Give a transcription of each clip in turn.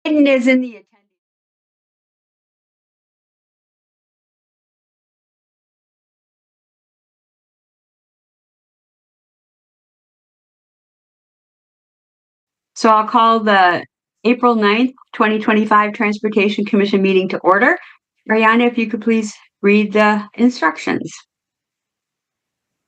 Biden is in the attendance. So I'll call the April 9th, 2025 Transportation Commission meeting to order. Ariana, if you could please read the instructions.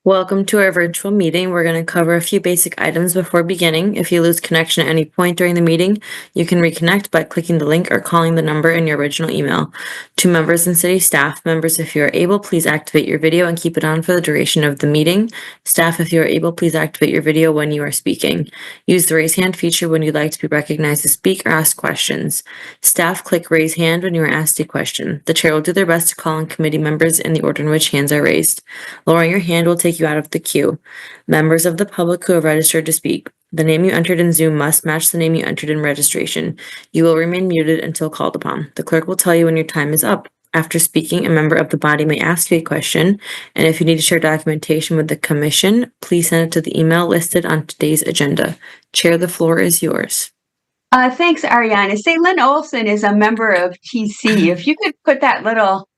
Welcome to our virtual meeting. We're going to cover a few basic items before beginning. If you lose connection at any point during the meeting, you can reconnect by clicking the link or calling the number in your original email. To members and city staff members, if you are able, please activate your video and keep it on for the duration of the meeting. Staff, if you are able, please activate your video when you are speaking. Use the raise hand feature when you'd like to be recognized to speak or ask questions. Staff, click raise hand when you are asked a question. The chair will do their best to call on committee members in the order in which hands are raised. Lowering your hand will take you out of the queue. Members of the public who have registered to speak, the name you entered in Zoom must match the name you entered in registration. You will remain muted until called upon. The clerk will tell you when your time is up. After speaking, a member of the body may ask you a question, and if you need to share documentation with the commission, please send it to the email listed on today's agenda. Chair, the floor is yours. Thanks, Ariana. Say Lynn Olson is a member of TC. If you could put that little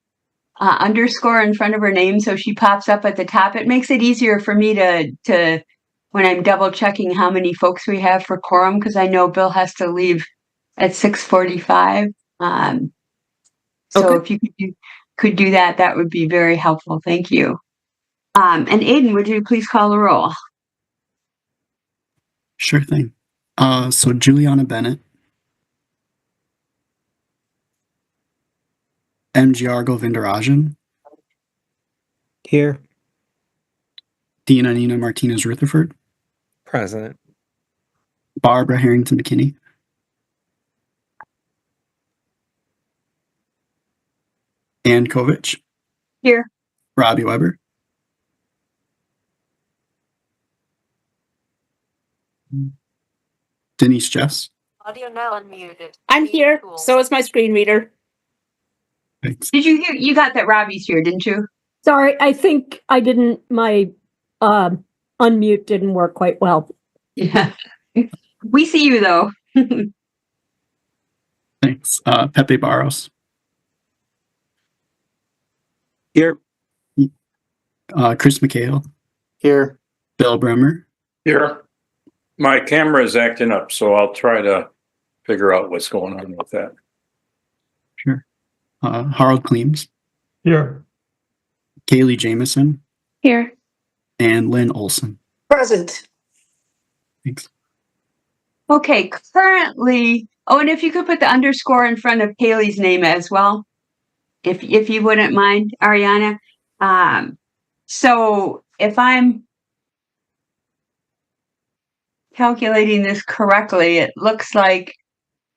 underscore in front of her name so she pops up at the top, it makes it easier for me to when I'm double checking how many folks we have for quorum, because I know Bill has to leave at 6:45. So Okay. if you could do that, that would be very helpful. Thank you. And Aiden, would you please call the roll? Sure thing. So Juliana Bennett, MGR Govindarajan, Here. Dina Nina Martinez Rutherford, Present. Barbara Harrington McKinney, Ann Kovich, Here. Robbie Weber, Denise Jess. Audio now unmuted. I'm here. So is my screen reader. Thanks. Did you hear? You got that Robbie's here, didn't you? Sorry, I think I didn't. My unmute didn't work quite well. Yeah. We see you though. Thanks. Pepe Barros, Here. Chris McHale, Here. Bill Bremer, Here. My camera is acting up, so I'll try to figure out what's going on with that. sure. Harold Clemes, Here. Kaylee Jameson, Here. and Lynn Olson. Present. Thanks. Okay, currently, and if you could put the underscore in front of Kaylee's name as well, if you wouldn't mind, Ariana. So if I'm calculating this correctly, it looks like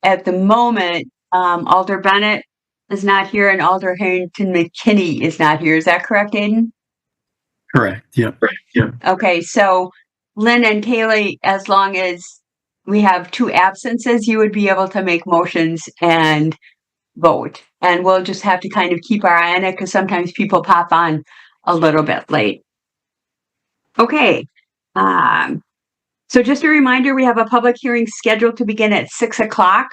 at the moment, Alder Bennett is not here and Alder Harrington McKinney is not here. Is that correct, Aiden? Correct. Yep. Okay, so Lynn and Kaylee, as long as we have two absences, you would be able to make motions and vote. And we'll just have to kind of keep our eye on it because sometimes people pop on a little bit late. Okay. So just a reminder, we have a public hearing scheduled to begin at 6 o'clock.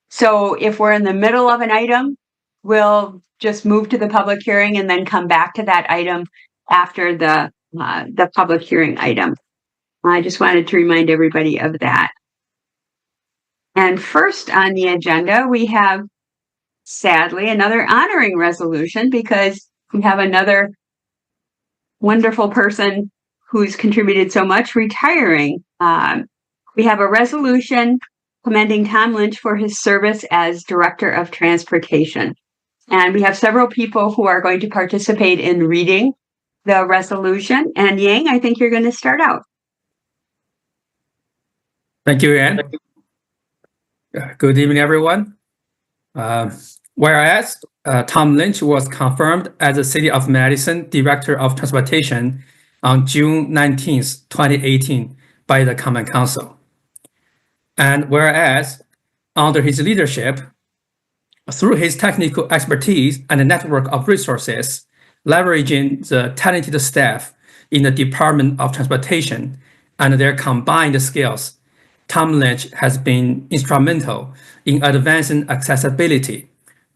So if we're in the middle of an item, we'll just move to the public hearing and then come back to that item after the public hearing item. I just wanted to remind everybody of that. And first on the agenda, we have, sadly, another honoring resolution because we have another wonderful person who's contributed so much retiring. We have a resolution commending Tom Lynch for his service as Director of Transportation. And we have several people who are going to participate in reading the resolution. And Yang, I think you're going to start out. Thank you, Ann. Good evening, everyone. Whereas Tom Lynch was confirmed as the City of Madison Director of Transportation on June 19, 2018 by the Common Council. And whereas under his leadership, through his technical expertise and a network of resources, leveraging the talented staff in the Department of Transportation and their combined skills, Tom Lynch has been instrumental in advancing accessibility,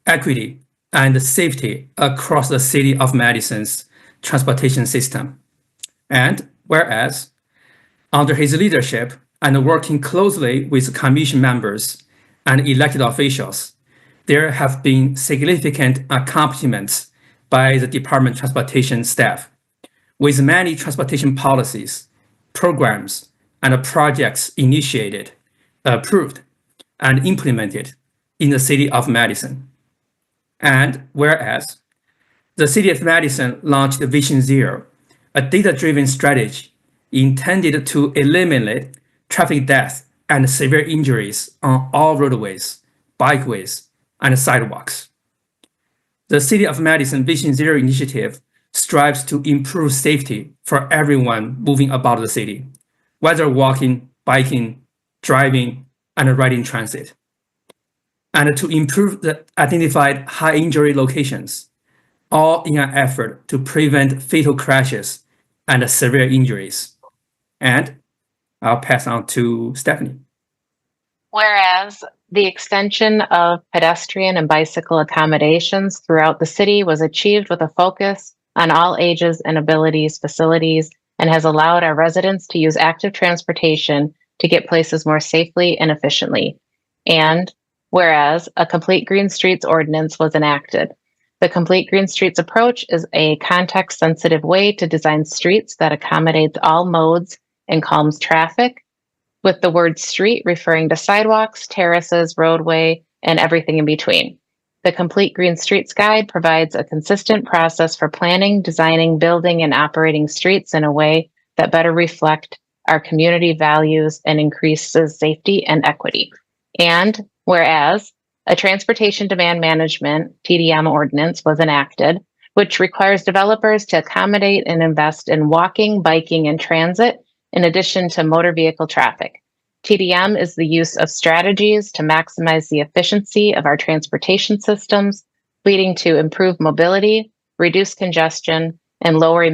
equity, and safety across the City of Madison's transportation system. And whereas, under his leadership and working closely with commission members and elected officials, there have been significant accomplishments by the Department of Transportation staff, with many transportation policies, programs, and projects initiated, approved, and implemented in the City of Madison. And whereas, the City of Madison launched Vision Zero, a data-driven strategy intended to eliminate traffic deaths and severe injuries on all roadways, bikeways, and sidewalks. The City of Madison Vision Zero initiative strives to improve safety for everyone moving about the city, whether walking, biking, driving, and riding transit, and to improve the identified high injury locations, all in an effort to prevent fatal crashes and severe injuries. And I'll pass on to Stephanie. Whereas the extension of pedestrian and bicycle accommodations throughout the city was achieved with a focus on all ages and abilities facilities and has allowed our residents to use active transportation to get places more safely and efficiently. And whereas a Complete Green Streets ordinance was enacted. The Complete Green Streets approach is a context-sensitive way to design streets that accommodates all modes and calms traffic, with the word street referring to sidewalks, terraces, roadway, and everything in between. The Complete Green Streets Guide provides a consistent process for planning, designing, building, and operating streets in a way that better reflect our community values and increases safety and equity. And whereas a Transportation Demand Management (TDM) ordinance was enacted, which requires developers to accommodate and invest in walking, biking, and transit in addition to motor vehicle traffic. TDM is the use of strategies to maximize the efficiency of our transportation systems, leading to improved mobility, reduced congestion, and lower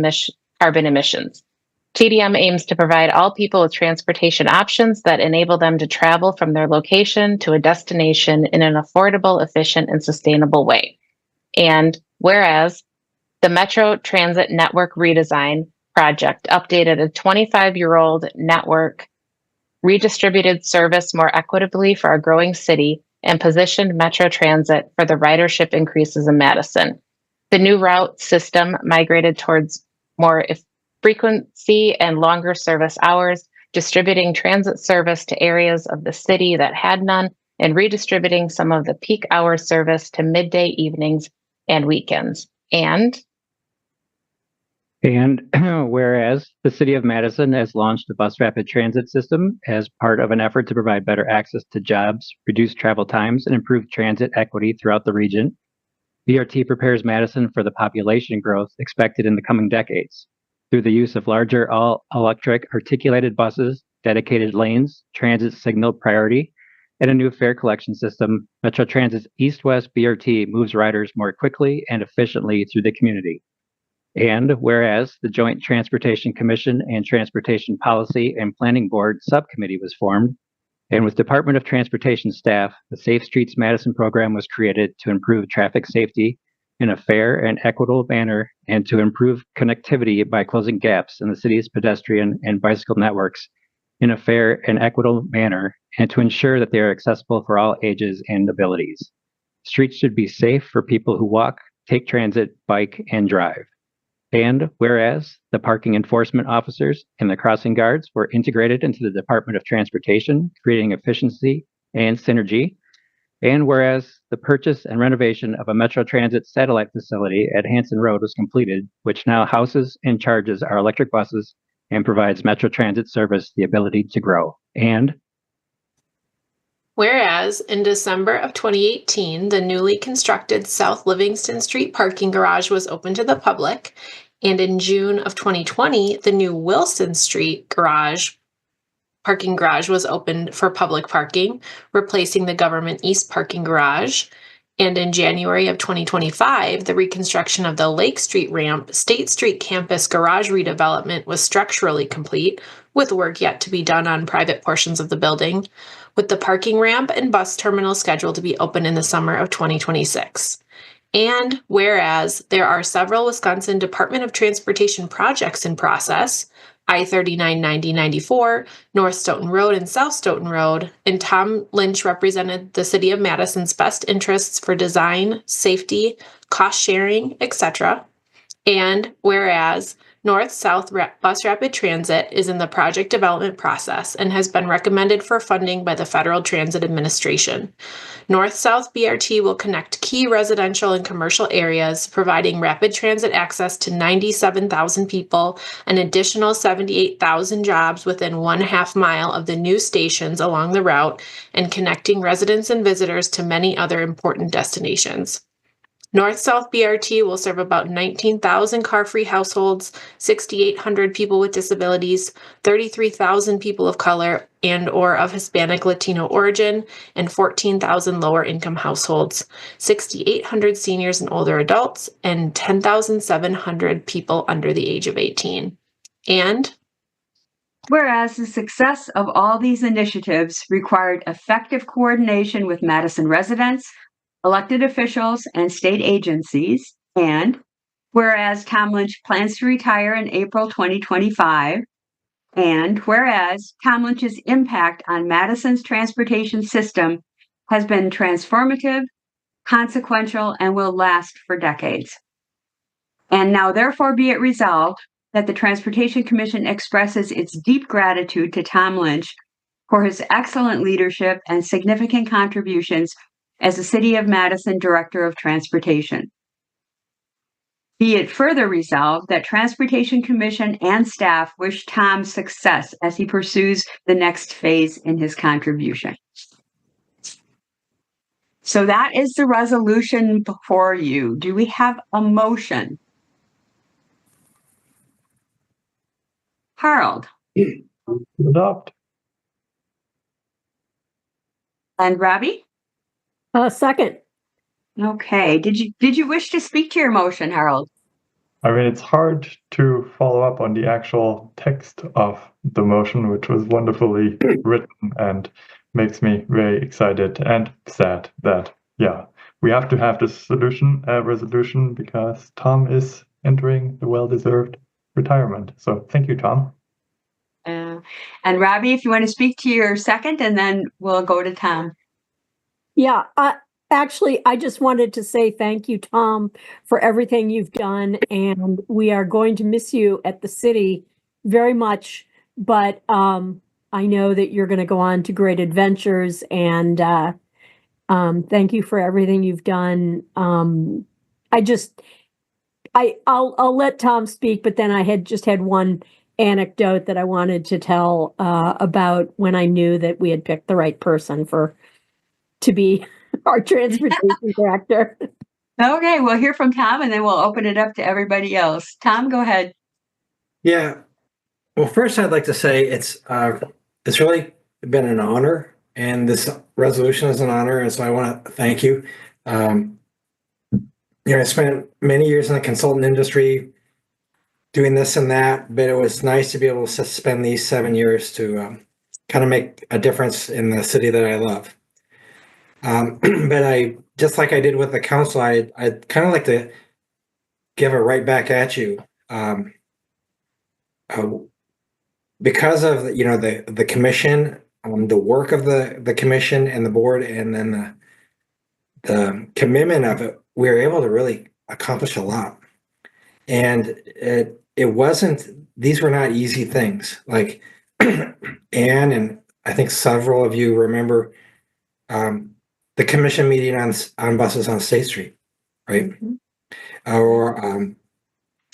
carbon emissions. TDM aims to provide all people with transportation options that enable them to travel from their location to a destination in an affordable, efficient, and sustainable way. And whereas the Metro Transit Network Redesign project updated a 25-year-old network, redistributed service more equitably for our growing city, and positioned Metro Transit for the ridership increases in Madison. The new route system migrated towards more frequency and longer service hours, distributing transit service to areas of the city that had none, and redistributing some of the peak hour service to midday, evenings, and weekends. And whereas the City of Madison has launched the bus rapid transit system as part of an effort to provide better access to jobs, reduce travel times, and improve transit equity throughout the region, BRT prepares Madison for the population growth expected in the coming decades through the use of larger all-electric articulated buses, dedicated lanes, transit signal priority, and a new fare collection system. Metro Transit's East-West BRT moves riders more quickly and efficiently through the community. And whereas the Joint Transportation Commission and Transportation Policy and Planning Board subcommittee was formed, and with Department of Transportation staff, the Safe Streets Madison program was created to improve traffic safety in a fair and equitable manner and to improve connectivity by closing gaps in the city's pedestrian and bicycle networks in a fair and equitable manner and to ensure that they are accessible for all ages and abilities. Streets should be safe for people who walk, take transit, bike, and drive. And whereas the parking enforcement officers and the crossing guards were integrated into the Department of Transportation, creating efficiency and synergy. And whereas the purchase and renovation of a Metro Transit satellite facility at Hanson Road was completed, which now houses and charges our electric buses and provides Metro Transit service the ability to grow. And whereas in December of 2018, the newly constructed South Livingston Street parking garage was open to the public, and in June of 2020, the new Wilson Street parking garage was opened for public parking, replacing the Government East parking garage. And in January of 2025, the reconstruction of the Lake Street ramp State Street campus garage redevelopment was structurally complete, with work yet to be done on private portions of the building, with the parking ramp and bus terminal scheduled to be open in the summer of 2026. And whereas there are several Wisconsin Department of Transportation projects in process, I-39, 90, 94, North Stoughton Road and South Stoughton Road, and Tom Lynch represented the City of Madison's best interests for design, safety, cost sharing, etc. And whereas North-South Bus Rapid Transit is in the project development process and has been recommended for funding by the Federal Transit Administration. North-South BRT will connect key residential and commercial areas, providing rapid transit access to 97,000 people, an additional 78,000 jobs within 1/2 mile of the new stations along the route, and connecting residents and visitors to many other important destinations. North-South BRT will serve about 19,000 car-free households, 6,800 people with disabilities, 33,000 people of color and or of Hispanic Latino origin, and 14,000 lower-income households, 6,800 seniors and older adults, and 10,700 people under the age of 18. And whereas the success of all these initiatives required effective coordination with Madison residents, elected officials, and state agencies, and whereas Tom Lynch plans to retire in April 2025, and whereas Tom Lynch's impact on Madison's transportation system has been transformative, consequential, and will last for decades. And now therefore be it resolved that the Transportation Commission expresses its deep gratitude to Tom Lynch for his excellent leadership and significant contributions as the City of Madison Director of Transportation. Be it further resolved that Transportation Commission and staff wish Tom success as he pursues the next phase in his contribution. So that is the resolution before you. Do we have a motion? Harold Adopt. and Robbie? Second. Okay. Did you wish to speak to your motion, Harold? I mean, it's hard to follow up on the actual text of the motion, which was wonderfully written and makes me very excited and sad that, yeah, we have to have this resolution because Tom is entering the well-deserved retirement. So thank you, Tom. And Robbie, if you want to speak to your second, and then we'll go to Tom. Yeah, actually, I just wanted to say thank you, Tom, for everything you've done, and we are going to miss you at the city very much, but I know that you're going to go on to great adventures, and thank you for everything you've done. I'll let Tom speak, but then I had one anecdote that I wanted to tell about when I knew that we had picked the right person to be our transportation director. Okay, we'll hear from Tom and then we'll open it up to everybody else. Tom, go ahead. Yeah. Well, first I'd like to say it's really been an honor, and this resolution is an honor, and so I want to thank you. I spent many years in the consultant industry doing this and that, but it was nice to be able to spend these 7 years to kind of make a difference in the city that I love. But I, just like I did with the council, I'd kind of like to give it right back at you. Because of the commission, the work of the commission and the board, and then the commitment of it, we were able to really accomplish a lot. And these were not easy things. Like Anne, and I think several of you remember the commission meeting on buses on State Street, right? Mm-hmm. Or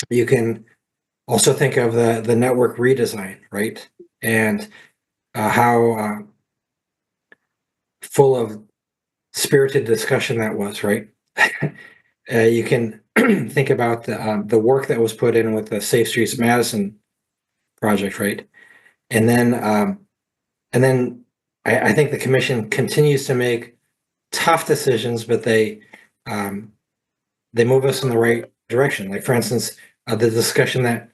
you can also think of the network redesign, right? And how full of spirited discussion that was, right? You can think about the work that was put in with the Safe Streets Madison project, right? And then I think the commission continues to make tough decisions, but they move us in the right direction. Like, for instance, the discussion that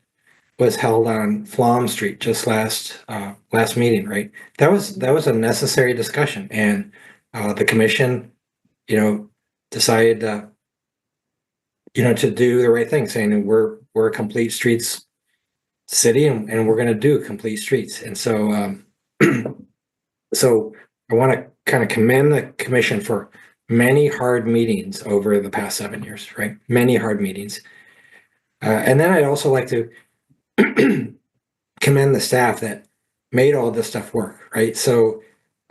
was held on Flom Street just last meeting, right? That was a necessary discussion, and the commission, decided to do the right thing, saying we're a complete streets city, and we're going to do complete streets. And so so I want to kind of commend the commission for many hard meetings over the past 7 years, right? Many hard meetings. And then I'd also like to commend the staff that made all this stuff work, right? So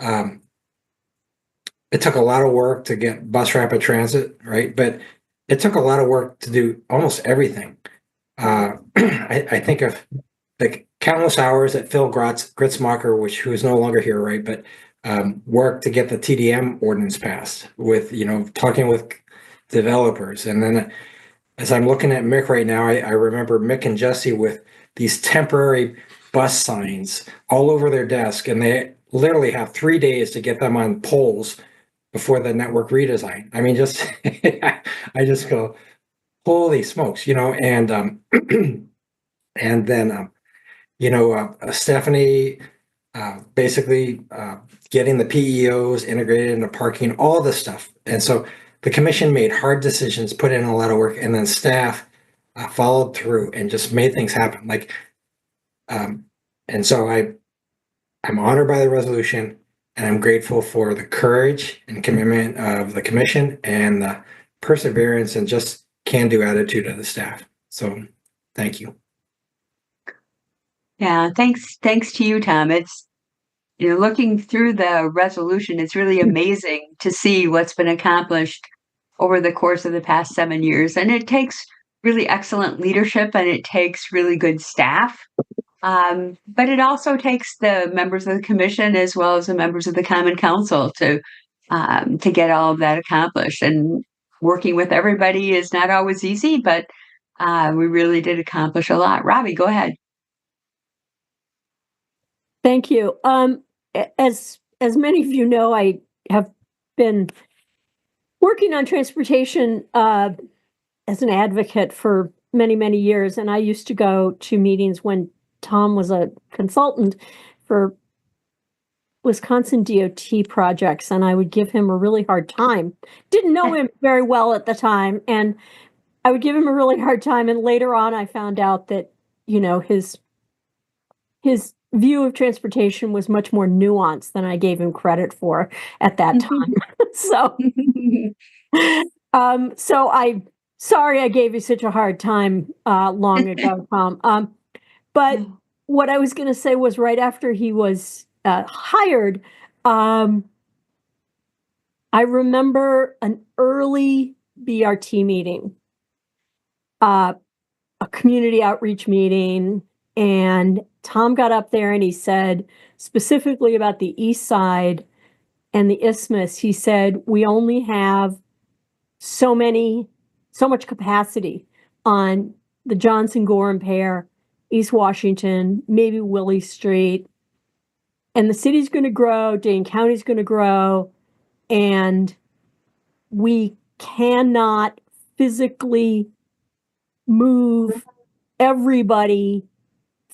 it took a lot of work to get bus rapid transit, right? But it took a lot of work to do almost everything. I think of the countless hours that Phil Gritzmacher, who's no longer here, right? But worked to get the TDM ordinance passed with, talking with developers. And then as I'm looking at Mick right now, I remember Mick and Jesse with these temporary bus signs all over their desk, and they literally have 3 days to get them on poles before the network redesign. I mean, just I just go, holy smokes, and and then Stephanie basically getting the PEOs integrated into parking, all this stuff. And so the commission made hard decisions, put in a lot of work, and then staff followed through and just made things happen. And so I'm honored by the resolution, and I'm grateful for the courage and commitment of the commission and the perseverance and just can-do attitude of the staff. So thank you. Yeah, thanks to you, Tom. It's, looking through the resolution, it's really amazing to see what's been accomplished over the course of the past 7 years. And it takes really excellent leadership, and it takes really good staff. But it also takes the members of the commission as well as the members of the Common Council to get all of that accomplished. And working with everybody is not always easy, but we really did accomplish a lot. Robbie, go ahead. Thank you. As many of you know, I have been working on transportation as an advocate for many, many years, and I used to go to meetings when Tom was a consultant for Wisconsin DOT projects, and I would give him a really hard time. Didn't know him very well at the time, and I would give him a really hard time. And later on, I found out that, his view of transportation was much more nuanced than I gave him credit for at that time. So I'm sorry I gave you such a hard time long ago, Tom. But what I was going to say was right after he was hired, I remember an early BRT meeting, a community outreach meeting, and Tom got up there and he said, specifically about the East Side and the Isthmus, he said, we only have so much capacity on the Johnson Gorham Pair, East Washington, maybe Willie Street, and the city's going to grow, Dane County's going to grow, and we cannot physically move everybody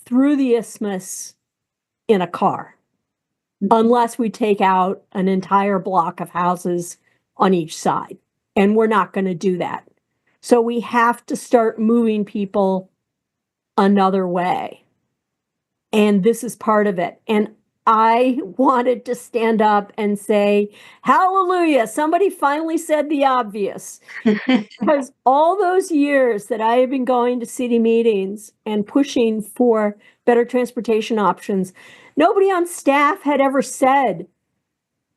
through the Isthmus in a car unless we take out an entire block of houses on each side. And we're not going to do that. So we have to start moving people another way. And this is part of it. And I wanted to stand up and say, hallelujah, somebody finally said the obvious. Because all those years that I have been going to city meetings and pushing for better transportation options, nobody on staff had ever said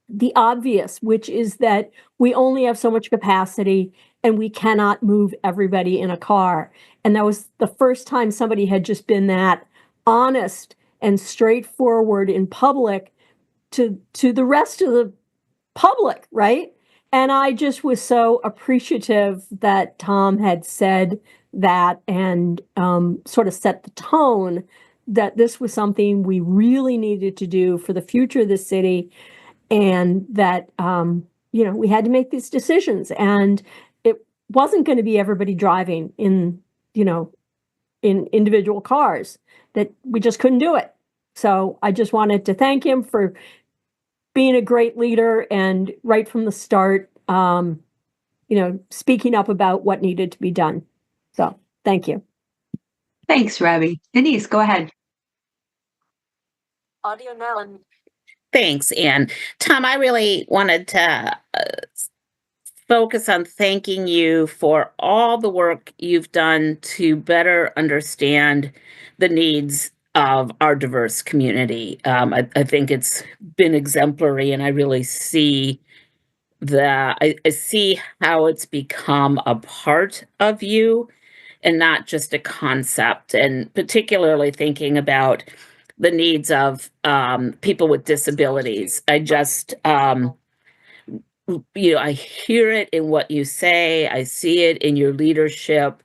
the obvious, which is that we only have so much capacity and we cannot move everybody in a car. And that was the first time somebody had just been that honest and straightforward in public to the rest of the public, right? And I just was so appreciative that Tom had said that and sort of set the tone that this was something we really needed to do for the future of the city, and that we had to make these decisions, and it wasn't going to be everybody driving in in individual cars, that we just couldn't do it. So I just wanted to thank him for being a great leader and right from the start, speaking up about what needed to be done. So thank you. Thanks, Robbie. Denise, go ahead. Audio now. Thanks, Ann. Tom, I really wanted to focus on thanking you for all the work you've done to better understand the needs of our diverse community. I think it's been exemplary, and I really see that. I see how it's become a part of you and not just a concept, and particularly thinking about the needs of people with disabilities. I just, I hear it in what you say. I see it in your leadership.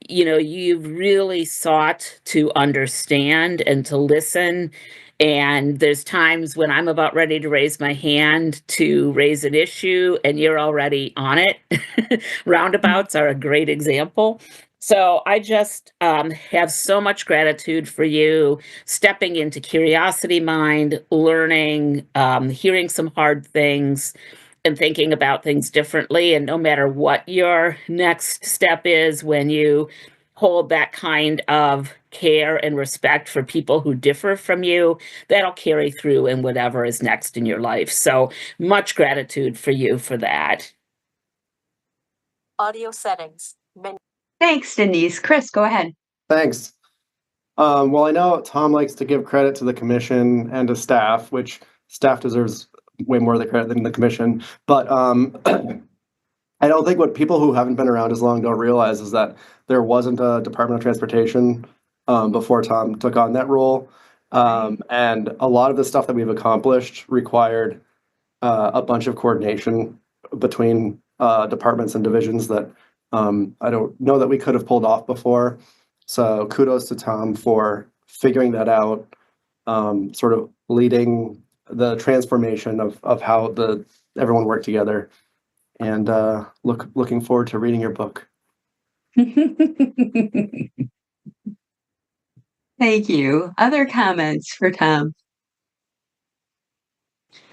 You've really sought to understand and to listen. And there's times when I'm about ready to raise my hand to raise an issue, and you're already on it. Roundabouts are a great example. So I just have so much gratitude for you stepping into Curiosity Mind, learning, hearing some hard things, and thinking about things differently. And no matter what your next step is, when you hold that kind of care and respect for people who differ from you, that'll carry through in whatever is next in your life. So much gratitude for you for that. Audio settings. Thanks, Denise. Chris, go ahead. Thanks. Well, I know Tom likes to give credit to the commission and to staff, which staff deserves way more of the credit than the commission. But I don't think what people who haven't been around as long don't realize is that there wasn't a Department of Transportation before Tom took on that role. And a lot of the stuff that we've accomplished required a bunch of coordination between departments and divisions that I don't know that we could have pulled off before. So kudos to Tom for figuring that out, sort of leading the transformation of how everyone worked together. And looking forward to reading your book. Thank you. Other comments for Tom?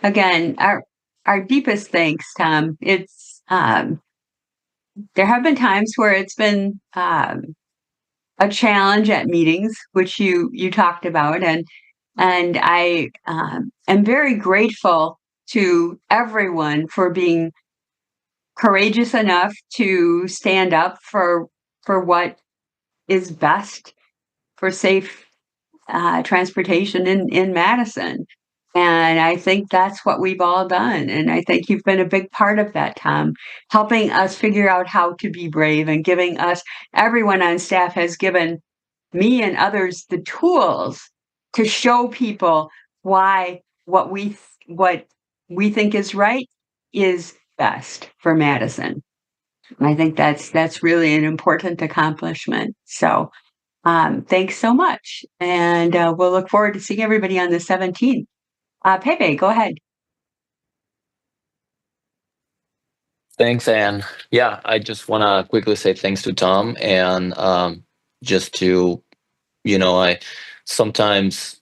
Again, our deepest thanks, Tom. It's there have been times where it's been a challenge at meetings, which you talked about, and I am very grateful to everyone for being courageous enough to stand up for what is best for safe transportation in Madison. And I think that's what we've all done. And I think you've been a big part of that, Tom, helping us figure out how to be brave and giving us, everyone on staff has given me and others the tools to show people why what we think is right is best for Madison. And I think that's really an important accomplishment. So thanks so much. And we'll look forward to seeing everybody on the 17th. Pepe, go ahead. Thanks, Anne. Yeah, I just want to quickly say thanks to Tom, and just to, I sometimes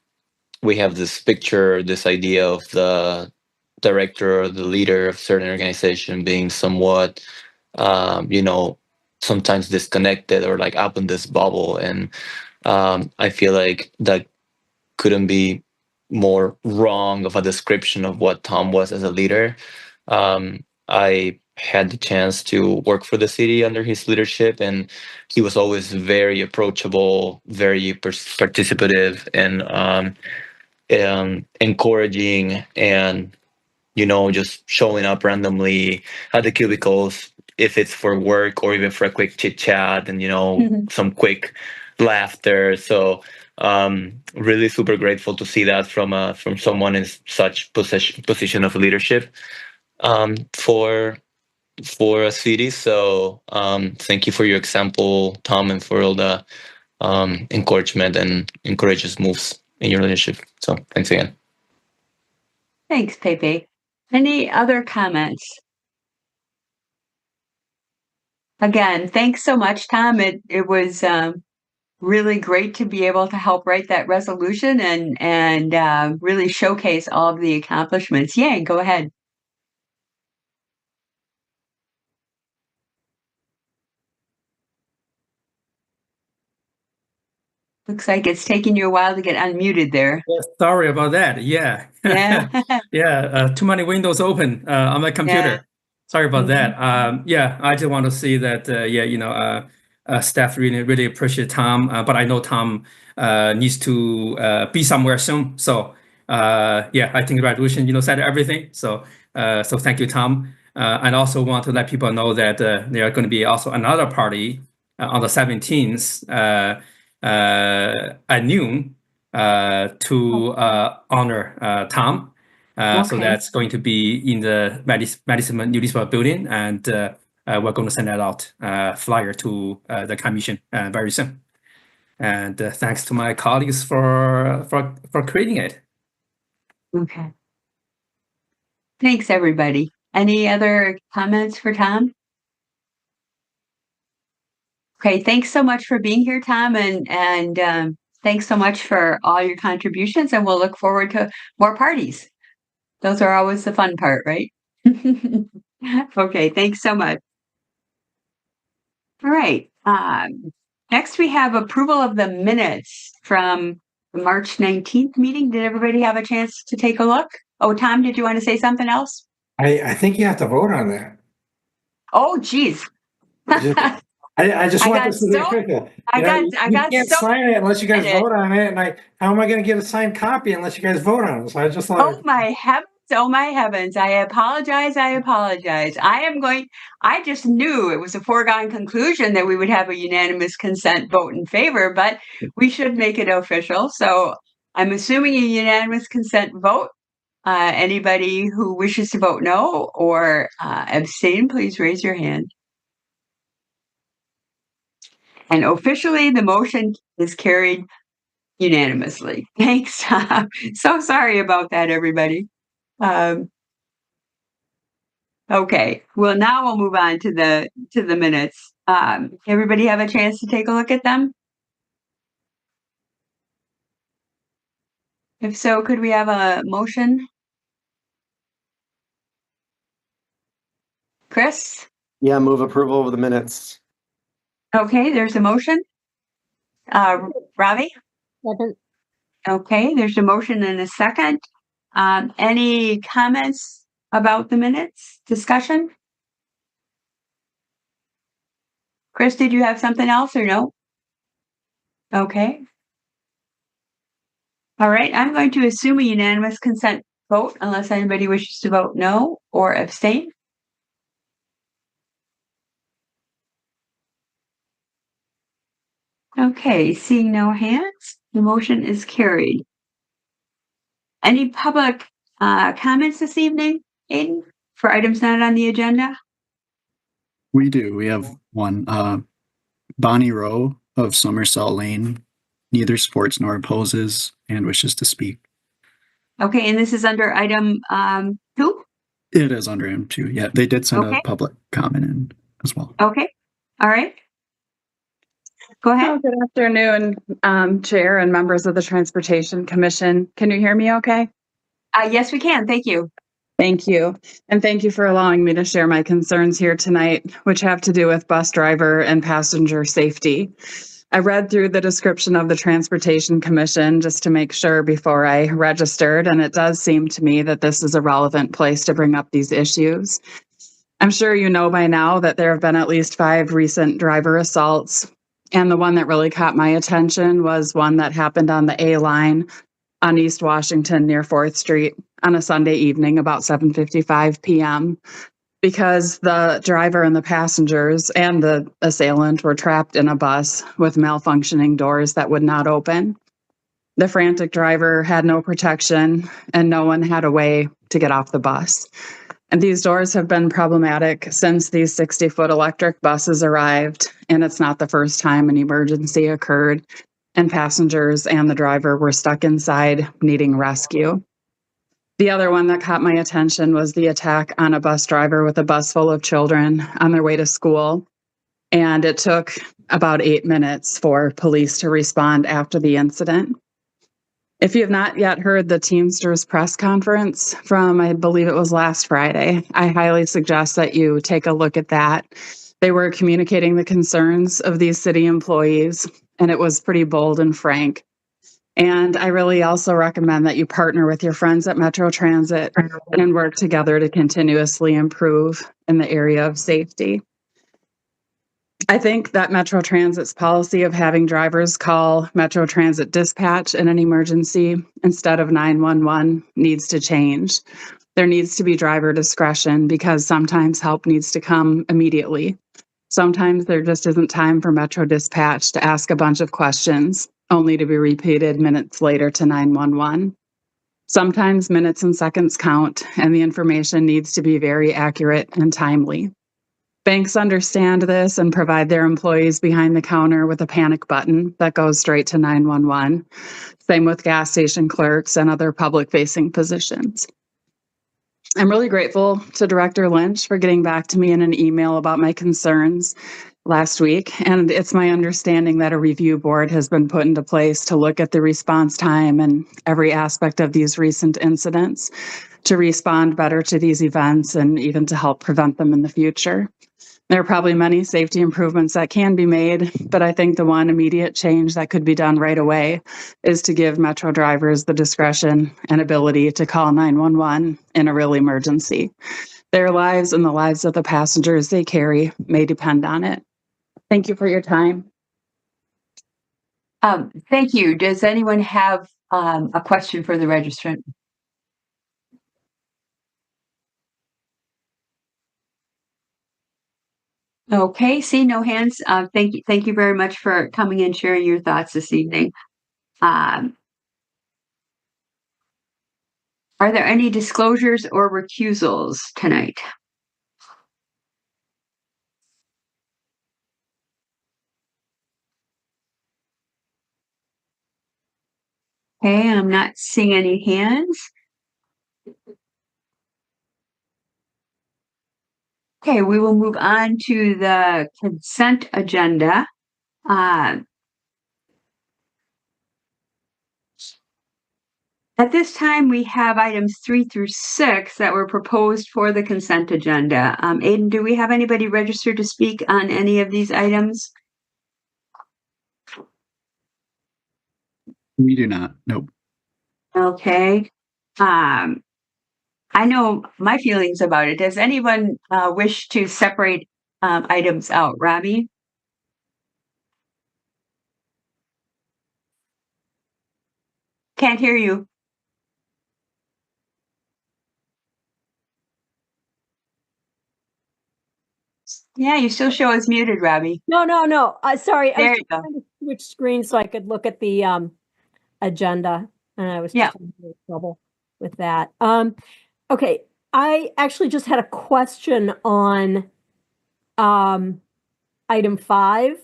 we have this picture, this idea of the director or the leader of certain organization being somewhat, sometimes disconnected or like up in this bubble. And I feel like that couldn't be more wrong of a description of what Tom was as a leader. I had the chance to work for the city under his leadership, and he was always very approachable, very participative, and encouraging, and just showing up randomly at the cubicles, if it's for work or even for a quick chit chat and some quick laughter. So really super grateful to see that from someone in such position of leadership for a city. So thank you for your example, Tom, and for all the encouragement and encourageous moves in your leadership. So thanks again. Thanks, Pepe. Any other comments? Again, thanks so much, Tom. It was really great to be able to help write that resolution and really showcase all of the accomplishments. Yay, go ahead. Looks like it's taking you a while to get unmuted there. Yeah, sorry about that. Yeah. Yeah. Yeah. Too many windows open on my computer. Yeah. Sorry about that. Yeah, I just want to see that, staff really appreciate Tom, but I know Tom needs to be somewhere soon. So, yeah, I think graduation, said everything. So thank you, Tom. And also want to let people know that there are going to be also another party on the 17th at noon to honor Tom. So Okay. that's going to be in the Madison Municipal Building, and we're going to send that out flyer to the commission very soon. And thanks to my colleagues for creating it. Okay. Thanks, everybody. Any other comments for Tom? Okay, thanks so much for being here, Tom, and thanks so much for all your contributions, and we'll look forward to more parties. Those are always the fun part, right? Okay, thanks so much. All right. Next, we have approval of the minutes from the March 19th meeting. Did everybody have a chance to take a look? Oh, Tom, did you want to say something else? I think you have to vote on that. Oh, geez. I just I want got this to be so- official. I You got can't so sign it unless you guys excited. vote on it, and how am I going to get a signed copy unless you guys vote on it? So I just Oh thought, my heavens, oh my heavens. I apologize. I just knew it was a foregone conclusion that we would have a unanimous consent vote in favor, but we should make it official. So I'm assuming a unanimous consent vote. Anybody who wishes to vote no or abstain, please raise your hand. And officially, the motion is carried unanimously. Thanks. So sorry about that, everybody. Okay. Well, now we'll move on to the minutes. Everybody have a chance to take a look at them? If so, could we have a motion? Chris? Yeah, move approval of the minutes. Okay, there's a motion. Ravi? Second. Okay, there's a motion and a second. Any comments about the minutes? Discussion? Chris, did you have something else or no? Okay. All right, I'm going to assume a unanimous consent vote unless anybody wishes to vote no or abstain. Okay, seeing no hands, the motion is carried. Any public comments this evening, Aiden, for items not on the agenda? We do. We have one. Bonnie Rowe of Somersault Lane neither supports nor opposes and wishes to speak. Okay, and this is under item 2? It is under M2. Yeah, they did send Okay. a public comment in as well. Okay, all right. Go ahead. Good afternoon, Chair and members of the Transportation Commission. Can you hear me okay? Yes, we can. Thank you. Thank you. And thank you for allowing me to share my concerns here tonight, which have to do with bus driver and passenger safety. I read through the description of the Transportation Commission just to make sure before I registered, and it does seem to me that this is a relevant place to bring up these issues. I'm sure you know by now that there have been at least 5 recent driver assaults, and the one that really caught my attention was one that happened on the A line on East Washington near 4th Street on a Sunday evening about 7:55 p.m. because the driver and the passengers and the assailant were trapped in a bus with malfunctioning doors that would not open. The frantic driver had no protection and no one had a way to get off the bus. And these doors have been problematic since these 60-foot electric buses arrived, and it's not the first time an emergency occurred and passengers and the driver were stuck inside needing rescue. The other one that caught my attention was the attack on a bus driver with a bus full of children on their way to school. and it took about 8 minutes for police to respond after the incident. If you have not yet heard the Teamsters press conference from, I believe it was last Friday, I highly suggest that you take a look at that. They were communicating the concerns of these city employees, and it was pretty bold and frank. And I really also recommend that you partner with your friends at Metro Transit and work together to continuously improve in the area of safety. I think that Metro Transit's policy of having drivers call Metro Transit dispatch in an emergency instead of 911 needs to change. There needs to be driver discretion because sometimes help needs to come immediately. Sometimes there just isn't time for Metro Dispatch to ask a bunch of questions, only to be repeated minutes later to 911. Sometimes minutes and seconds count, and the information needs to be very accurate and timely. Banks understand this and provide their employees behind the counter with a panic button that goes straight to 911. Same with gas station clerks and other public-facing positions. I'm really grateful to Director Lynch for getting back to me in an email about my concerns last week. And it's my understanding that a review board has been put into place to look at the response time and every aspect of these recent incidents to respond better to these events and even to help prevent them in the future. There are probably many safety improvements that can be made, but I think the one immediate change that could be done right away is to give Metro drivers the discretion and ability to call 911 in a real emergency. Their lives and the lives of the passengers they carry may depend on it. Thank you for your time. Thank you. Does anyone have a question for the registrant? Okay, see no hands. Thank you very much for coming and sharing your thoughts this evening. Are there any disclosures or recusals tonight? Okay, I'm not seeing any hands. Okay, we will move on to the consent agenda. At this time, we have items 3 through 6 that were proposed for the consent agenda. Aiden, do we have anybody registered to speak on any of these items? We do not. Nope. Okay. I know my feelings about it. Does anyone wish to separate items out? Robbie? Can't hear you. Yeah, you still show us muted, Robbie. No. Sorry. There I was you go. trying to switch screens so I could look at the agenda, and I was just having trouble with that. Okay, I actually just had a question on item 5.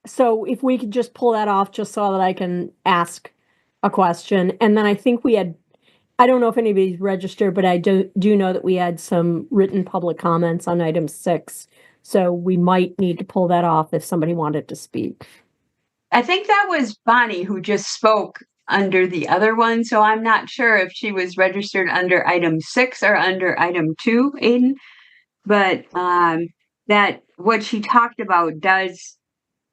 So if we could just pull that off just so that I can ask a question. And then I think we had, I don't know if anybody's registered, but I do know that we had some written public comments on item 6. So we might need to pull that off if somebody wanted to speak. I think that was Bonnie who just spoke under the other one. So I'm not sure if she was registered under item 6 or under item 2, Aiden. But that what she talked about does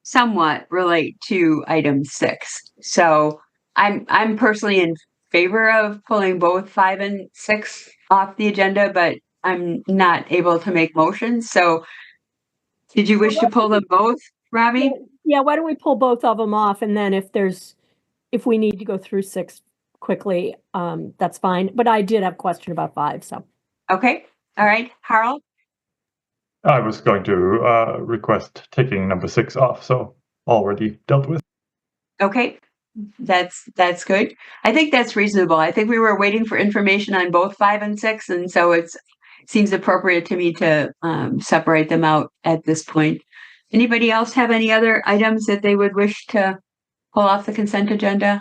somewhat relate to item 6. So I'm personally in favor of pulling both 5 and 6 off the agenda, but I'm not able to make motions. So did you wish to pull them both, Robbie? Yeah, why don't we pull both of them off, and then if we need to go through 6 quickly, that's fine. But I did have a question about 5, so. Okay, all right, Harold? I was going to request taking number 6 off, so already dealt with. Okay, that's good. I think that's reasonable. I think we were waiting for information on both 5 and 6, and so it seems appropriate to me to separate them out at this point. Anybody else have any other items that they would wish to pull off the consent agenda?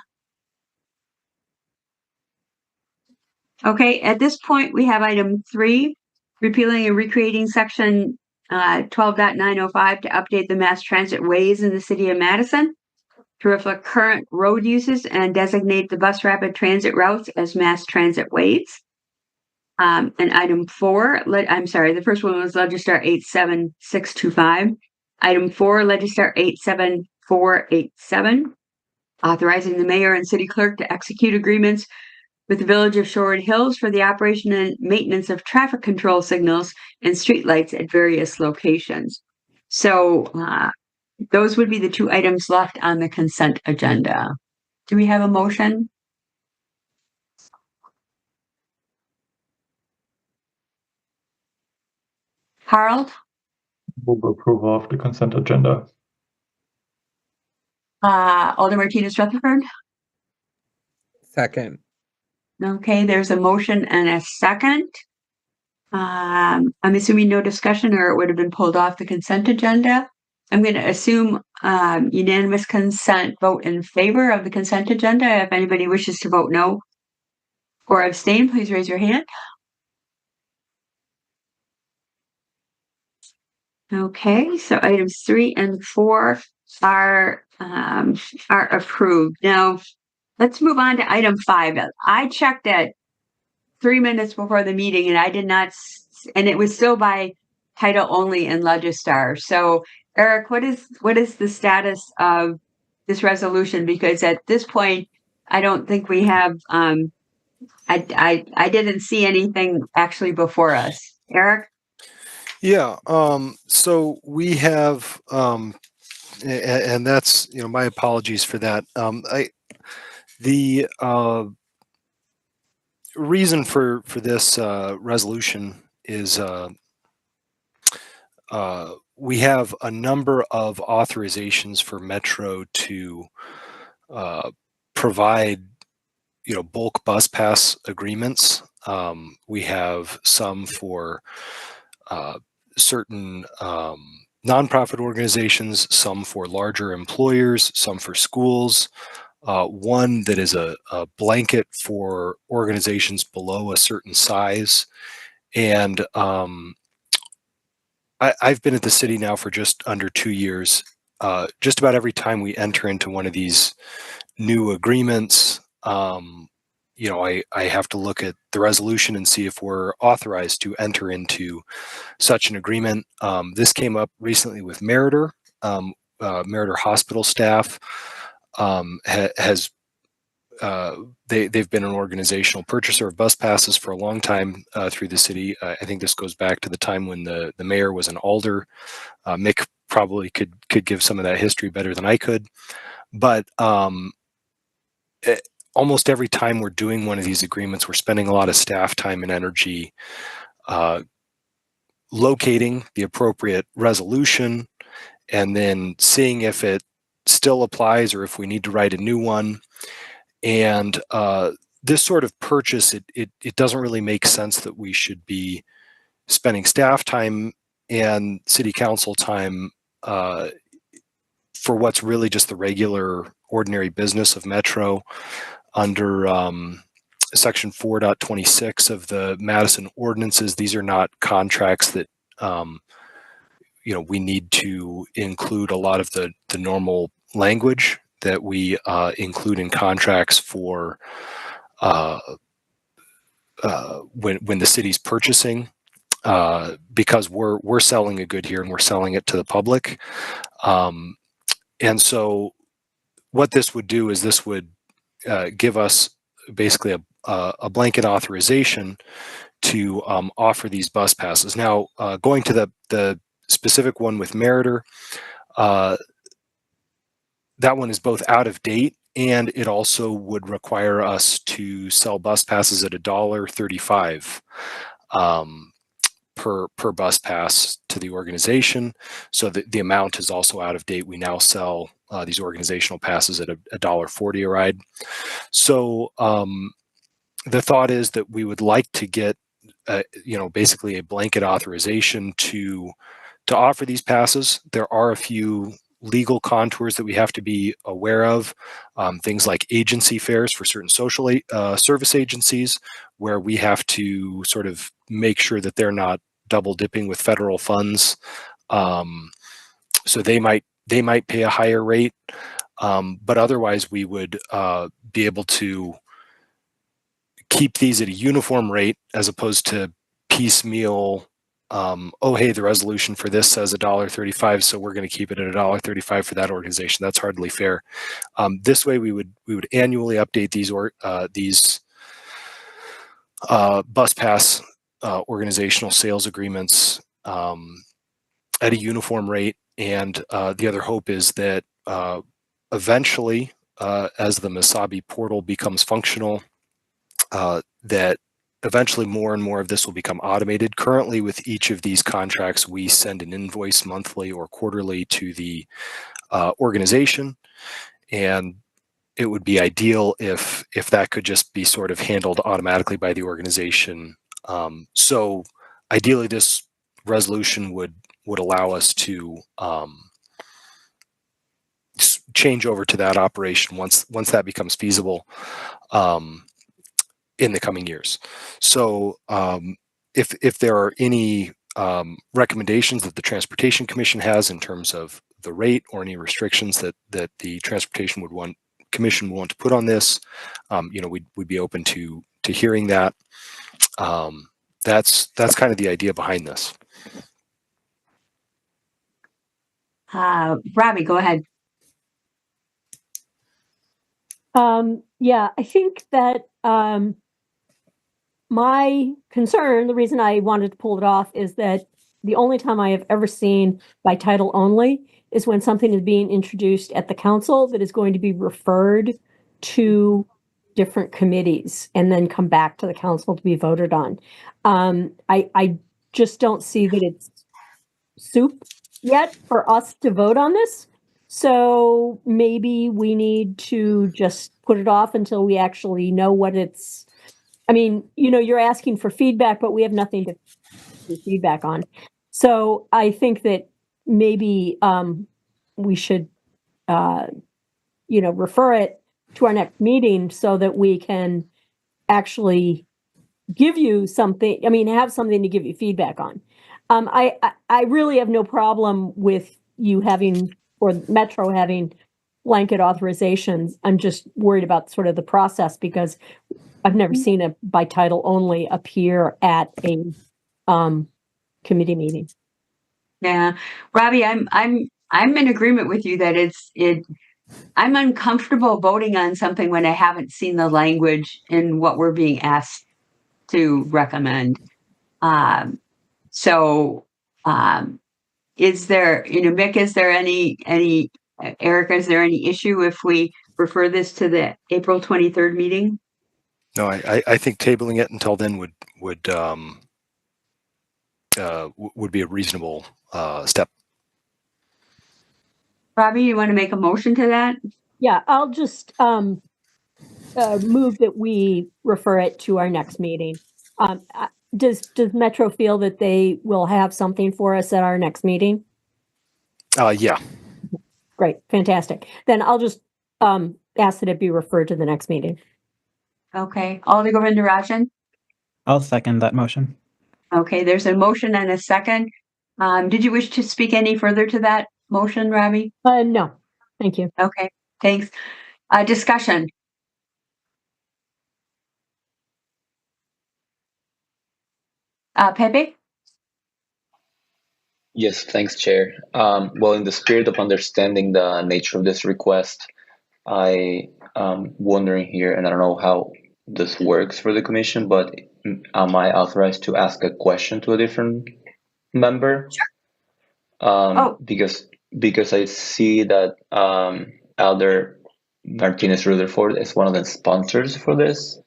Okay, at this point, we have item 3, repealing and recreating section 12.905 to update the mass transit ways in the city of Madison to reflect current road uses and designate the bus rapid transit routes as mass transit ways. And item 4, the first one was Legistar 87625. Item 4, Legistar 87487, authorizing the mayor and city clerk to execute agreements with the Village of Shorewood Hills for the operation and maintenance of traffic control signals and streetlights at various locations. So those would be the 2 items left on the consent agenda. Do we have a motion? Harold? Move approval of the consent agenda. Alder Martinez Rutherford? Second. Okay, there's a motion and a second. I'm assuming no discussion or it would have been pulled off the consent agenda. I'm going to assume unanimous consent vote in favor of the consent agenda. If anybody wishes to vote no or abstain, please raise your hand. Okay, so items 3 and 4 are approved. Now, let's move on to item 5. I checked at 3 minutes before the meeting and I did not, and it was still by title only in Legistar. So, Eric, what is the status of this resolution? Because at this point, I don't think we have. I didn't see anything actually before us. Eric? Yeah. So we have, and that's, my apologies for that. The reason for this resolution is we have a number of authorizations for Metro to provide, bulk bus pass agreements. We have some for certain nonprofit organizations, some for larger employers, some for schools. One that is a blanket for organizations below a certain size. And I've been at the city now for just under 2 years. Just about every time we enter into one of these new agreements, I have to look at the resolution and see if we're authorized to enter into such an agreement. This came up recently with Meritor. Meritor hospital staff they've been an organizational purchaser of bus passes for a long time through the city. I think this goes back to the time when the mayor was an alder. Mick probably could give some of that history better than I could. But almost every time we're doing one of these agreements, we're spending a lot of staff time and energy locating the appropriate resolution and then seeing if it still applies or if we need to write a new one. And this sort of purchase, it doesn't really make sense that we should be spending staff time and city council time for what's really just the regular ordinary business of Metro under section 4.26 of the Madison ordinances. These are not contracts that we need to include a lot of the normal language that we include in contracts for when the city's purchasing, because we're selling a good here and we're selling it to the public. And so what this would do is this would give us basically a blanket authorization to offer these bus passes. Now, going to the specific one with Meritor, that one is both out of date and it also would require us to sell bus passes at $1.35 per bus pass to the organization. So the amount is also out of date. We now sell these organizational passes at $1.40 a ride. So the thought is that we would like to get basically a blanket authorization to offer these passes. There are a few legal contours that we have to be aware of, things like agency fares for certain social service agencies, where we have to sort of make sure that they're not double dipping with federal funds. So they might pay a higher rate, but otherwise we would be able to keep these at a uniform rate as opposed to piecemeal. Oh, hey, the resolution for this says $1.35, so we're going to keep it at $1.35 for that organization. That's hardly fair. This way, we would annually update these bus pass organizational sales agreements at a uniform rate. And the other hope is that eventually, as the Mesabi portal becomes functional, that eventually more and more of this will become automated. Currently, with each of these contracts, we send an invoice monthly or quarterly to the organization, and it would be ideal if that could just be sort of handled automatically by the organization. So ideally, this resolution would allow us to change over to that operation once that becomes feasible in the coming years. So if there are any recommendations that the Transportation Commission has in terms of the rate or any restrictions that the Transportation Commission would want to put on this, we'd be open to hearing that. That's kind of the idea behind this. Robbie, go ahead. Yeah, I think that my concern, the reason I wanted to pull it off, is that the only time I have ever seen by title only is when something is being introduced at the council that is going to be referred to different committees and then come back to the council to be voted on. I just don't see that it's soup yet for us to vote on this. So maybe we need to just put it off until we actually know what it's. I mean, you're asking for feedback, but we have nothing to do feedback on. So I think that maybe we should, refer it to our next meeting so that we can actually give you something. I mean, have something to give you feedback on. I really have no problem with you having, or Metro having, blanket authorizations. I'm just worried about sort of the process because I've never seen it by title only appear at a committee meeting. Yeah, Robbie, I'm in agreement with you that I'm uncomfortable voting on something when I haven't seen the language in what we're being asked to recommend. Is there, Mick, is there any Erica, is there any issue if we refer this to the April 23rd meeting? No, I think tabling it until then would be a reasonable step. Robbie, you want to make a motion to that? Yeah, I'll just move that we refer it to our next meeting. Does Metro feel that they will have something for us at our next meeting? Yeah. Great, fantastic. Then I'll just ask that it be referred to the next meeting. Okay, Alder Govindarajan? I'll second that motion. Okay, there's a motion and a second. Did you wish to speak any further to that motion, Robbie? No, thank you. Okay, thanks. Discussion. Pepe? Yes, thanks, Chair. Well, in the spirit of understanding the nature of this request, I am wondering here, and I don't know how this works for the commission, but am I authorized to ask a question to a different member? Sure. Because I see that Elder Martinez Rutherford is one of the sponsors for this,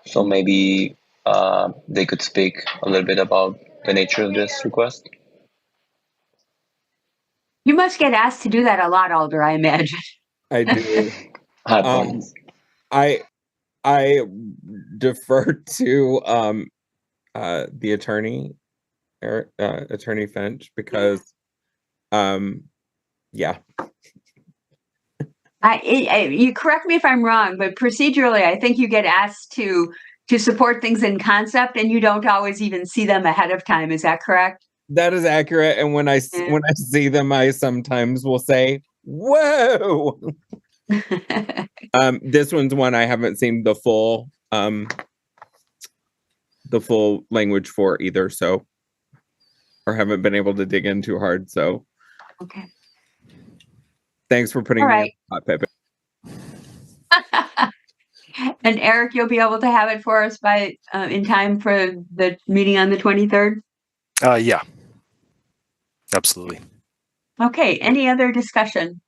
so maybe they could speak a little bit about the nature of this request. You must get asked to do that a lot, Alder, I imagine. I do. I defer to the attorney, Attorney Finch, because yeah. You correct me if I'm wrong, but procedurally, I think you get asked to to support things in concept, and you don't always even see them ahead of time. Is that correct? That is accurate. And when I see them, I sometimes will say, "Whoa!" This one's one I haven't seen the full language for either, so, or haven't been able to dig in too hard. So, okay. Thanks for putting me in the hot, Pepe. And Eric, you'll be able to have it for us by in time for the meeting on the 23rd? Yeah. Absolutely. Okay, any other discussion?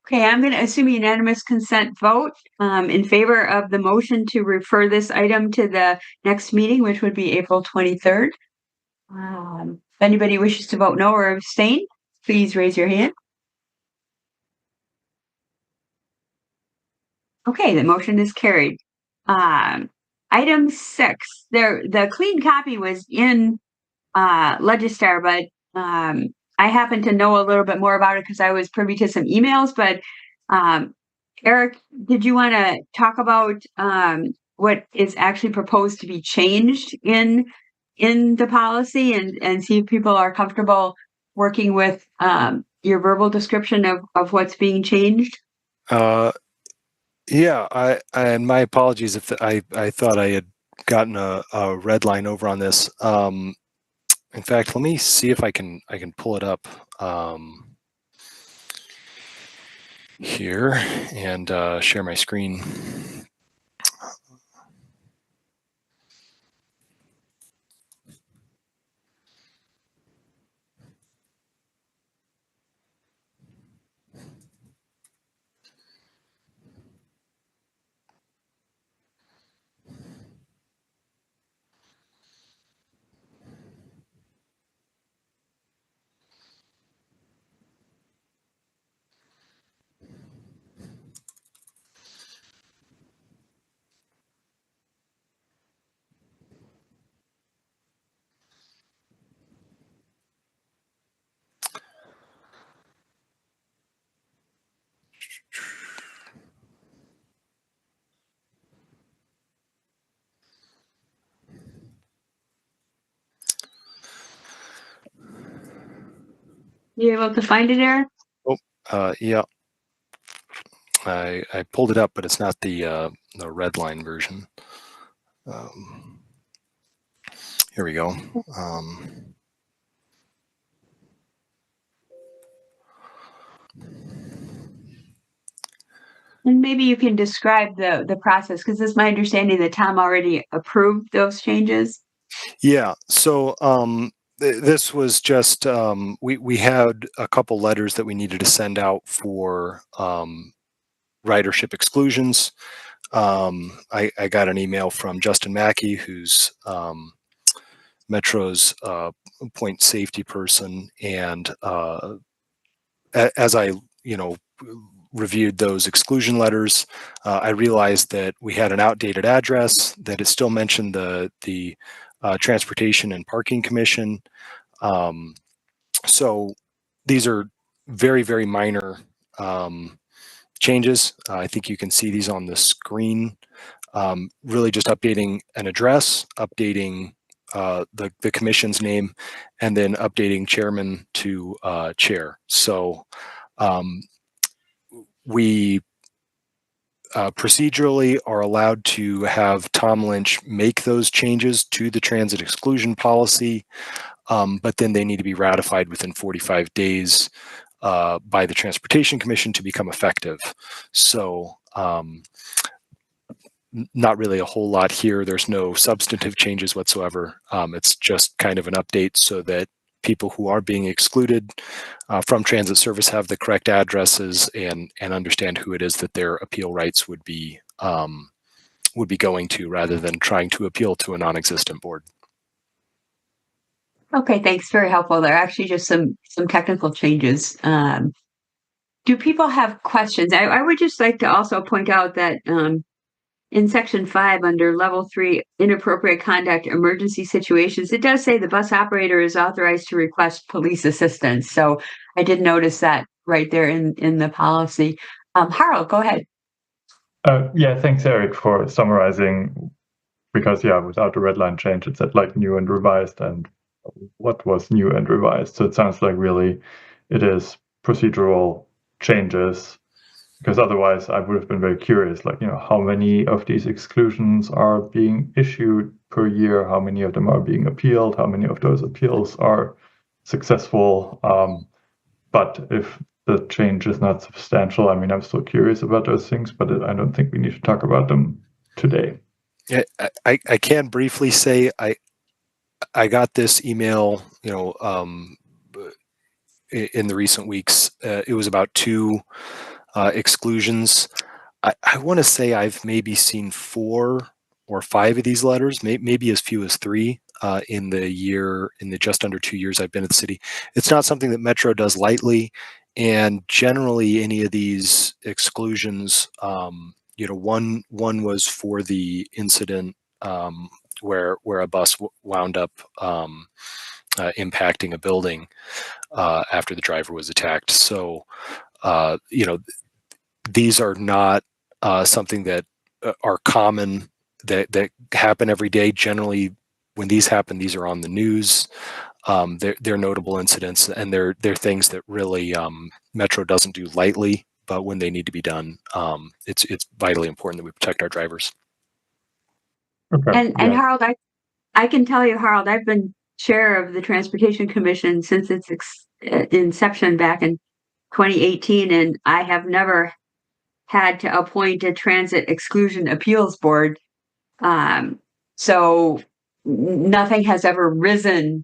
Okay, I'm going to assume unanimous consent vote in favor of the motion to refer this item to the next meeting, which would be April 23rd. If anybody wishes to vote no or abstain, please raise your hand. Okay, the motion is carried. Item 6, the clean copy was in Legistar, but I happen to know a little bit more about it because I was privy to some emails. But Eric, did you want to talk about what is actually proposed to be changed in the policy and see if people are comfortable working with your verbal description of what's being changed? Yeah, and my apologies if I thought I had gotten a red line over on this. In fact, let me see if I can pull it up here and share my screen. You able to find it, Eric? Oh, yeah. I pulled it up, but it's not the red line version. Here we go. And maybe you can describe the process, because it's my understanding that Tom already approved those changes. Yeah. So this was just we had a couple letters that we needed to send out for ridership exclusions. I got an email from Justin Mackey, who's Metro's point safety person, and as I reviewed those exclusion letters, I realized that we had an outdated address, that it still mentioned the Transportation and Parking Commission. So these are very, very minor changes. I think you can see these on the screen. Really just updating an address, updating the commission's name, and then updating chairman to chair. So we procedurally are allowed to have Tom Lynch make those changes to the transit exclusion policy, but then they need to be ratified within 45 days by the Transportation Commission to become effective. So not really a whole lot here. There's no substantive changes whatsoever. It's just kind of an update so that people who are being excluded from transit service have the correct addresses and understand who it is that their appeal rights would be going to, rather than trying to appeal to a non-existent board. Okay, thanks. Very helpful. There are actually just some technical changes. Do people have questions? I would just like to also point out that in section 5 under level 3 inappropriate conduct emergency situations, it does say the bus operator is authorized to request police assistance. So I did notice that right there in the policy. Harold, go ahead. Yeah, thanks, Eric, for summarizing. Because yeah, without the red line change, it said like new and revised, and what was new and revised. So it sounds like really it is procedural changes. Because otherwise, I would have been very curious, like, how many of these exclusions are being issued per year? How many of them are being appealed? How many of those appeals are successful? But if the change is not substantial, I mean, I'm still curious about those things, but I don't think we need to talk about them today. Yeah, I can briefly say I got this email, in the recent weeks. It was about 2 exclusions. I want to say I've maybe seen 4 or 5 of these letters, maybe as few as 3 in the just under 2 years I've been at the city. It's not something that Metro does lightly, and generally any of these exclusions, one was for the incident where a bus wound up impacting a building after the driver was attacked. So, these are not something that are common, that happen every day. Generally, when these happen, these are on the news. They're notable incidents, and they're things that really Metro doesn't do lightly. But when they need to be done, it's vitally important that we protect our drivers. Okay. And Harold, I can tell you, Harold, I've been chair of the Transportation Commission since its inception back in 2018, and I have never had to appoint a transit exclusion appeals board. So nothing has ever risen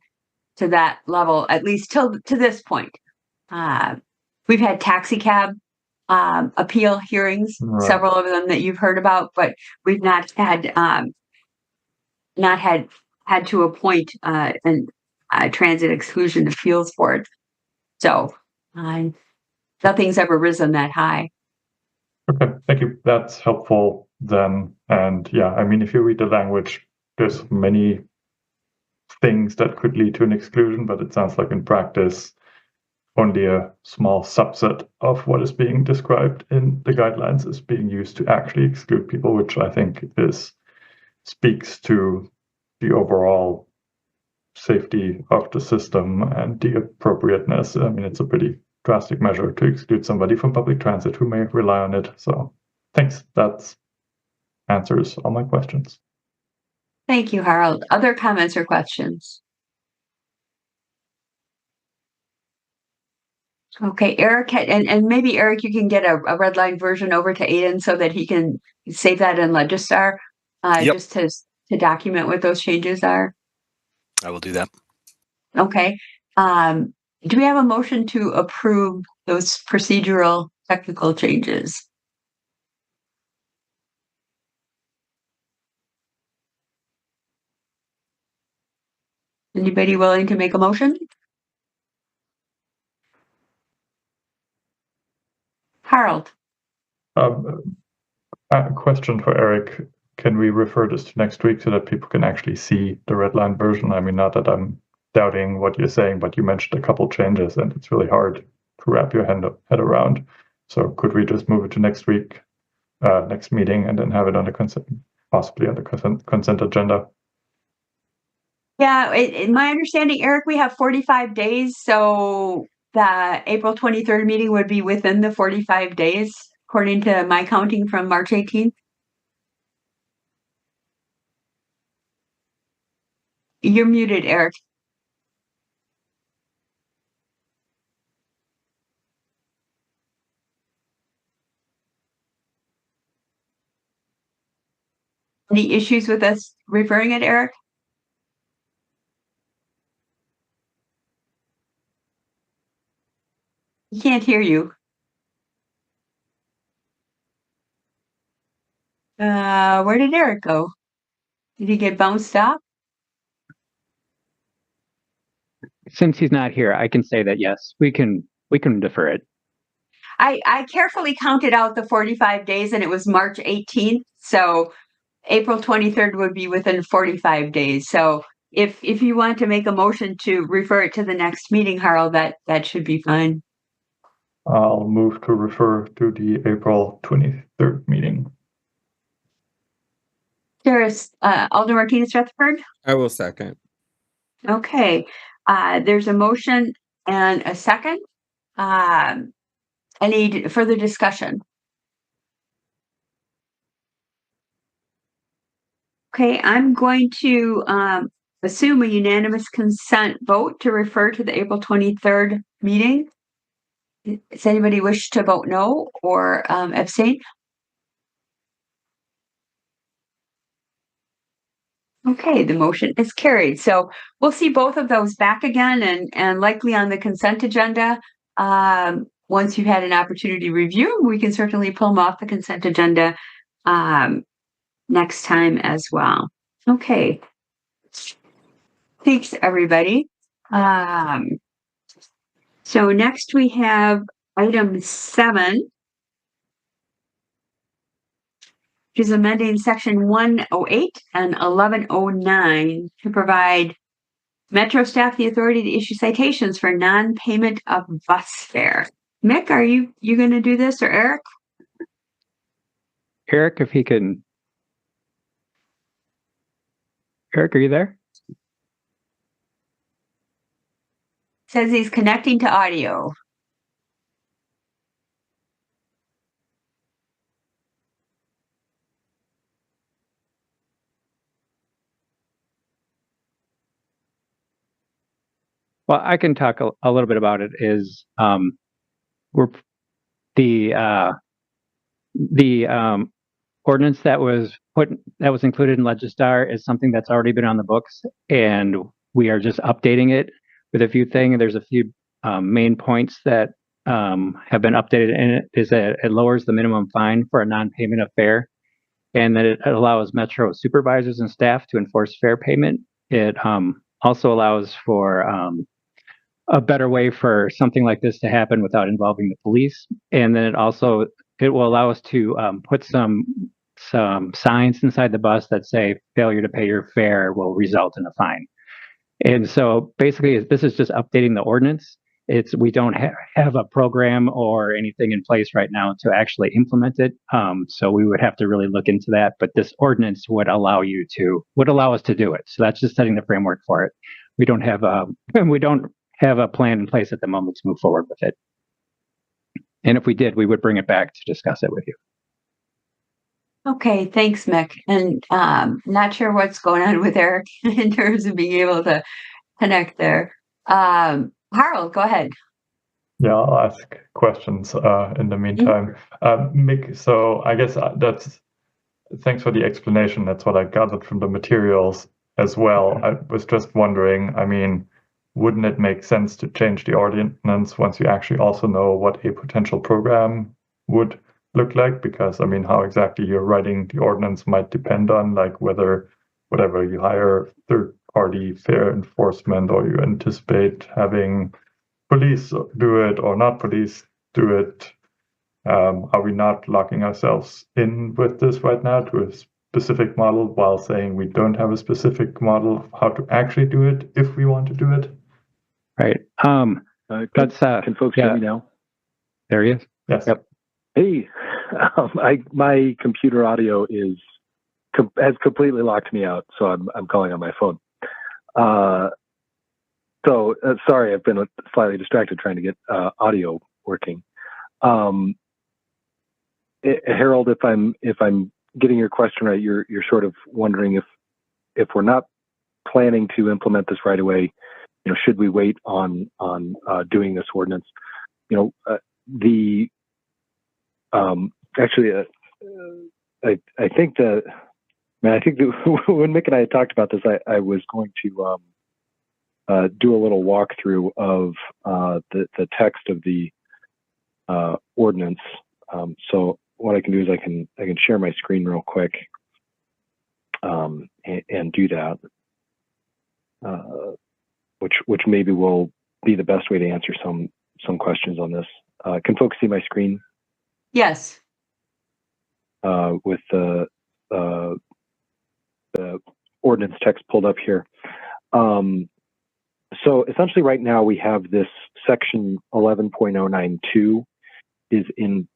to that level, at least to this point. We've had taxi cab appeal hearings, Right. several of them that you've heard about, but we've not had to appoint a transit exclusion appeals board. So nothing's ever risen that high. Okay, thank you. That's helpful then. And yeah, I mean, if you read the language, there's many things that could lead to an exclusion, but it sounds like in practice, only a small subset of what is being described in the guidelines is being used to actually exclude people, which I think speaks to the overall safety of the system and the appropriateness. I mean, it's a pretty drastic measure to exclude somebody from public transit who may rely on it. So thanks. That answers all my questions. Thank you, Harold. Other comments or questions? Okay, Eric, and maybe Eric, you can get a red line version over to Aiden so that he can save that in Legistar, Yep. just to document what those changes are. I will do that. Okay. Do we have a motion to approve those procedural technical changes? Anybody willing to make a motion? Harold. A question for Eric. Can we refer this to next week so that people can actually see the red line version? I mean, not that I'm doubting what you're saying, but you mentioned a couple changes and it's really hard to wrap your head around. So could we just move it to next week, next meeting, and then have it on the possibly on the consent agenda? Yeah, in my understanding, Eric, we have 45 days. So the April 23rd meeting would be within the 45 days, according to my counting from March 18th. You're muted, Eric. Any issues with us referring it, Eric? He can't hear you. Where did Eric go? Did he get bounced off? Since he's not here, I can say that yes, we can defer it. I carefully counted out the 45 days and it was March 18th. So April 23rd would be within 45 days. So if you want to make a motion to refer it to the next meeting, Harold, that should be fine. I'll move to refer to the April 23rd meeting. There's Alder Martinez Rutherford. I will second. Okay, there's a motion and a second. Any further discussion? Okay, I'm going to assume a unanimous consent vote to refer to the April 23rd meeting. Does anybody wish to vote no or abstain? Okay, the motion is carried. So we'll see both of those back again and likely on the consent agenda. Once you've had an opportunity to review them, we can certainly pull them off the consent agenda next time as well. Okay. Thanks, everybody. So next we have item 7, which is amending section 108 and 1109 to provide Metro staff the authority to issue citations for non-payment of bus fare. Mick, are you going to do this, or Eric? Eric, if he can. Eric, are you there? Says he's connecting to audio. Well, I can talk a little bit about it. Is we're the ordinance that was included in Legistar is something that's already been on the books, and we are just updating it with a few things. There's a few main points that have been updated in it. Is that it lowers the minimum fine for a non-payment of fare, and that it allows Metro supervisors and staff to enforce fare payment. It also allows for a better way for something like this to happen without involving the police. And then it will allow us to put some signs inside the bus that say failure to pay your fare will result in a fine. And so basically this is just updating the ordinance. We don't have a program or anything in place right now to actually implement it. So we would have to really look into that, but this ordinance would allow us to do it. So that's just setting the framework for it. We don't have a plan in place at the moment to move forward with it. And if we did, we would bring it back to discuss it with you. Okay, thanks, Mick. And not sure what's going on with Eric in terms of being able to connect there. Harold, go ahead. Yeah, I'll ask questions in the meantime. Mick, so I guess thanks for the explanation. That's what I gathered from the materials as well. I was just wondering, I mean, wouldn't it make sense to change the ordinance once you actually also know what a potential program would look like? Because, I mean, how exactly you're writing the ordinance might depend on, like, whether whatever you hire third-party fare enforcement, or you anticipate having police do it or not police do it. Are we not locking ourselves in with this right now to a specific model while saying we don't have a specific model of how to actually do it if we want to do it? Right. Can folks hear me now? There he is. Yes. Yep. Hey, my computer audio has completely locked me out, so I'm calling on my phone. Sorry, I've been slightly distracted trying to get audio working. Harold, if I'm getting your question right, you're sort of wondering if we're not planning to implement this right away, should we wait on doing this ordinance? I think when Mick and I had talked about this, I was going to do a little walkthrough of the text of the ordinance. So what I can do is I can share my screen real quick and do that, which maybe will be the best way to answer some questions on this. Can folks see my screen? Yes. With the ordinance text pulled up here. So essentially right now we have this section 11.092 is in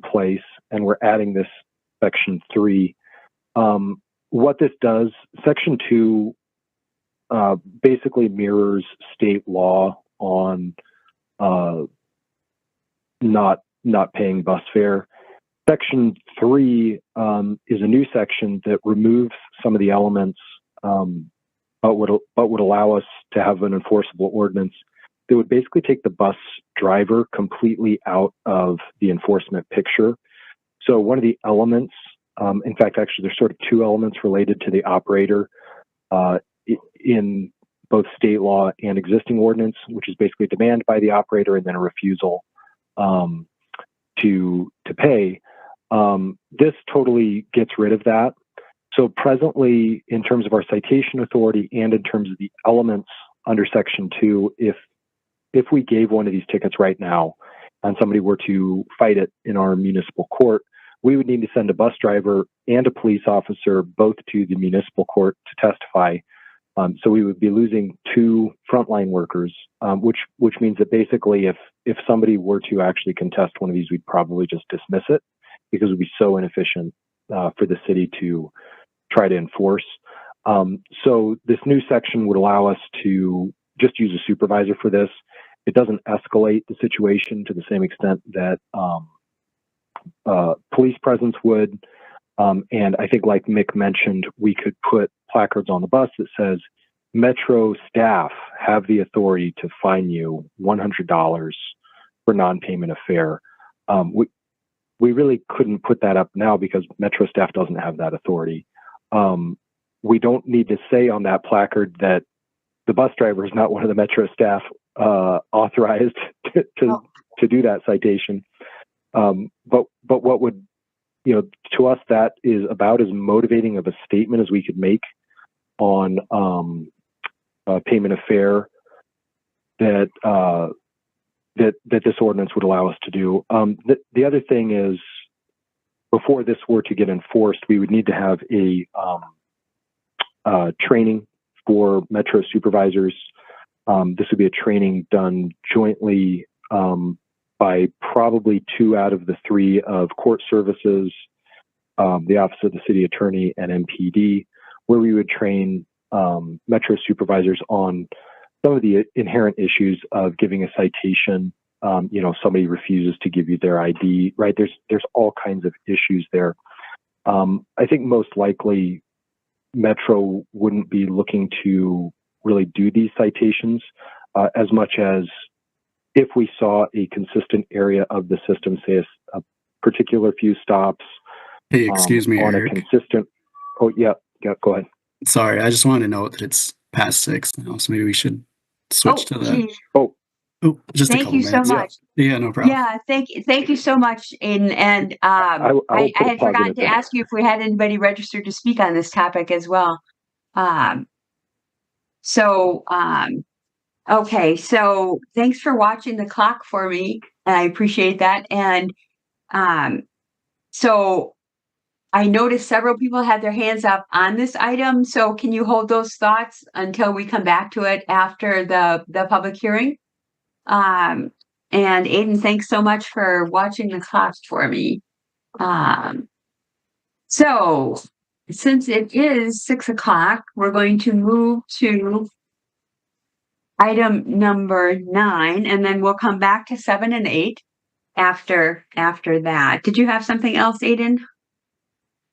place, and we're adding this section 3. what this does, Section 2 basically mirrors state law on not paying bus fare. Section 3 is a new section that removes some of the elements, but would allow us to have an enforceable ordinance that would basically take the bus driver completely out of the enforcement picture. So one of the elements, in fact, actually, there's sort of two elements related to the operator in both state law and existing ordinance, which is basically a demand by the operator and then a refusal to pay. This totally gets rid of that. So presently, in terms of our citation authority and in terms of the elements under Section 2, if we gave one of these tickets right now and somebody were to fight it in our municipal court, we would need to send a bus driver and a police officer both to the municipal court to testify. So we would be losing two frontline workers, which means that basically if somebody were to actually contest one of these, we'd probably just dismiss it because it would be so inefficient for the city to try to enforce. So this new section would allow us to just use a supervisor for this. It doesn't escalate the situation to the same extent that police presence would. And I think, like Mick mentioned, we could put placards on the bus that says, Metro staff have the authority to fine you $100 for non-payment of fare. We really couldn't put that up now because Metro staff doesn't have that authority. We don't need to say on that placard that the bus driver is not one of the Metro staff authorized to do that citation. But what would, to us, that is about as motivating of a statement as we could make on payment of fare that this ordinance would allow us to do. The other thing is, before this were to get enforced, we would need to have a training for Metro supervisors. This would be a training done jointly by probably 2 out of the 3 of court services, the Office of the City Attorney, and MPD, where we would train Metro supervisors on some of the inherent issues of giving a citation. Somebody refuses to give you their ID, right? There's all kinds of issues there. I think most likely Metro wouldn't be looking to really do these citations as much as if we saw a consistent area of the system, say a particular few stops. Hey, excuse me, on Eric. a consistent. Oh, yeah, go ahead. Sorry, I just wanted to note that it's past 6 now, so maybe we should switch to that. Geez. Oh, just a Thank couple you so minutes. much. Yeah, no problem. Yeah, thank you so much. And I will I put a had plug in forgotten at to the end. ask you if we had anybody registered to speak on this topic as well. Okay, so thanks for watching the clock for me. I appreciate that. And so I noticed several people had their hands up on this item. So can you hold those thoughts until we come back to it after the public hearing? And Aiden, thanks so much for watching the clock for me. So since it is 6 o'clock, we're going to move to item number 9, and then we'll come back to 7 and 8 after that. Did you have something else, Aiden?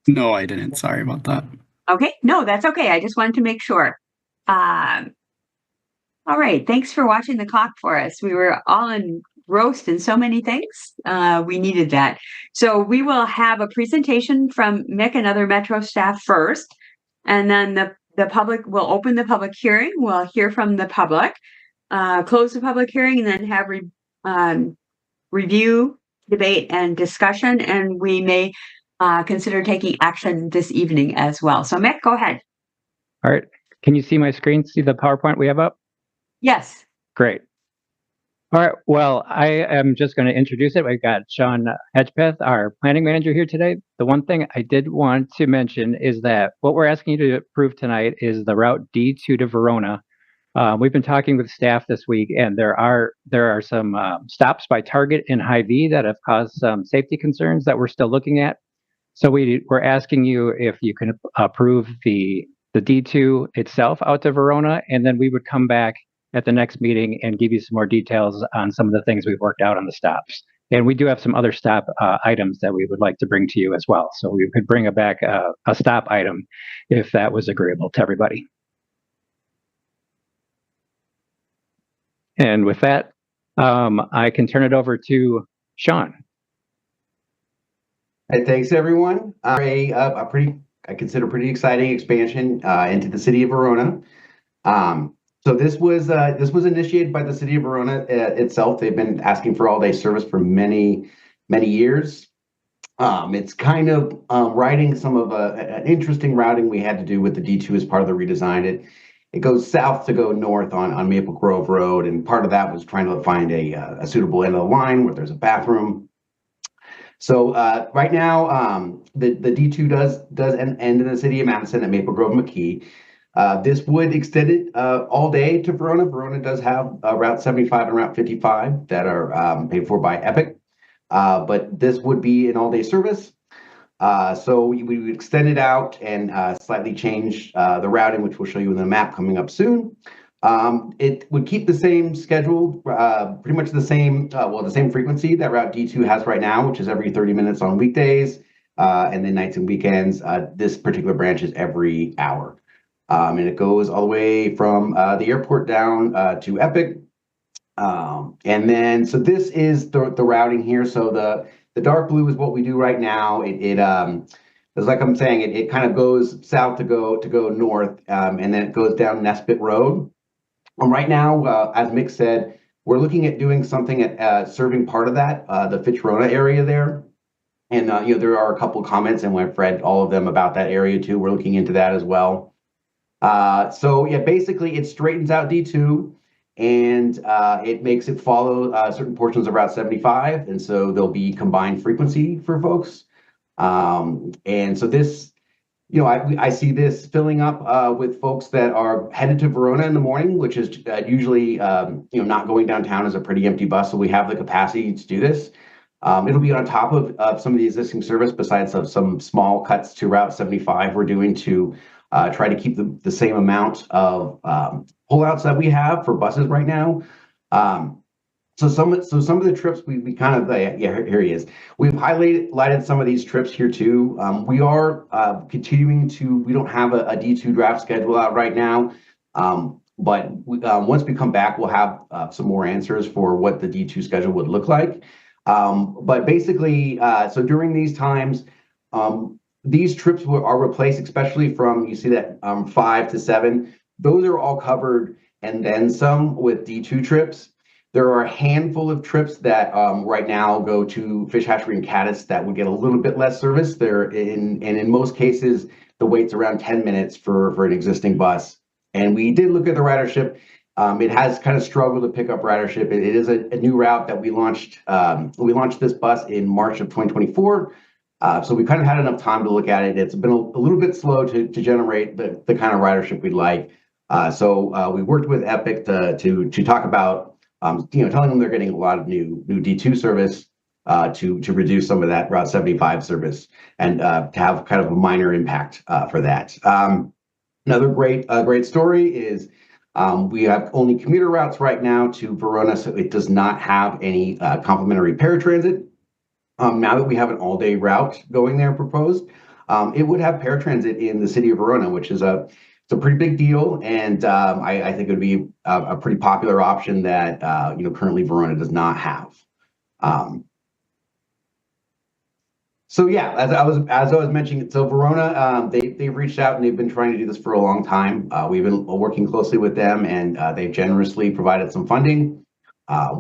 No, I didn't. Sorry about that. Okay, no, that's okay. I just wanted to make sure. All right, thanks for watching the clock for us. We were all engrossed in so many things. We needed that. So we will have a presentation from Mick and other Metro staff first, and then the public will open the public hearing. We'll hear from the public, close the public hearing, and then have review, debate, and discussion. And we may consider taking action this evening as well. So Mick, go ahead. All right. Can you see my screen? See the PowerPoint we have up? Yes. Great. All right. Well, I am just going to introduce it. We've got Sean Hedgepeth, our planning manager, here today. The one thing I did want to mention is that what we're asking you to approve tonight is the Route D2 to Verona. We've been talking with staff this week, and there are some stops by Target and Hy-Vee that have caused some safety concerns that we're still looking at. So we're asking you if you can approve the D2 itself out to Verona, and then we would come back at the next meeting and give you some more details on some of the things we've worked out on the stops. And we do have some other stop items that we would like to bring to you as well. So we could bring back a stop item if that was agreeable to everybody. And with that, I can turn it over to Sean. Hey, thanks everyone. A pretty, I consider pretty exciting expansion into the city of Verona. So this was initiated by the city of Verona itself. They've been asking for all-day service for many years. It's kind of riding some of an interesting routing we had to do with the D2 as part of the redesign. It goes south to go north on Maple Grove Road, and part of that was trying to find a suitable end of the line where there's a bathroom. So right now, the D2 does end in the city of Madison at Maple Grove McKee. This would extend it all day to Verona. Verona does have Route 75 and Route 55 that are paid for by Epic, but this would be an all-day service. So we would extend it out and slightly change the routing, which we'll show you in the map coming up soon. It would keep the same schedule, pretty much the same, the same frequency that Route D2 has right now, which is every 30 minutes on weekdays, and then nights and weekends. This particular branch is every hour. And it goes all the way from the airport down to Epic. And then, so this is the routing here. So the dark blue is what we do right now. It's like I'm saying, it kind of goes south to go north, and then it goes down Nesbitt Road. And right now, as Mick said, we're looking at doing something at serving part of that, the Fitch-Verona area there. And there are a couple of comments, and I've read all of them about that area too. We're looking into that as well. So yeah, basically it straightens out D2, and it makes it follow certain portions of Route 75, and so there'll be combined frequency for folks. And so this, I see this filling up with folks that are headed to Verona in the morning, which is usually, not going downtown is a pretty empty bus, so we have the capacity to do this. It'll be on top of some of the existing service, besides of some small cuts to Route 75 we're doing to try to keep the same amount of pullouts that we have for buses right now. So some of the trips we kind of, here he is. We've highlighted some of these trips here too. We are continuing to, we don't have a D2 draft schedule out right now, but once we come back, we'll have some more answers for what the D2 schedule would look like. But basically, so during these times, these trips are replaced, especially from, you see that 5 to 7. Those are all covered and then some with D2 trips. There are a handful of trips that right now go to Fish Hatchery and Caddis that would get a little bit less service. And in most cases, the wait's around 10 minutes for an existing bus. And we did look at the ridership. It has kind of struggled to pick up ridership. It is a new route that we launched. We launched this bus in March of 2024. So we kind of had enough time to look at it. It's been a little bit slow to generate the kind of ridership we'd like. So we worked with Epic to talk about, telling them they're getting a lot of new D2 service to reduce some of that Route 75 service and to have kind of a minor impact for that. Another great story is we have only commuter routes right now to Verona, so it does not have any complimentary paratransit. Now that we have an all-day route going there proposed, it would have paratransit in the city of Verona, which is it's a pretty big deal, and I think it would be a pretty popular option that currently Verona does not have. So yeah, as I was mentioning, so Verona, they've reached out and they've been trying to do this for a long time. We've been working closely with them, and they've generously provided some funding.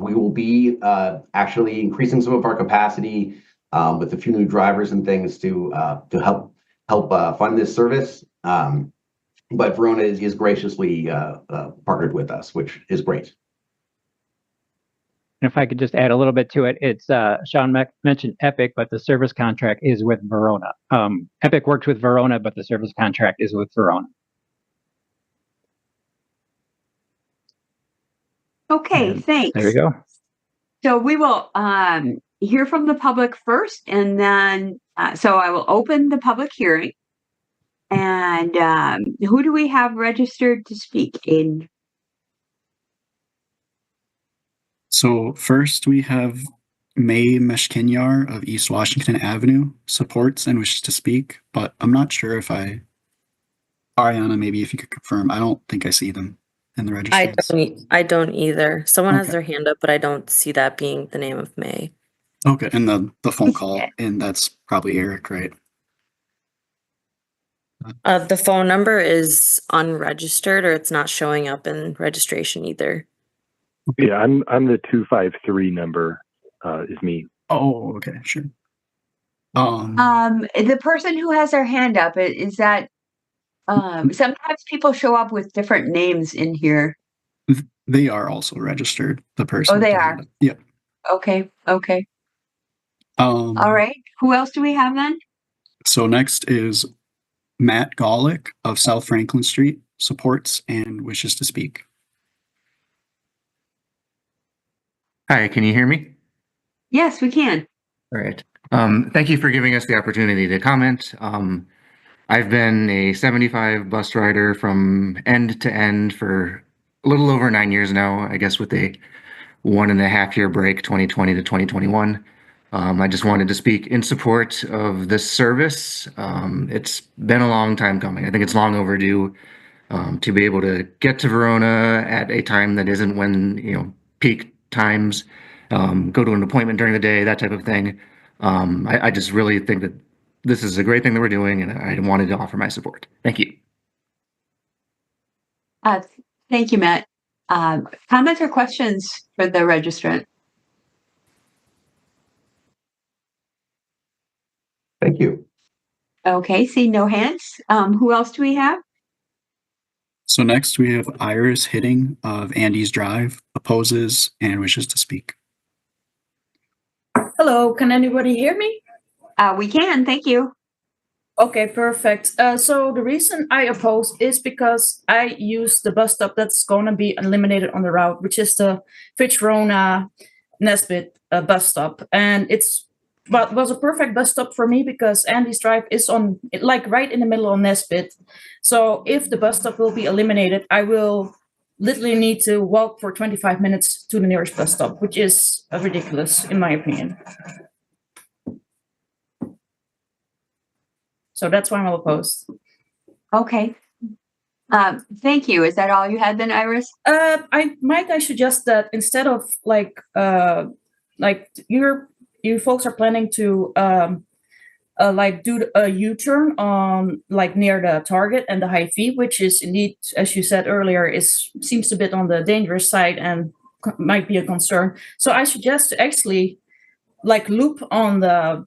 We will be actually increasing some of our capacity with a few new drivers and things to help fund this service. But Verona is graciously partnered with us, which is great. And if I could just add a little bit to it, it's Sean mentioned Epic, but the service contract is with Verona. Epic worked with Verona, but the service contract is with Verona. Okay, thanks. There you go. So we will hear from the public first, and then, so I will open the public hearing. And who do we have registered to speak, Aiden? So first we have May Meshkinyar of East Washington Avenue supports and wishes to speak, but I'm not sure if Ariana, maybe if you could confirm. I don't think I see them in the registry. I don't either. Someone has Okay. their hand up, but I don't see that being the name of May. Okay, and the phone call, and that's probably Eric, right? The phone number is unregistered, or it's not showing up in registration either. Yeah, I'm the 253 number is me. Oh, okay, sure. The person who has their hand up, is that, sometimes people show up with different names in here. They are also registered, the person. Oh, they are? Yep. Okay. All right. Who else do we have then? So next is Matt Golick of South Franklin Street supports and wishes to speak. Hi, can you hear me? Yes, we can. All right. Thank you for giving us the opportunity to comment. I've been a 75 bus rider from end to end for a little over 9 years now, I guess with a 1.5 year break, 2020 to 2021. I just wanted to speak in support of this service. It's been a long time coming. I think it's long overdue to be able to get to Verona at a time that isn't when, peak times, go to an appointment during the day, that type of thing. I just really think that this is a great thing that we're doing, and I wanted to offer my support. Thank you. Thank you, Matt. Comments or questions for the registrant? Thank you. Okay, see no hands. Who else do we have? So next we have Iris Hitting of Andy's Drive opposes and wishes to speak. Hello, can anybody hear me? We can, thank you. Okay, perfect. So the reason I oppose is because I use the bus stop that's going to be eliminated on the route, which is the Fitch-Verona Nesbit bus stop. And was a perfect bus stop for me because Andy's Drive is on right in the middle of Nesbit. So if the bus stop will be eliminated, I will literally need to walk for 25 minutes to the nearest bus stop, which is ridiculous in my opinion. So that's why I'm opposed. Okay. Thank you. Is that all you had then, Iris? I suggest that instead of you folks are planning to do a U-turn on near the Target and the Hy-Vee, which is indeed, as you said earlier, seems a bit on the dangerous side and might be a concern. So I suggest to actually loop on the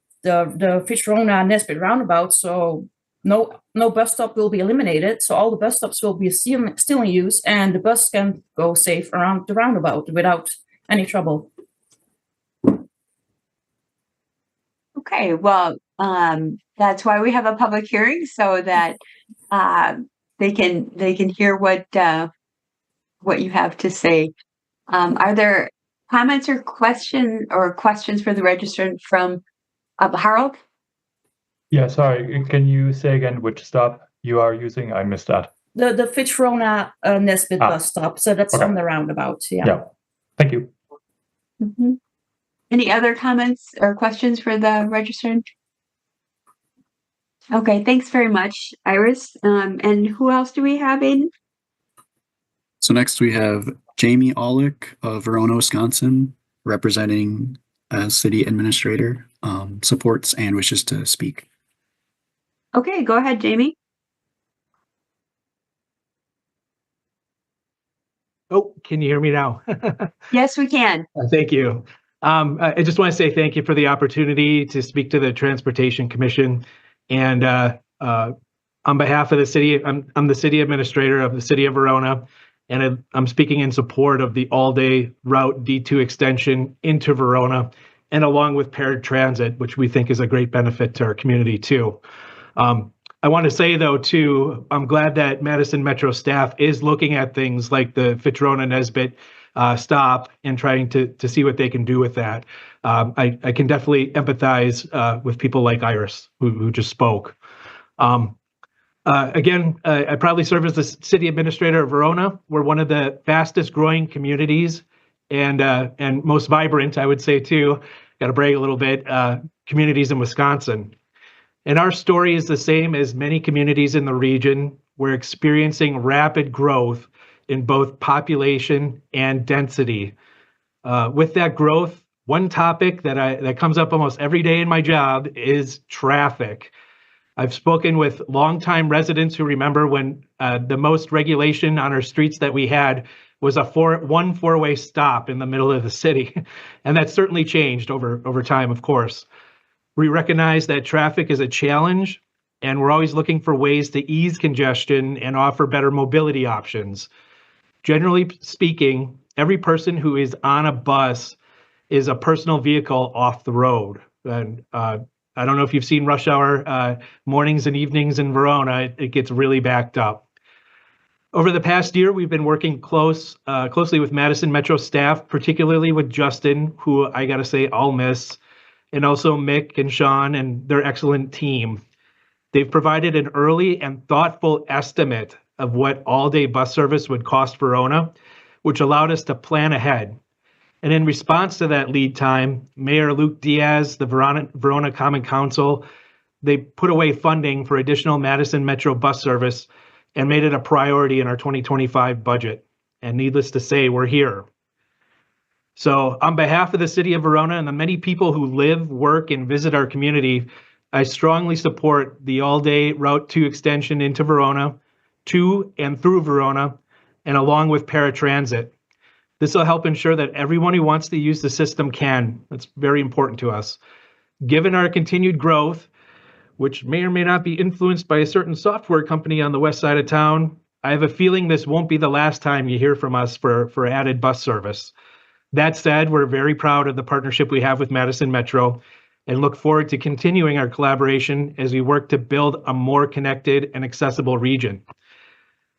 Fitch-Verona Nesbit roundabout, so no bus stop will be eliminated. So all the bus stops will be still in use, and the bus can go safe around the roundabout without any trouble. Okay, well, that's why we have a public hearing, so that they can hear what you have to say. Are there comments or questions for the registrant from Harold? Yeah, sorry. Can you say again which stop you are using? I missed that. The Fitch-Verona Nesbit bus stop. So that's okay. on the roundabout. Yeah. Yeah. Thank you. Mm-hmm. Any other comments or questions for the registrant? Okay, thanks very much, Iris. And who else do we have, Aiden? So next we have Jamie Olick of Verona, Wisconsin, representing as city administrator, supports and wishes to speak. Okay, go ahead, Jamie. Oh, can you hear me now? Yes, we can. Thank you. I just want to say thank you for the opportunity to speak to the Transportation Commission. And on behalf of the city, I'm the city administrator of the city of Verona, and I'm speaking in support of the all-day Route D2 extension into Verona, and along with paired transit, which we think is a great benefit to our community too. I want to say though too, I'm glad that Madison Metro staff is looking at things like the Fitch-Verona Nesbit stop and trying to see what they can do with that. I can definitely empathize with people like Iris who just spoke. Again, I proudly serve as the city administrator of Verona. We're one of the fastest growing communities and most vibrant, I would say too, got to brag a little bit, communities in Wisconsin. And our story is the same as many communities in the region. We're experiencing rapid growth in both population and density. With that growth, one topic that comes up almost every day in my job is traffic. I've spoken with longtime residents who remember when the most regulation on our streets that we had was a one four-way stop in the middle of the city. And that's certainly changed over time, of course. We recognize that traffic is a challenge, and we're always looking for ways to ease congestion and offer better mobility options. Generally speaking, every person who is on a bus is a personal vehicle off the road. And I don't know if you've seen rush hour mornings and evenings in Verona, it gets really backed up. Over the past year, we've been working closely with Madison Metro staff, particularly with Justin, who I gotta say I'll miss, and also Mick and Sean and their excellent team. They've provided an early and thoughtful estimate of what all-day bus service would cost Verona, which allowed us to plan ahead. And in response to that lead time, Mayor Luke Diaz, the Verona Common Council, they put away funding for additional Madison Metro bus service and made it a priority in our 2025 budget. And needless to say, we're here. So on behalf of the city of Verona and the many people who live, work, and visit our community, I strongly support the all-day Route 2 extension into Verona, to and through Verona, and along with paratransit. This will help ensure that everyone who wants to use the system can. That's very important to us. Given our continued growth, which may or may not be influenced by a certain software company on the west side of town, I have a feeling this won't be the last time you hear from us for added bus service. That said, we're very proud of the partnership we have with Madison Metro and look forward to continuing our collaboration as we work to build a more connected and accessible region.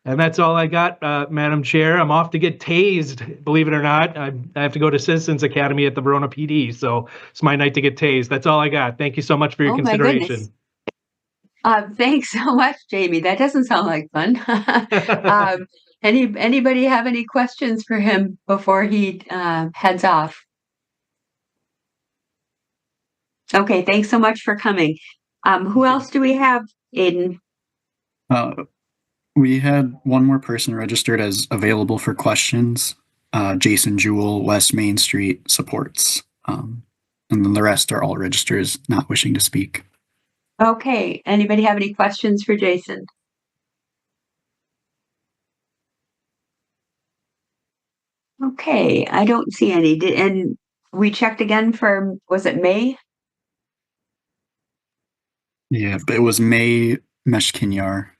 And that's all I got, Madam Chair. I'm off to get tased, believe it or not. I have to go to Citizens Academy at the Verona PD, so it's my night to get tased. That's all I got. Thank you so much for your consideration. Thanks so much, Jamie. That doesn't sound like fun. Anybody have any questions for him before he heads off? Okay, thanks so much for coming. Who else do we have, Aiden? We had one more person registered as available for questions. Jason Jewell, West Main Street supports. And then the rest are all registered as not wishing to speak. Okay, anybody have any questions for Jason? Okay, I don't see any. And we checked again for, was it May? Yeah, but it was May Meshkinyar.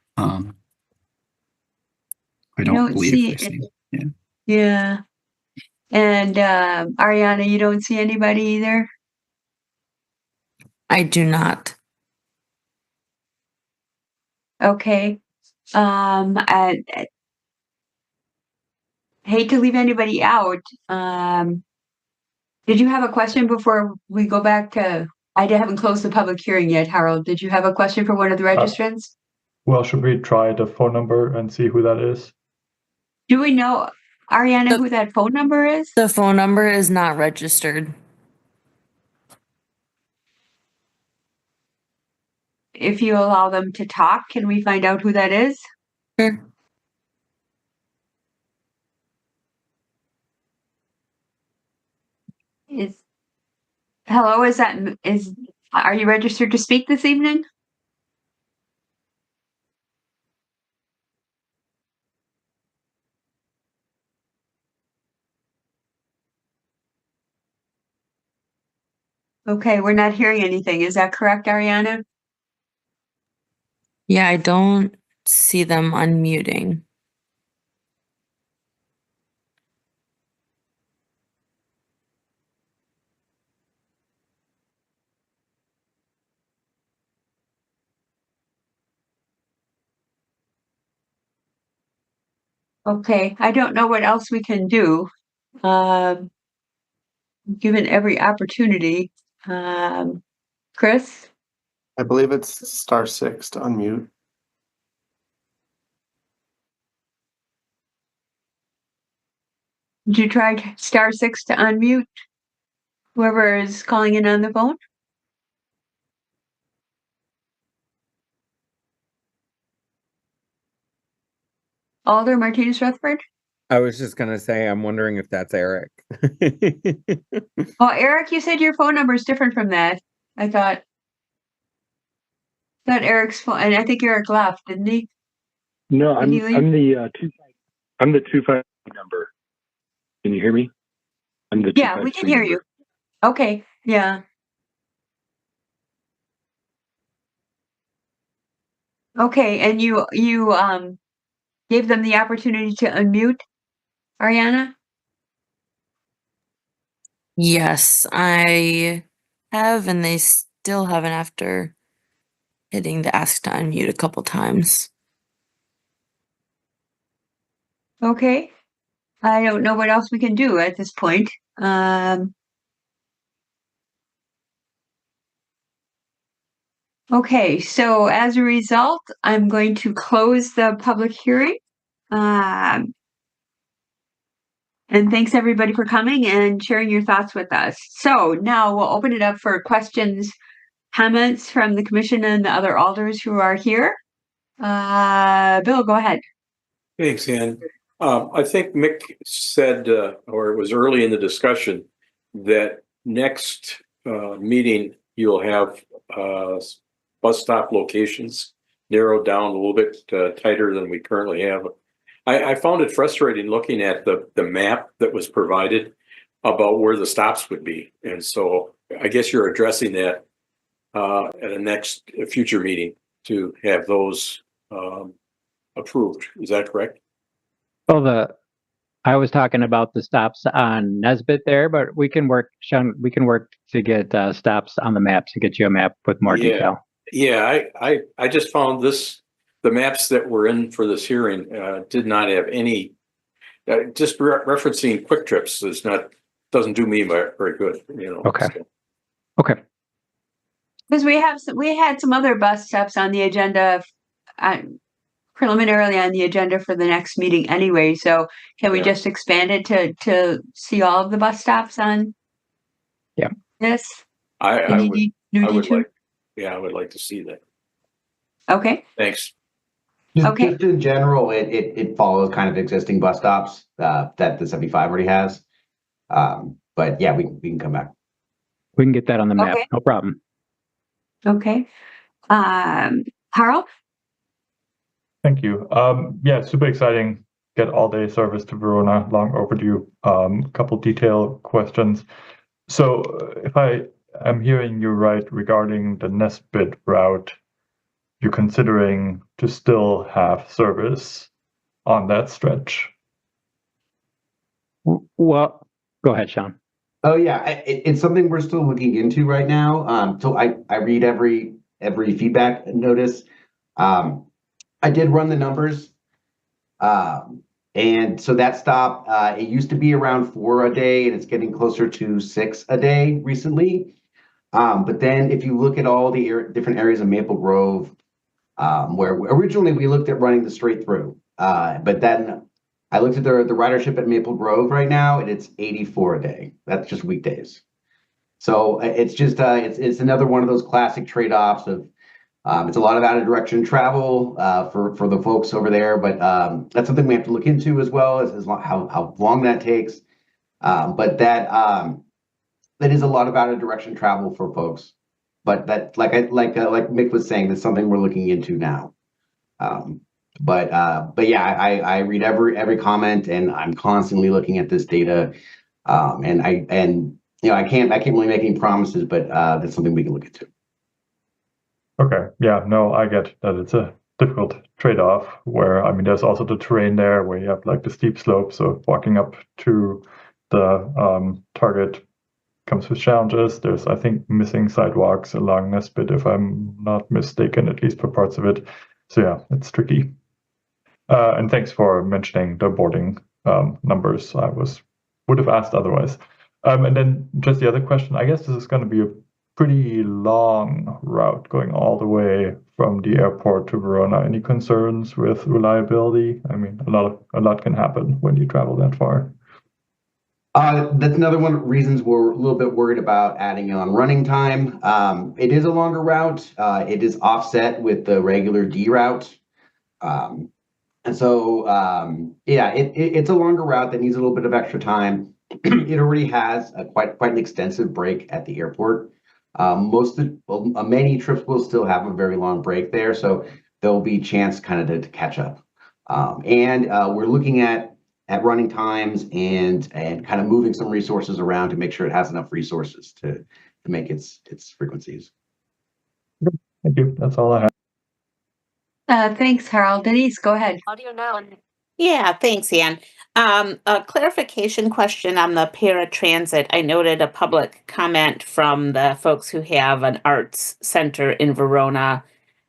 I don't believe see it. Yeah. And Ariana, you don't see anybody either? I do not. Okay. I hate to leave anybody out. Did you have a question before we go back to, I haven't closed the public hearing yet, Harold. Did you have a question for one of the registrants? Well, should we try the phone number and see who that is? Do we know, Ariana, who that phone number is? The phone number is not registered. If you allow them to talk, can we find out who that is? Sure. Hello, are you registered to speak this evening? Okay, we're not hearing anything. Is that correct, Ariana? Yeah, I don't see them unmuting. Okay, I don't know what else we can do. Given every opportunity. Chris? I believe it's *6 to unmute. Did you try *6 to unmute? Whoever is calling in on the phone? Alder Martinez Rutherford? I was just gonna say, I'm wondering if that's Eric. Oh, Eric, you said your phone number is different from that. I thought Eric's phone, and I think Eric left, didn't he? No, Did he leave? I'm the 253 number. Can you hear me? I'm the Yeah, we can hear you. Okay, yeah. Okay, and you gave them the opportunity to unmute, Ariana? Yes, I have, and they still haven't after hitting the ask to unmute a couple times. Okay. I don't know what else we can do at this point. Okay, so as a result, I'm going to close the public hearing. And thanks everybody for coming and sharing your thoughts with us. So now we'll open it up for questions, comments from the commission and the other alders who are here. Bill, go ahead. Thanks, Ann. I think Mick said, or it was early in the discussion, that next meeting you'll have bus stop locations narrowed down a little bit tighter than we currently have. I found it frustrating looking at the map that was provided about where the stops would be. And so I guess you're addressing that at a future meeting to have those approved. Is that correct? Well, I was talking about the stops on Nesbit there, but we can work, Sean, we can work to get stops on the map to get you a map with more detail. Yeah, I just found the maps that were in for this hearing did not have any, just referencing Quick Trips doesn't do me very good, you know. Okay. So. Okay. Because we had some other bus stops on the agenda, preliminarily on the agenda for the next meeting anyway. So can we just expand it to see all of the bus stops on? Yeah. This. I would like to see that. Okay. Thanks. Just in general, it follows kind of existing bus stops that the 75 already has. But yeah, we can come back. We can get that on the map. Okay. No problem. Okay. Harl? Thank you. Yeah, super exciting. Get all-day service to Verona, long overdue. Couple detail questions. So if I am hearing you right regarding the Nesbit route, you're considering to still have service on that stretch? Well, go ahead, Sean. Oh yeah, it's something we're still looking into right now. So I read every feedback notice. I did run the numbers. And so that stop, it used to be around 4 a day and it's getting closer to 6 a day recently. But then if you look at all the different areas of Maple Grove, where originally we looked at running the straight through, but then I looked at the ridership at Maple Grove right now, and it's 84 a day. That's just weekdays. So it's just it's another one of those classic trade-offs of it's a lot of out of direction travel for the folks over there, but that's something we have to look into as well as how long that takes. But that is a lot of out of direction travel for folks. But that like Mick was saying, that's something we're looking into now. But yeah, I read every comment and I'm constantly looking at this data. And you know, I can't really make any promises, but that's something we can look into. Okay. Yeah, no, I get that it's a difficult trade-off where, I mean, there's also the terrain there where you have like the steep slope. So walking up to the target comes with challenges. There's, I think, missing sidewalks along Nesbit, if I'm not mistaken, at least for parts of it. So yeah, it's tricky. And thanks for mentioning the boarding numbers. I was would have asked otherwise. And then just the other question, I guess this is going to be a pretty long route going all the way from the airport to Verona. Any concerns with reliability? I mean, a lot can happen when you travel that far. That's another one of the reasons we're a little bit worried about adding on running time. It is a longer route. It is offset with the regular D route. And so, yeah, it's a longer route that needs a little bit of extra time. It already has quite an extensive break at the airport. Many trips will still have a very long break there, so there'll be a chance kind of to catch up. And we're looking at running times and kind of moving some resources around to make sure it has enough resources to make its frequencies. Thank you. That's all I have. Thanks, Carl. Denise, go ahead. Audio now. Yeah, thanks, Ann. A clarification question on the paratransit. I noted a public comment from the folks who have an arts center in Verona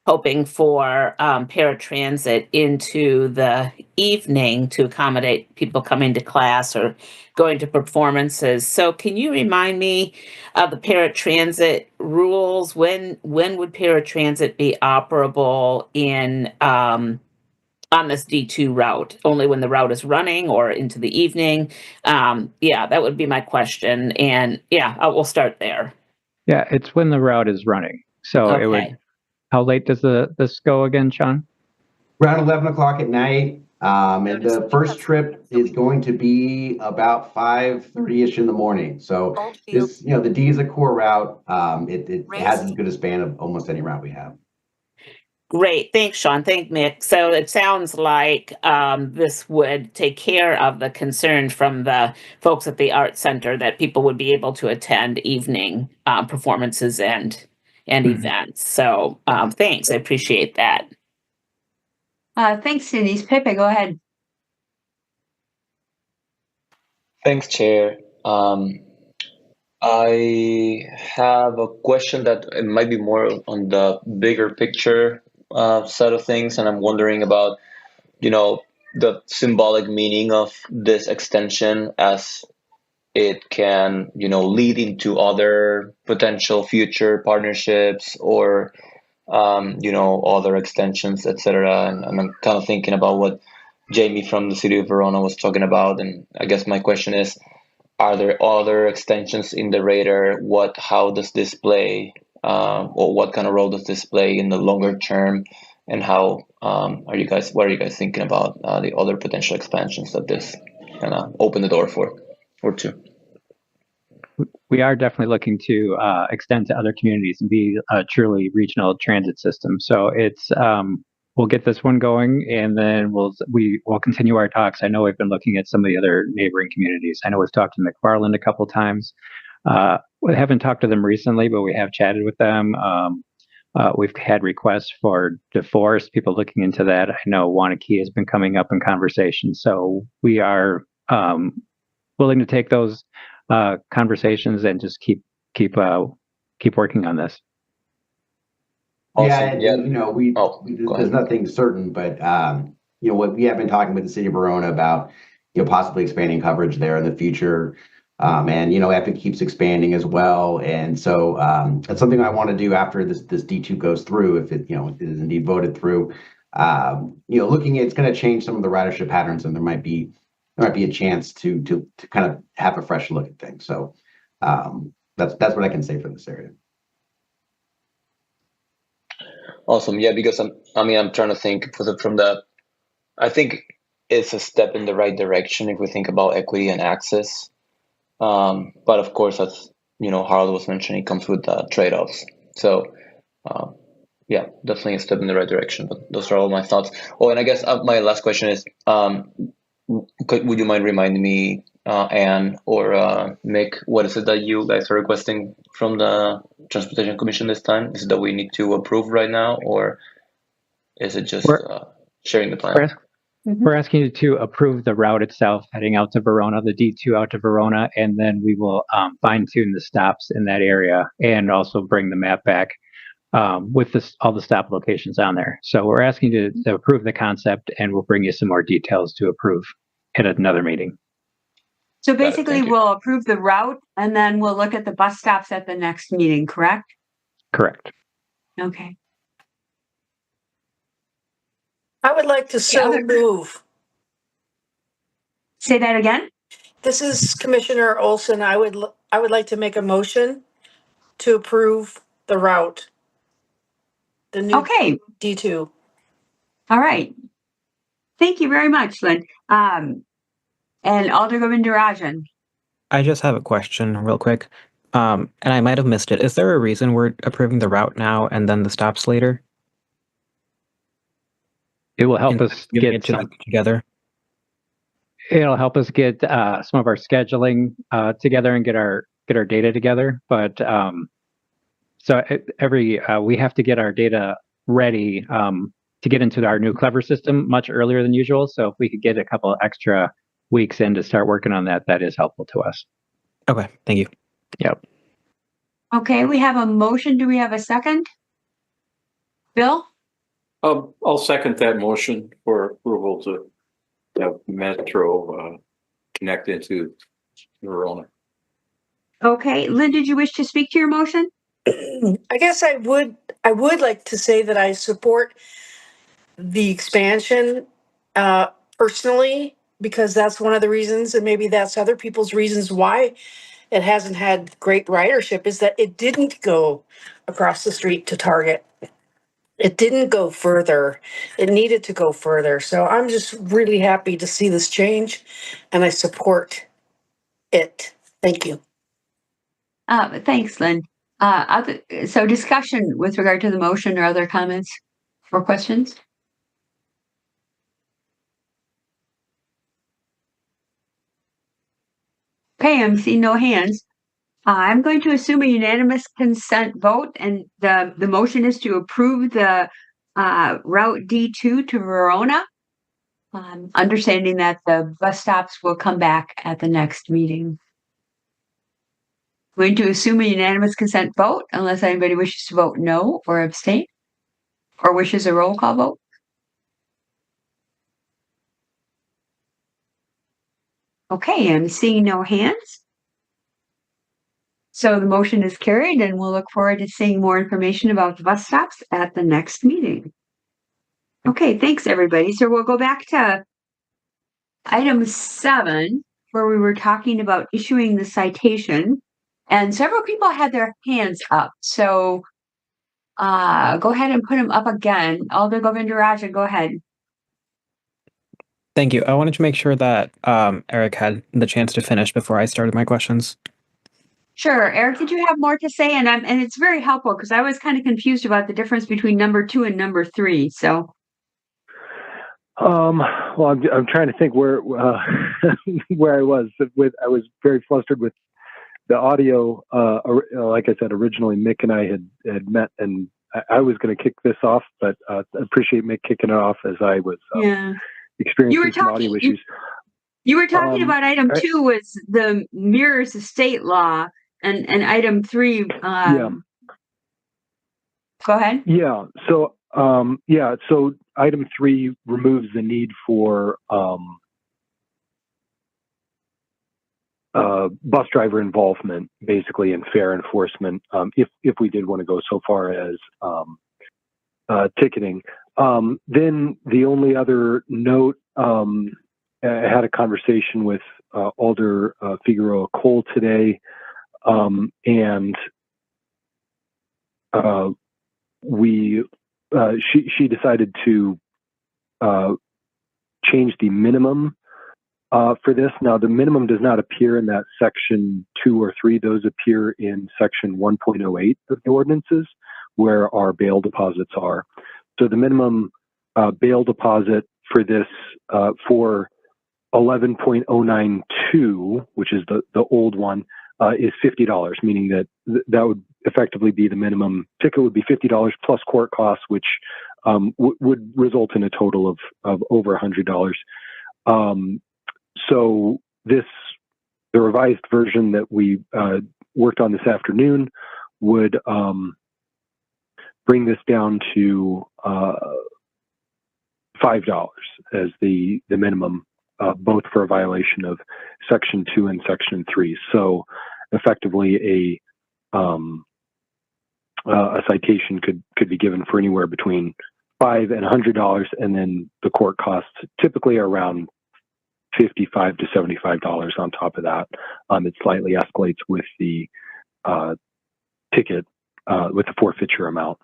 hoping for paratransit into the evening to accommodate people coming to class or going to performances. So can you remind me of the paratransit rules? When would paratransit be operable in on this D2 route? Only when the route is running or into the evening? Yeah, that would be my question. And yeah, we'll start there. Yeah, it's when the route is running. So it would. How late does this go again, Sean? Around 11 o'clock at night. And the first trip is going to be about 5:30ish in the morning. So this, the D is a core route. It has as good a span of almost any route we have. Great. Thanks, Sean. Thank Mick. So it sounds like this would take care of the concern from the folks at the Art Center that people would be able to attend evening performances and events. So thanks. I appreciate that. Thanks, Denise. Pepe, go ahead. Thanks, Chair. I have a question that it might be more on the bigger picture side of things, and I'm wondering about, the symbolic meaning of this extension as it can, lead into other potential future partnerships or, other extensions, etc. And I'm kind of thinking about what Jamie from the city of Verona was talking about. And I guess my question is, are there other extensions in the radar? How does this play, or what kind of role does this play in the longer term? And what are you guys thinking about the other potential expansions that this kind of open the door for or to? We are definitely looking to extend to other communities and be a truly regional transit system. So it's we'll get this one going, and then we'll continue our talks. I know we've been looking at some of the other neighboring communities. I know we've talked to McFarland a couple times. We haven't talked to them recently, but we have chatted with them. We've had requests for DeForest, people looking into that. I know Wanakee has been coming up in conversation. So we are willing to take those conversations and just keep working on this. Awesome. Yeah, there's nothing certain, but what we have been talking with the city of Verona about, possibly expanding coverage there in the future. And Epic keeps expanding as well, and so that's something I want to do after this D2 goes through, if it is indeed voted through. Looking at, it's going to change some of the ridership patterns, and there might be a chance to kind of have a fresh look at things. So that's what I can say for this area. Awesome. Yeah, because I'm trying to think I think it's a step in the right direction if we think about equity and access. But of course, as Harold was mentioning, it comes with trade-offs. So yeah, definitely a step in the right direction. But those are all my thoughts. Oh, and I guess my last question is, would you mind reminding me, Anne or Mick, what is it that you guys are requesting from the Transportation Commission this time? Is it that we need to approve right now, or is it just sharing the plan? We're asking you to approve the route itself heading out to Verona, the D2 out to Verona, and then we will fine tune the stops in that area and also bring the map back with all the stop locations on there. So we're asking you to approve the concept, and we'll bring you some more details to approve at another meeting. So it. basically, Thank you. we'll approve the route and then we'll look at the bus stops at the next meeting, correct? Correct. Okay. I would like to so other- move. Say that again? This is Commissioner Olson. I would like to make a motion to approve the route. The new Okay. D2. All right. Thank you very much, Lynn. And Alder Govindarajan. I just have a question real quick. And I might have missed it. Is there a reason we're approving the route now and then the stops later? It will help us get together. It'll help us get some of our scheduling together and get our data together. But so we have to get our data ready to get into our new Clever system much earlier than usual. So if we could get a couple of extra weeks in to start working on that, that is helpful to us. Okay, thank you. Yep. Okay, we have a motion. Do we have a second? Bill? I'll second that motion for approval to have Metro connect into Verona. Okay, Lynn, did you wish to speak to your motion? I guess I would like to say that I support the expansion personally, because that's one of the reasons, and maybe that's other people's reasons why it hasn't had great ridership, is that it didn't go across the street to Target. It didn't go further. It needed to go further. So I'm just really happy to see this change, and I support it. Thank you. Thanks, Lynn. So discussion with regard to the motion or other comments or questions? Okay, I'm seeing no hands. I'm going to assume a unanimous consent vote, and the motion is to approve the Route D2 to Verona. Understanding that the bus stops will come back at the next meeting. Going to assume a unanimous consent vote unless anybody wishes to vote no or abstain or wishes a roll call vote. Okay, I'm seeing no hands. So the motion is carried, and we'll look forward to seeing more information about the bus stops at the next meeting. Okay, thanks everybody. So we'll go back to item 7, where we were talking about issuing the citation, and several people had their hands up. So go ahead and put them up again. Alder Govindarajan, go ahead. Thank you. I wanted to make sure that Eric had the chance to finish before I started my questions. Sure. Eric, did you have more to say? And it's very helpful because I was kind of confused about the difference between number 2 and number 3. So. Well, I'm trying to think where where I was with. I was very flustered with the audio. Like I said, originally Mick and I had met, and I was going to kick this off, but I appreciate Mick kicking it off as I was experiencing some audio issues. You were talking about item 2 was the mirrors the state law, and item 3. Go ahead. Yeah. So So item 3 removes the need for bus driver involvement, basically, in fare enforcement. If we did want to go so far as ticketing, then the only other note. I had a conversation with Alder Figueroa Cole today, and she decided to change the minimum for this. Now, the minimum does not appear in that section 2 or 3; those appear in section 1.08 of the ordinances, where our bail deposits are. So the minimum bail deposit for this for 11.092, which is the old one, is $50, meaning that that would effectively be the minimum ticket would be $50 plus court costs, which would result in a total of over $100. So the revised version that we worked on this afternoon would bring this down to $5 as the minimum both for a violation of Section 2 and Section 3. So effectively, a citation could be given for anywhere between $5 and $100, and then the court costs typically are around $55 to $75 on top of that. It slightly escalates with the ticket, with the forfeiture amount.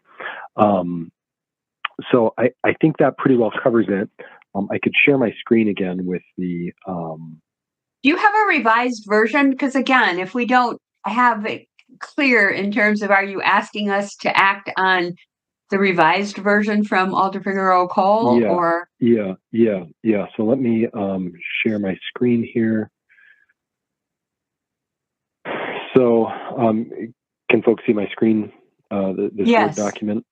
So I think that pretty well covers it. I could share my screen again with the. Do you have a revised version? Because again, if we don't have it clear in terms of, are you asking us to act on the revised version from Alder Figueroa Cole, or? Yeah. So let me share my screen here. So can folks see my screen, this Yes. Word document?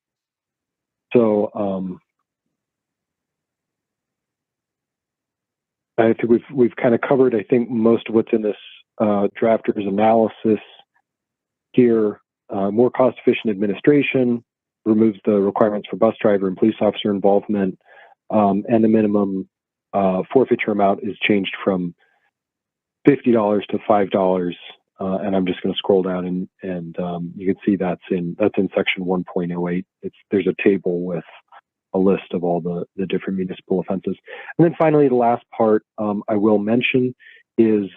So I think we've kind of covered, I think, most of what's in this drafter's analysis here. More cost-efficient administration, removes the requirements for bus driver and police officer involvement, and the minimum forfeiture amount is changed from $50 to $5. And I'm just going to scroll down and you can see that's in Section 1.08. There's a table with a list of all the different municipal offenses. And then finally, the last part I will mention is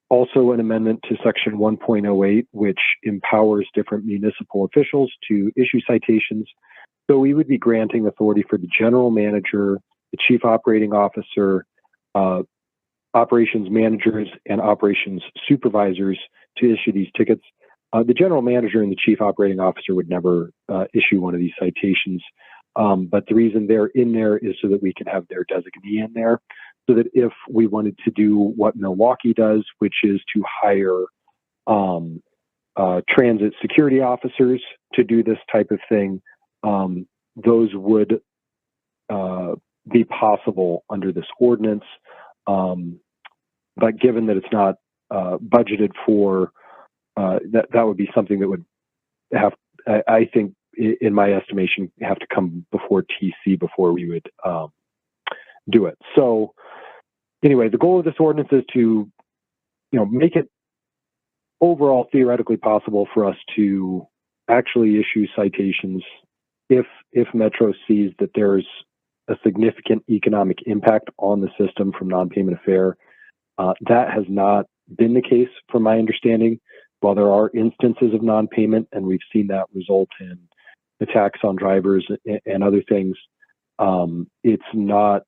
also an amendment to Section 1.08, which empowers different municipal officials to issue citations. So we would be granting authority for the general manager, the chief operating officer, operations managers, and operations supervisors to issue these tickets. The general manager and the chief operating officer would never issue one of these citations. But the reason they're in there is so that we can have their designee in there, so that if we wanted to do what Milwaukee does, which is to hire transit security officers to do this type of thing, those would be possible under this ordinance. But given that it's not budgeted for, that would be something that would have, I think, in my estimation, have to come before TC before we would do it. So anyway, the goal of this ordinance is to, make it overall theoretically possible for us to actually issue citations if Metro sees that there's a significant economic impact on the system from non-payment of fare. That has not been the case from my understanding. While there are instances of non-payment, and we've seen that result in attacks on drivers and other things, it's not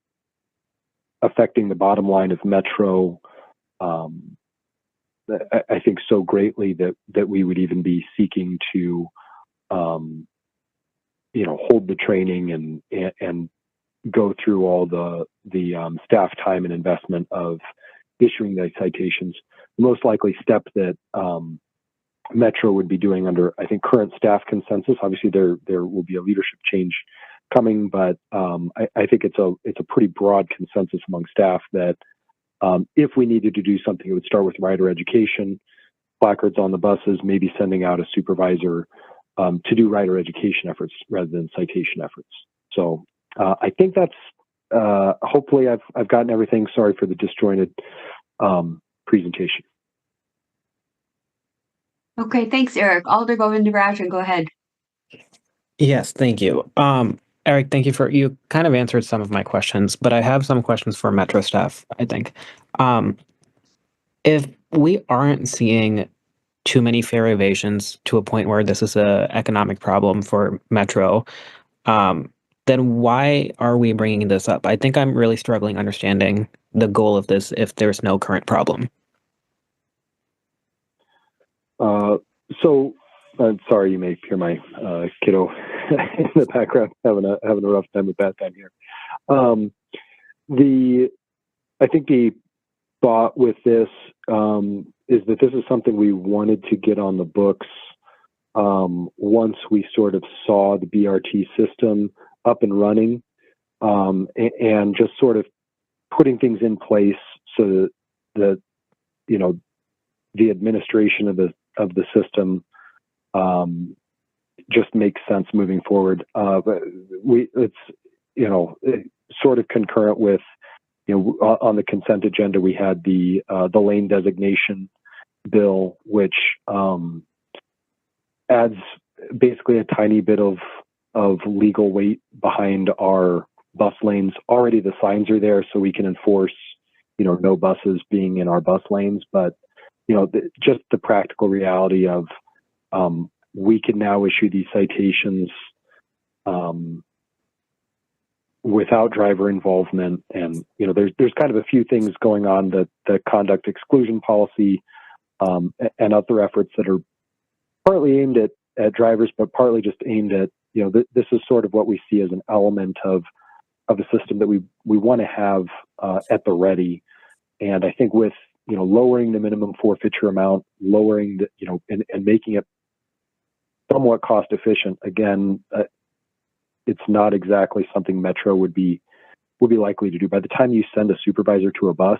affecting the bottom line of Metro, I think, so greatly that we would even be seeking to, hold the training and go through all the staff time and investment of issuing the citations. The most likely step that Metro would be doing under, I think, current staff consensus. Obviously, there will be a leadership change coming, but I think it's a pretty broad consensus among staff that if we needed to do something, it would start with rider education, placards on the buses, maybe sending out a supervisor to do rider education efforts rather than citation efforts. So I think that's hopefully I've gotten everything. Sorry for the disjointed presentation. Okay, thanks, Eric. Alder Govindarajan, go ahead. Yes, thank you. Eric, thank you you kind of answered some of my questions, but I have some questions for Metro staff, I think. If we aren't seeing too many fare evasions to a point where this is an economic problem for Metro, then why are we bringing this up? I think I'm really struggling understanding the goal of this if there's no current problem. So I'm sorry, you may hear my kiddo in the background having a rough time with that time here. I think the thought with this is that this is something we wanted to get on the books once we sort of saw the BRT system up and running, and just sort of putting things in place so that the administration of the system just makes sense moving forward. But it's sort of concurrent with on the consent agenda, we had the lane designation bill, which adds basically a tiny bit of legal weight behind our bus lanes. Already the signs are there, so we can enforce, no buses being in our bus lanes. But, just the practical reality of we can now issue these citations without driver involvement. And, there's kind of a few things going on, that the conduct exclusion policy and other efforts that are partly aimed at drivers, but partly just aimed at, this is sort of what we see as an element of a system that we want to have at the ready. And I think with, lowering the minimum forfeiture amount, lowering the, and making it somewhat cost efficient, again, it's not exactly something Metro would be likely to do. By the time you send a supervisor to a bus,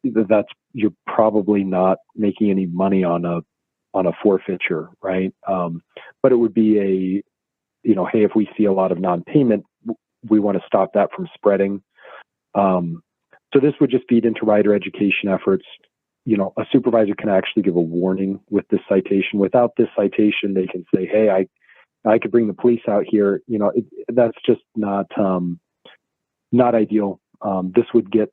you're probably not making any money on a forfeiture, right? But it would be hey, if we see a lot of non-payment, we want to stop that from spreading. So this would just feed into rider education efforts. A supervisor can actually give a warning with this citation. Without this citation, they can say, hey, I could bring the police out here. That's just not ideal. This would get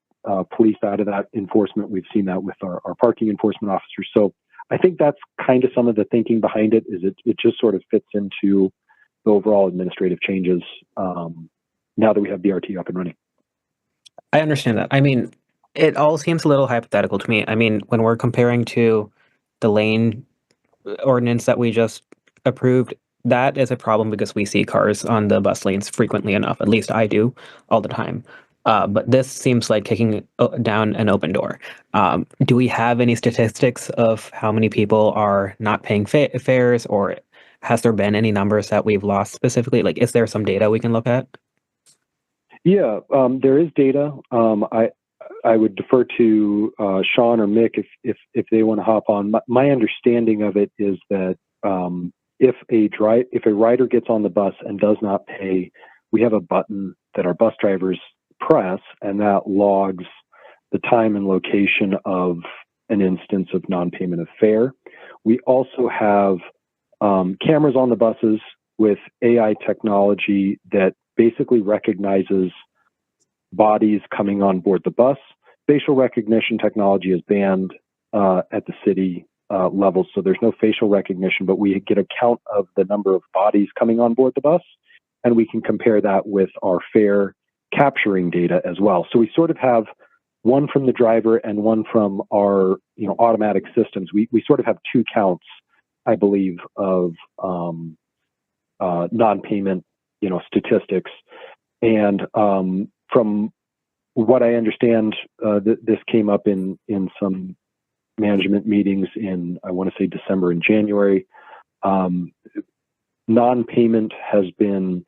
police out of that enforcement. We've seen that with our parking enforcement officers. So I think that's kind of some of the thinking behind it. Is it just sort of fits into the overall administrative changes now that we have BRT up and running. I understand that. I mean, it all seems a little hypothetical to me. I mean, when we're comparing to the lane ordinance that we just approved, that is a problem because we see cars on the bus lanes frequently enough. At least I do all the time. But this seems like kicking down an open door. Do we have any statistics of how many people are not paying fares, or has there been any numbers that we've lost specifically? Like, is there some data we can look at? Yeah, there is data. I would defer to Sean or Mick if they want to hop on. My understanding of it is that if a rider gets on the bus and does not pay, we have a button that our bus drivers press, and that logs the time and location of an instance of non-payment of fare. We also have cameras on the buses with AI technology that basically recognizes bodies coming on board the bus. Facial recognition technology is banned at the city level, so there's no facial recognition, but we get a count of the number of bodies coming on board the bus, and we can compare that with our fare capturing data as well. So we sort of have one from the driver and one from our automatic systems. We sort of have two counts, I believe, of non-payment statistics. And from what I understand, this came up in some management meetings in, I want to say, December and January. Non-payment has been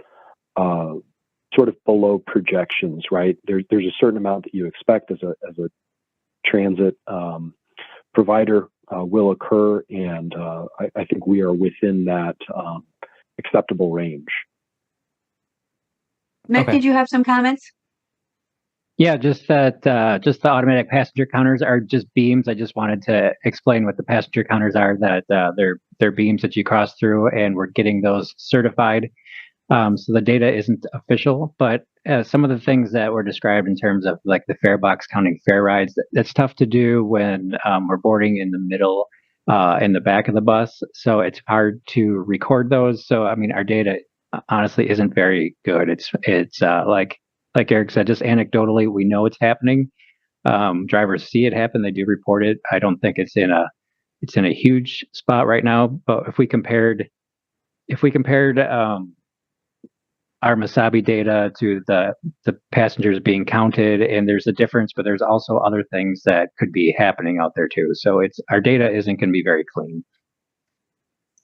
sort of below projections, right? There's a certain amount that you expect as a transit provider will occur, and I think we are within that acceptable range. Mick, Okay. did you have some comments? Yeah, just that just the automatic passenger counters are just beams. I just wanted to explain what the passenger counters are, that they're beams that you cross through, and we're getting those certified. So the data isn't official, but some of the things that were described in terms of like the fare box counting fare rides, that's tough to do when we're boarding in the middle, in the back of the bus. So it's hard to record those. So, I mean, our data honestly isn't very good. It's like Eric said, just anecdotally, we know it's happening. Drivers see it happen. They do report it. I don't think it's in a huge spot right now, but if we compared our Masabi data to the passengers being counted, and there's a difference, but there's also other things that could be happening out there too. So our data isn't going to be very clean.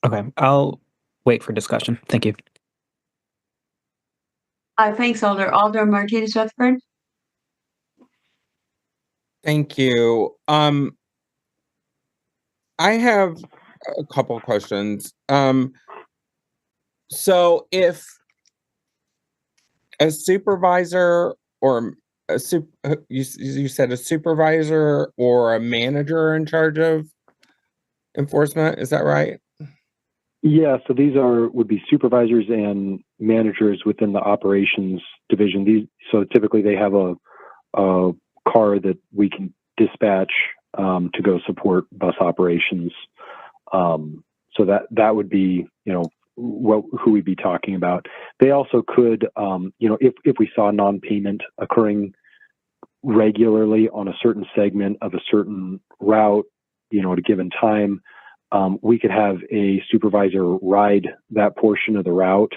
Okay, I'll wait for discussion. Thank you. Thanks, Alder Martinez Rutherford. Thank you. I have a couple questions. So if a supervisor or you said a supervisor or a manager in charge of enforcement, is that right? Yeah, so these would be supervisors and managers within the operations division. So typically they have a car that we can dispatch to go support bus operations. So that would be, who we'd be talking about. They also could, if we saw non-payment occurring regularly on a certain segment of a certain route, at a given time, we could have a supervisor ride that portion of the route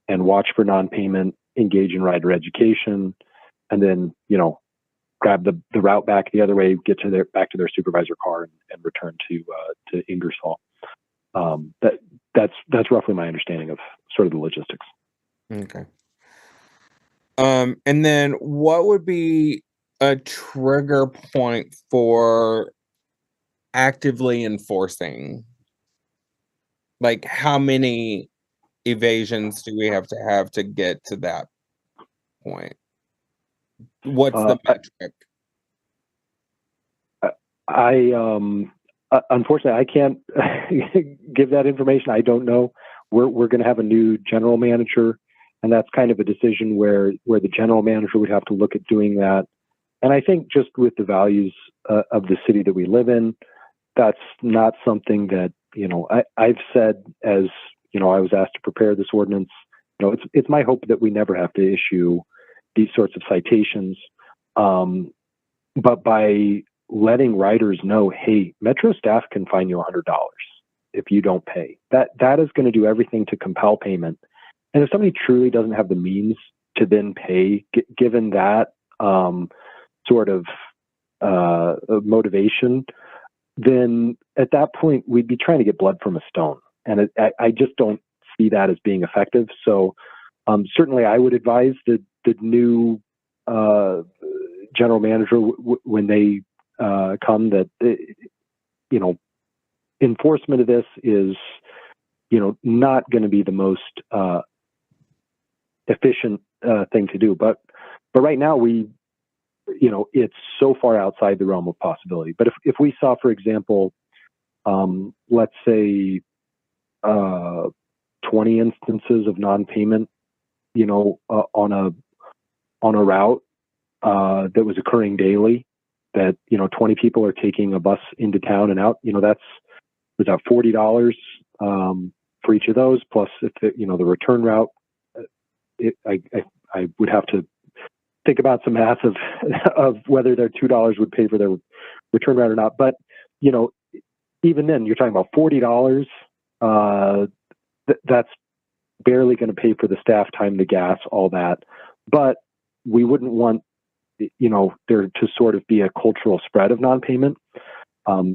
and watch for non-payment, engage in rider education, and then, grab the route back the other way, get to back to their supervisor car and return to Ingersoll. That's roughly my understanding of sort of the logistics. Okay. And then what would be a trigger point for actively enforcing? Like, how many evasions do we have to get to that point? What's the metric? Unfortunately, I can't give that information. I don't know. We're going to have a new general manager, and that's kind of a decision where the general manager would have to look at doing that. And I think just with the values of the city that we live in, that's not something that, I've said, as, I was asked to prepare this ordinance, it's my hope that we never have to issue these sorts of citations. But by letting riders know, hey, Metro staff can fine you $100 if you don't pay, that is going to do everything to compel payment. And if somebody truly doesn't have the means to then pay, given that sort of motivation, then at that point we'd be trying to get blood from a stone. And I just don't see that as being effective. So certainly I would advise the new general manager when they come that, enforcement of this is, not going to be the most efficient thing to do. But right now it's so far outside the realm of possibility. But if we saw, for example, let's say 20 instances of non-payment, on a route that was occurring daily, that 20 people are taking a bus into town and out, that's about $40 for each of those, plus if the return route. I would have to think about some math of whether their $2 would pay for their return route or not. But even then, you're talking about $40. That's barely going to pay for the staff time, the gas, all that. But we wouldn't want there to sort of be a cultural spread of non-payment.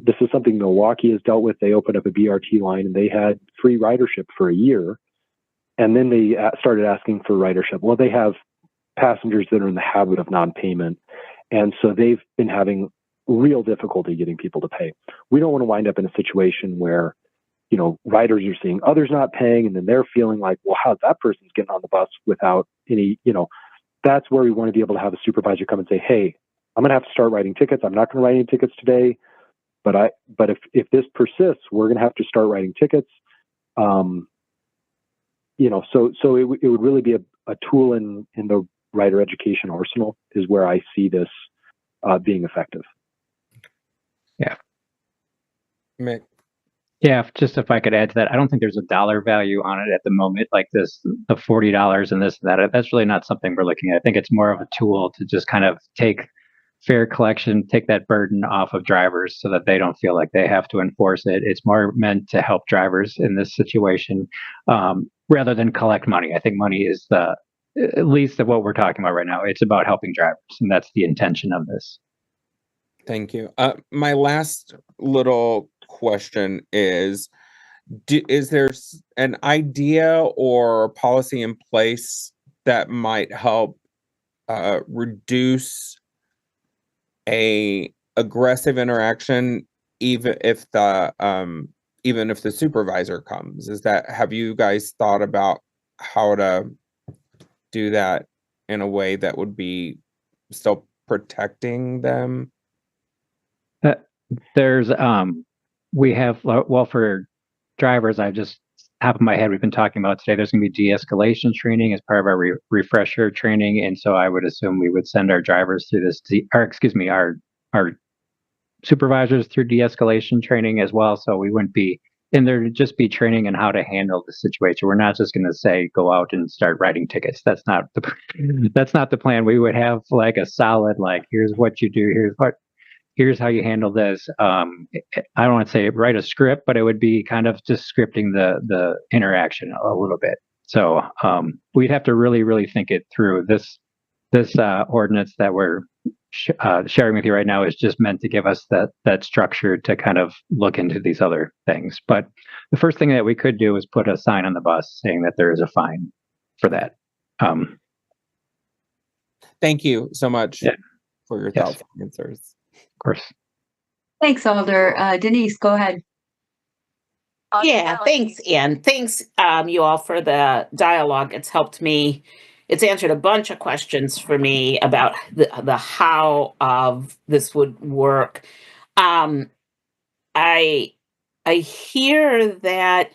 This is something Milwaukee has dealt with. They opened up a BRT line and they had free ridership for a year. And then they started asking for ridership. Well, they have passengers that are in the habit of non-payment. And so they've been having real difficulty getting people to pay. We don't want to wind up in a situation where, riders are seeing others not paying, and then they're feeling like, well, how's that person's getting on the bus without any, that's where we want to be able to have a supervisor come and say, hey, I'm going to have to start writing tickets. I'm not going to write any tickets today, but if this persists, we're going to have to start writing tickets. So it would really be a tool in the rider education arsenal is where I see this being effective. Yeah. Mick. Yeah, just if I could add to that, I don't think there's a dollar value on it at the moment, like the $40 and this and that. That's really not something we're looking at. I think it's more of a tool to just kind of take fare collection, take that burden off of drivers so that they don't feel like they have to enforce it. It's more meant to help drivers in this situation rather than collect money. I think money is at least what we're talking about right now. It's about helping drivers, and that's the intention of this. Thank you. My last little question is there an idea or policy in place that might help reduce a aggressive interaction even if the supervisor comes? Have you guys thought about how to do that in a way that would be still protecting them? There's we have well for drivers. I just top of my head we've been talking about today. There's going to be de-escalation training as part of our refresher training, and so I would assume we would send our drivers through this, our supervisors through de-escalation training as well. So we wouldn't be, and there'd just be training on how to handle the situation. We're not just going to say go out and start writing tickets. That's not the plan. We would have like a solid here's what you do, here's how you handle this. I don't want to say write a script, but it would be kind of just scripting the interaction a little bit. So we'd have to really, really think it through. This ordinance that we're sharing with you right now is just meant to give us that structure to kind of look into these other things. But the first thing that we could do is put a sign on the bus saying that there is a fine for that. Thank you so much for your thoughtful answers. Of course. Thanks, Alder. Denise, go ahead. Yeah, thanks, Ann. Thanks, you all, for the dialogue. It's helped me. It's answered a bunch of questions for me about the how of this would work. I hear that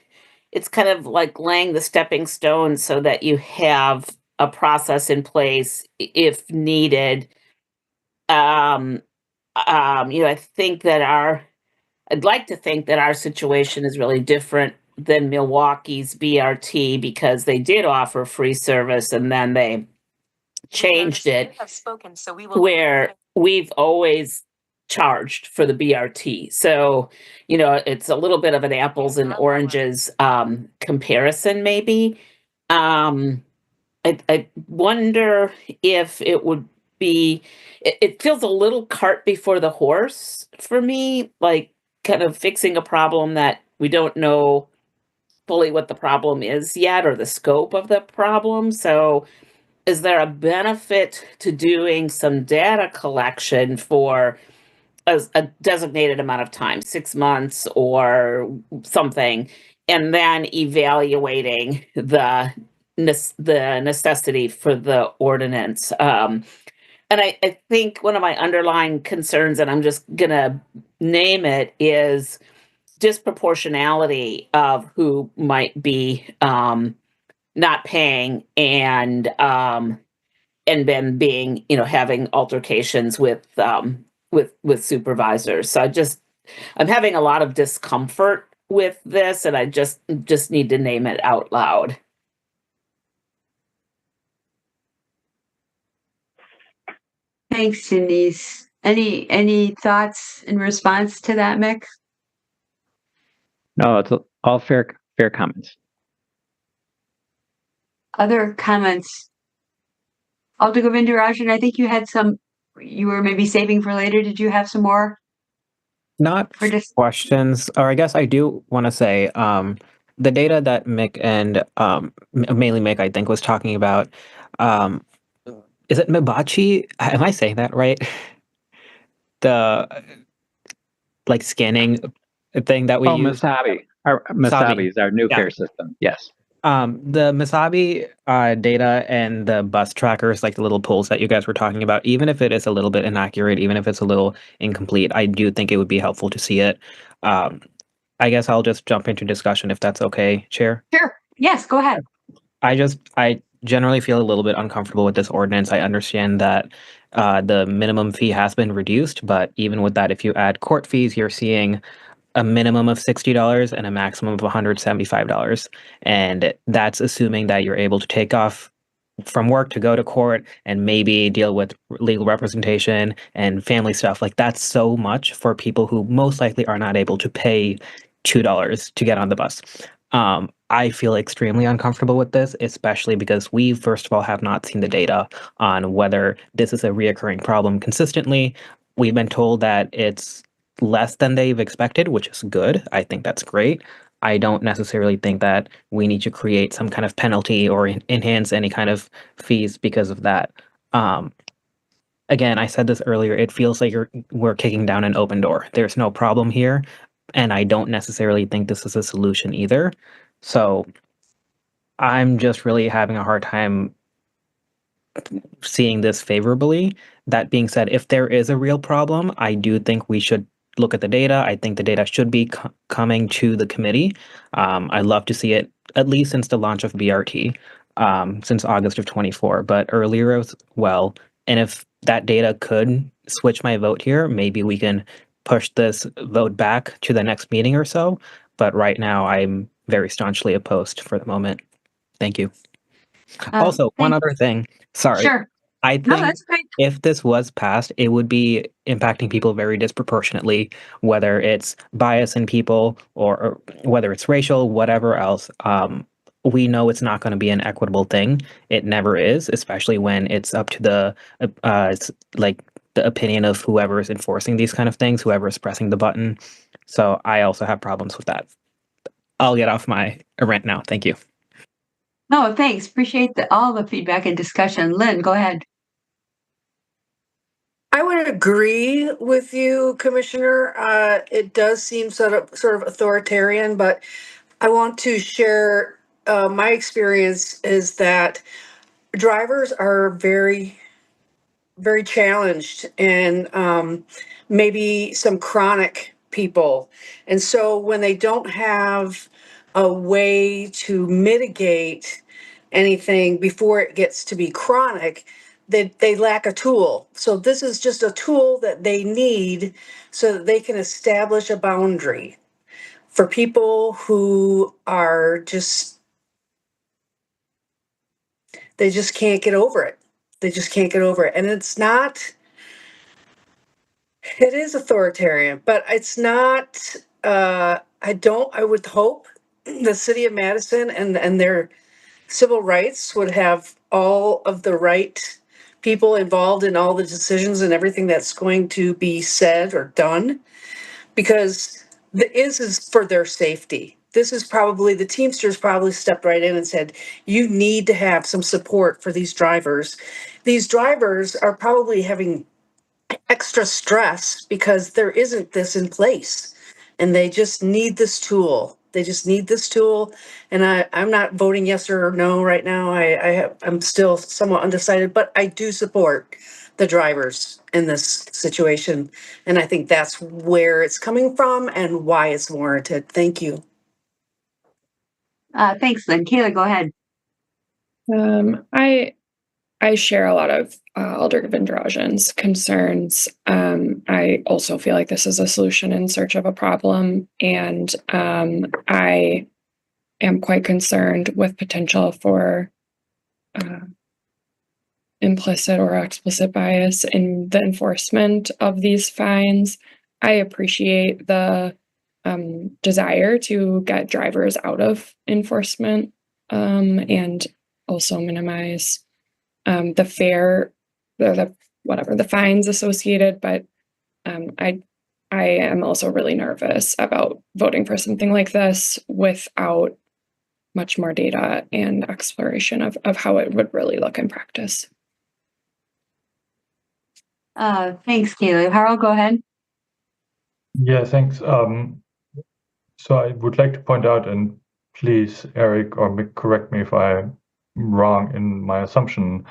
it's kind of like laying the stepping stones so that you have a process in place if needed. I think that I'd like to think that our situation is really different than Milwaukee's BRT because they did offer free service and then they changed it where we've always charged for the BRT. So, it's a little bit of an apples and oranges comparison maybe. I wonder if it would be, it feels a little cart before the horse for me, like kind of fixing a problem that we don't know fully what the problem is yet or the scope of the problem. So is there a benefit to doing some data collection for a designated amount of time, 6 months or something, and then evaluating the necessity for the ordinance? And I think one of my underlying concerns, and I'm just going to name it, is disproportionality of who might be not paying and then being, having altercations with supervisors. So I'm having a lot of discomfort with this, and I just need to name it out loud. Thanks, Denise. Any thoughts in response to that, Mick? No, it's all fair comments. Other comments? Alder Govindarajan, I think you had some, you were maybe saving for later. Did you have some more? Not questions, or I guess I do want to say the data that Mick and mainly Mick, I think, was talking about. Is it Mibachi? Am I saying that right? The scanning thing that we use. Misabi. Misabi is our new care system. Yes. The Misabi data and the bus trackers, like the little polls that you guys were talking about, even if it is a little bit inaccurate, even if it's a little incomplete, I do think it would be helpful to see it. I guess I'll just jump into discussion if that's okay, Chair. Sure. Yes, go ahead. I generally feel a little bit uncomfortable with this ordinance. I understand that the minimum fee has been reduced, but even with that, if you add court fees, you're seeing a minimum of $60 and a maximum of $175. And that's assuming that you're able to take off from work to go to court and maybe deal with legal representation and family stuff. Like, that's so much for people who most likely are not able to pay $2 to get on the bus. I feel extremely uncomfortable with this, especially because we, first of all, have not seen the data on whether this is a reoccurring problem consistently. We've been told that it's less than they've expected, which is good. I think that's great. I don't necessarily think that we need to create some kind of penalty or enhance any kind of fees because of that. Again, I said this earlier, it feels like we're kicking down an open door. There's no problem here, and I don't necessarily think this is a solution either. So I'm just really having a hard time seeing this favorably. That being said, if there is a real problem, I do think we should look at the data. I think the data should be coming to the committee. I'd love to see it at least since the launch of BRT, since August of 24, but earlier as well. And if that data could switch my vote here, maybe we can push this vote back to the next meeting or so. But right now, I'm very staunchly opposed for the moment. Thank you. Also, one other thing. Sorry. Sure. I think that's great. if this was passed, it would be impacting people very disproportionately, whether it's bias in people or whether it's racial, whatever else. We know it's not going to be an equitable thing. It never is, especially when it's up to the it's like the opinion of whoever is enforcing these kind of things, whoever is pressing the button. So I also have problems with that. I'll get off my rant now. Thank you. No, thanks. Appreciate all the feedback and discussion. Lynn, go ahead. I would agree with you, Commissioner. It does seem sort of authoritarian, but I want to share my experience is that drivers are very, very challenged and maybe some chronic people. And so when they don't have a way to mitigate anything before it gets to be chronic, they lack a tool. So this is just a tool that they need so that they can establish a boundary for people who are they just can't get over it. They just can't get over it. And it is authoritarian, but it's not, I would hope the city of Madison and their civil rights would have all of the right people involved in all the decisions and everything that's going to be said or done, because this is for their safety. This is probably, the Teamsters probably stepped right in and said, you need to have some support for these drivers. These drivers are probably having extra stress because there isn't this in place and they just need this tool. They just need this tool. And I'm not voting yes or no right now. I'm still somewhat undecided, but I do support the drivers in this situation. And I think that's where it's coming from and why it's warranted. Thank you. Thanks, Lynn. Kayla, go ahead. I share a lot of Alder Vendrajan's concerns. I also feel like this is a solution in search of a problem, and I am quite concerned with potential for implicit or explicit bias in the enforcement of these fines. I appreciate the desire to get drivers out of enforcement and also minimize the fines associated, but I am also really nervous about voting for something like this without much more data and exploration of how it would really look in practice. Thanks, Kayla. Harold, go ahead. Yeah, thanks. So I would like to point out, and please, Eric or Mick, correct me if I'm wrong in my assumption.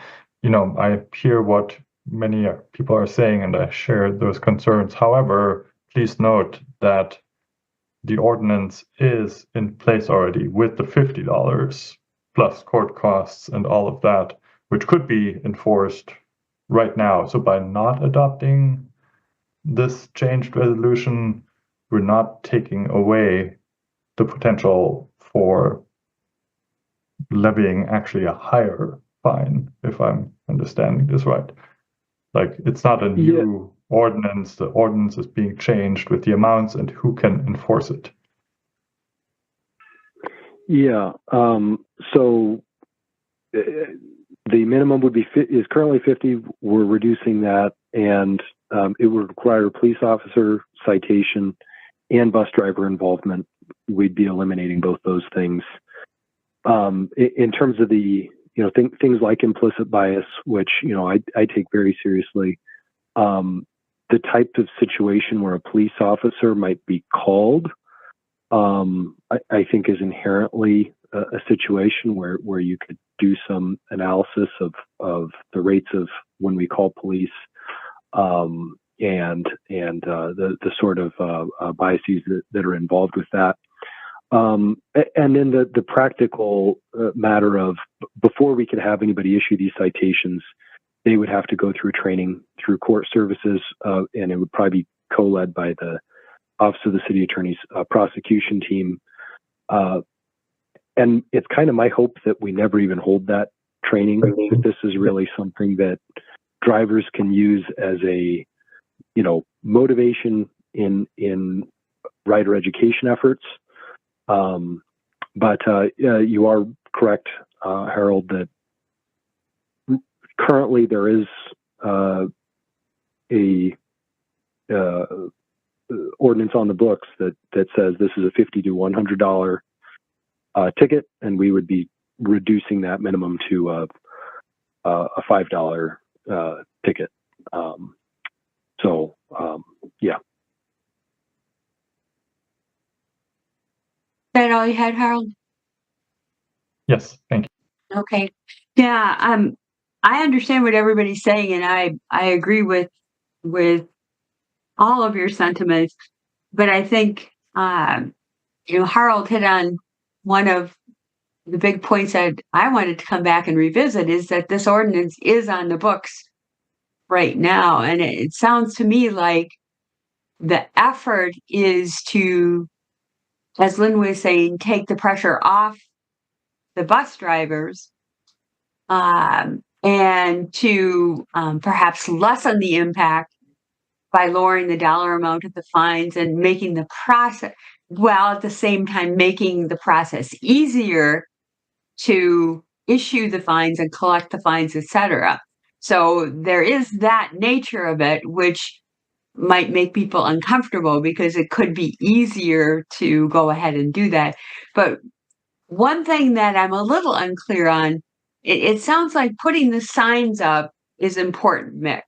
I hear what many people are saying, and I share those concerns. However, please note that the ordinance is in place already with the $50 plus court costs and all of that, which could be enforced right now. So by not adopting this changed resolution, we're not taking away the potential for levying actually a higher fine, if I'm understanding this right. Like, it's not a new ordinance. The ordinance is being changed with the amounts and who can enforce it. Yeah. So the minimum would be is currently 50. We're reducing that, and it would require a police officer citation and bus driver involvement. We'd be eliminating both those things. In terms of the things like implicit bias, which I take very seriously, the type of situation where a police officer might be called, I think is inherently a situation where you could do some analysis of the rates of when we call police, and the sort of biases that are involved with that. And then the practical matter of before we could have anybody issue these citations, they would have to go through training through court services, and it would probably be co-led by the Office of the City Attorney's prosecution team. And it's kind of my hope that we never even hold that training. That this is really something that drivers can use as a, motivation in rider education efforts. But you are correct, Harold, that currently there is a ordinance on the books that says this is a $50 to $100 ticket, and we would be reducing that minimum to a $5 ticket. Yeah. Is that all you had, Harold? Yes, thank you. Okay. Yeah, I understand what everybody's saying, and I agree with all of your sentiments. But I think Harold hit on one of the big points that I wanted to come back and revisit, is that this ordinance is on the books right now, and it sounds to me like the effort is to, as Lynn was saying, take the pressure off the bus drivers, and to perhaps lessen the impact by lowering the dollar amount of the fines and making the process, while at the same time making the process easier to issue the fines and collect the fines, etc. So there is that nature of it, which might make people uncomfortable because it could be easier to go ahead and do that. But one thing that I'm a little unclear on, it sounds like putting the signs up is important, Mick.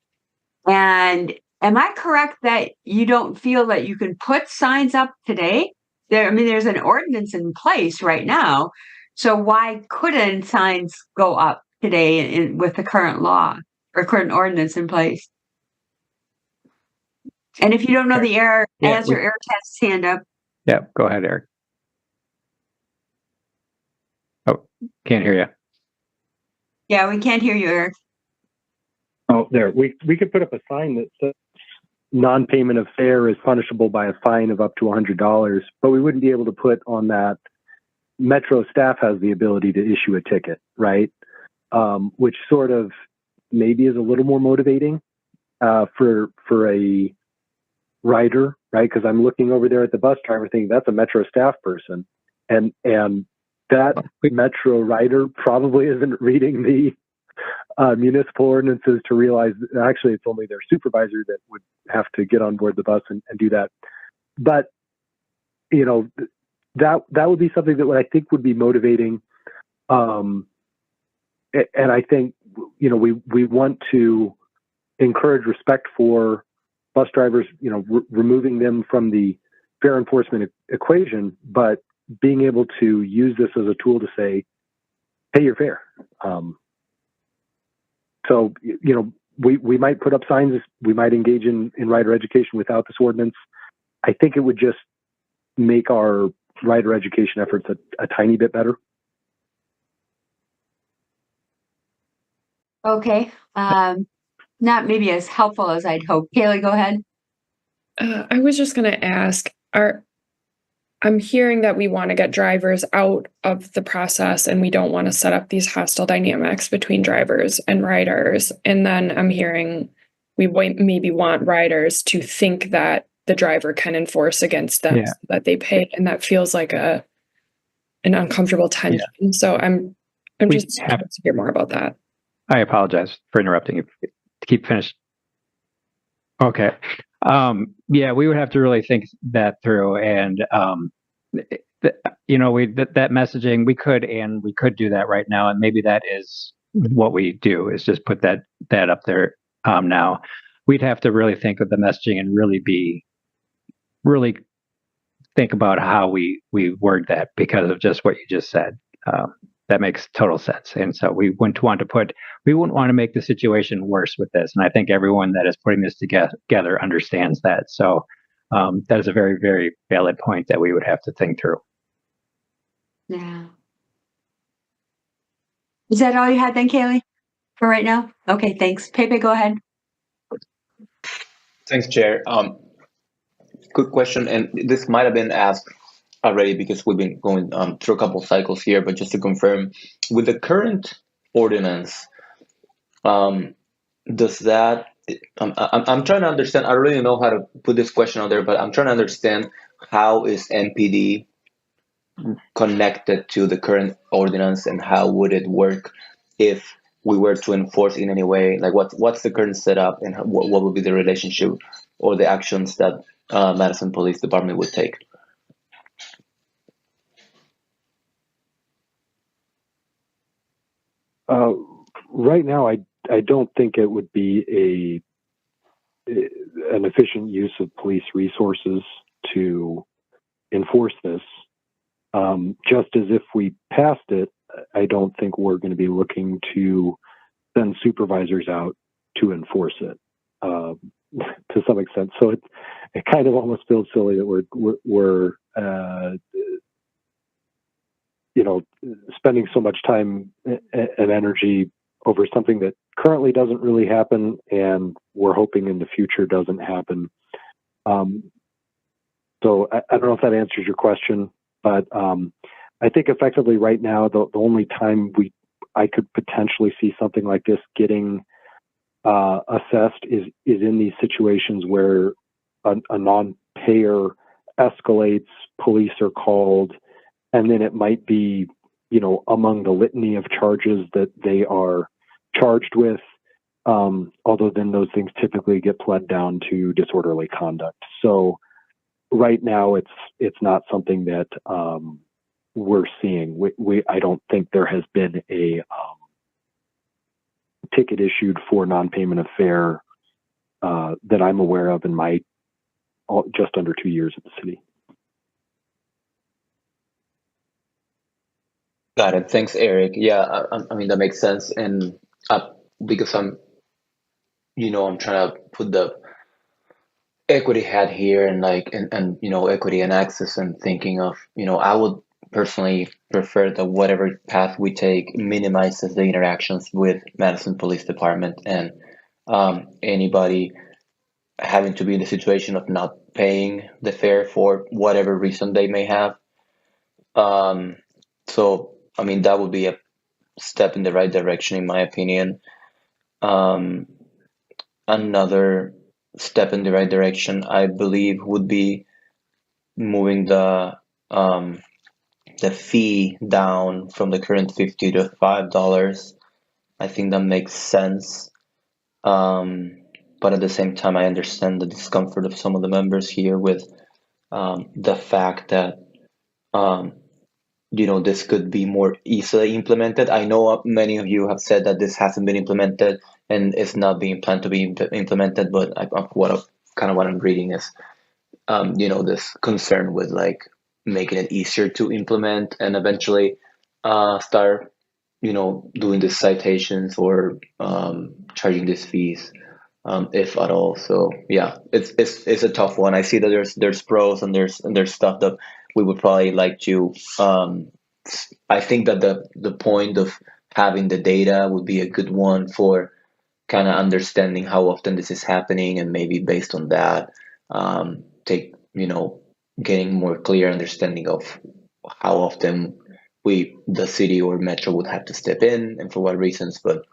And am I correct that you don't feel that you can put signs up today? There's an ordinance in place right now. So why couldn't signs go up today with the current law or current ordinance in place? And if you don't know the answer, Eric has his hand up. Yeah, go ahead, Eric. Oh, can't hear you. Yeah, we can't hear you, Eric. Oh, there. We could put up a sign that says non-payment of fare is punishable by a fine of up to $100, but we wouldn't be able to put on that Metro staff has the ability to issue a ticket, right? Which sort of maybe is a little more motivating for a rider, right? Because I'm looking over there at the bus driver thinking that's a Metro staff person, and that Metro rider probably isn't reading the municipal ordinances to realize that actually it's only their supervisor that would have to get on board the bus and do that. But that would be something that I think would be motivating. And I think we want to encourage respect for bus drivers, removing them from the fare enforcement equation, but being able to use this as a tool to say, pay your fare. So, we might put up signs, we might engage in rider education without this ordinance. I think it would just make our rider education efforts a tiny bit better. Okay. Not maybe as helpful as I'd hoped. Kaylee, go ahead. I was just going to ask, I'm hearing that we want to get drivers out of the process and we don't want to set up these hostile dynamics between drivers and riders. And then I'm hearing we maybe want riders to think that the driver can enforce against them, so that they pay. And that feels like an uncomfortable tension. Yeah. So I'm just happy to hear more about that. I apologize for interrupting you. Keep finished. Okay. Yeah, we would have to really think that through, and that messaging we could do that right now, and maybe that is what we do, is just put that up there now. We'd have to really think of the messaging and really think about how we word that, because of just what you just said. That makes total sense. And so we wouldn't want to make the situation worse with this. And I think everyone that is putting this together understands that. So that is a very, very valid point that we would have to think through. Yeah. Is that all you had then, Kaylee, for right now? Okay, thanks. Pepe, go ahead. Thanks, Chair. Quick question, and this might have been asked already because we've been going through a couple cycles here, but just to confirm, with the current ordinance, does that, I'm trying to understand, I don't really know how to put this question out there, but I'm trying to understand how is NPD connected to the current ordinance and how would it work if we were to enforce in any way? Like what's the current setup and what would be the relationship or the actions that Madison Police Department would take? Right now, I don't think it would be an efficient use of police resources to enforce this. Just as if we passed it, I don't think we're going to be looking to send supervisors out to enforce it to some extent. So it kind of almost feels silly that we're spending so much time and energy over something that currently doesn't really happen, and we're hoping in the future doesn't happen. So I don't know if that answers your question, but I think effectively right now, the only time I could potentially see something like this getting assessed is in these situations where a non-payer escalates, police are called, and then it might be, among the litany of charges that they are charged with, although then those things typically get pled down to disorderly conduct. So right now it's not something that we're seeing. I don't think there has been a ticket issued for non-payment of fare that I'm aware of in my just under 2 years at the city. Got it. Thanks, Eric. Yeah, I mean that makes sense, and because I'm trying to put the equity hat here and equity and access and thinking of I would personally prefer that whatever path we take minimizes the interactions with Madison Police Department and anybody having to be in the situation of not paying the fare for whatever reason they may have. So I mean that would be a step in the right direction in my opinion. Another step in the right direction, I believe, would be moving the fee down from the current $50 to $5. I think that makes sense. But at the same time, I understand the discomfort of some of the members here with the fact that this could be more easily implemented. I know many of you have said that this hasn't been implemented and it's not being planned to be implemented, but what I'm reading is, this concern with making it easier to implement and eventually start, doing the citations or charging these fees, if at all. So yeah, it's a tough one. I see that there's pros and there's stuff that we would probably like to. I think that the point of having the data would be a good one for kind of understanding how often this is happening, and maybe based on that, getting more clear understanding of how often the city or metro would have to step in and for what reasons. But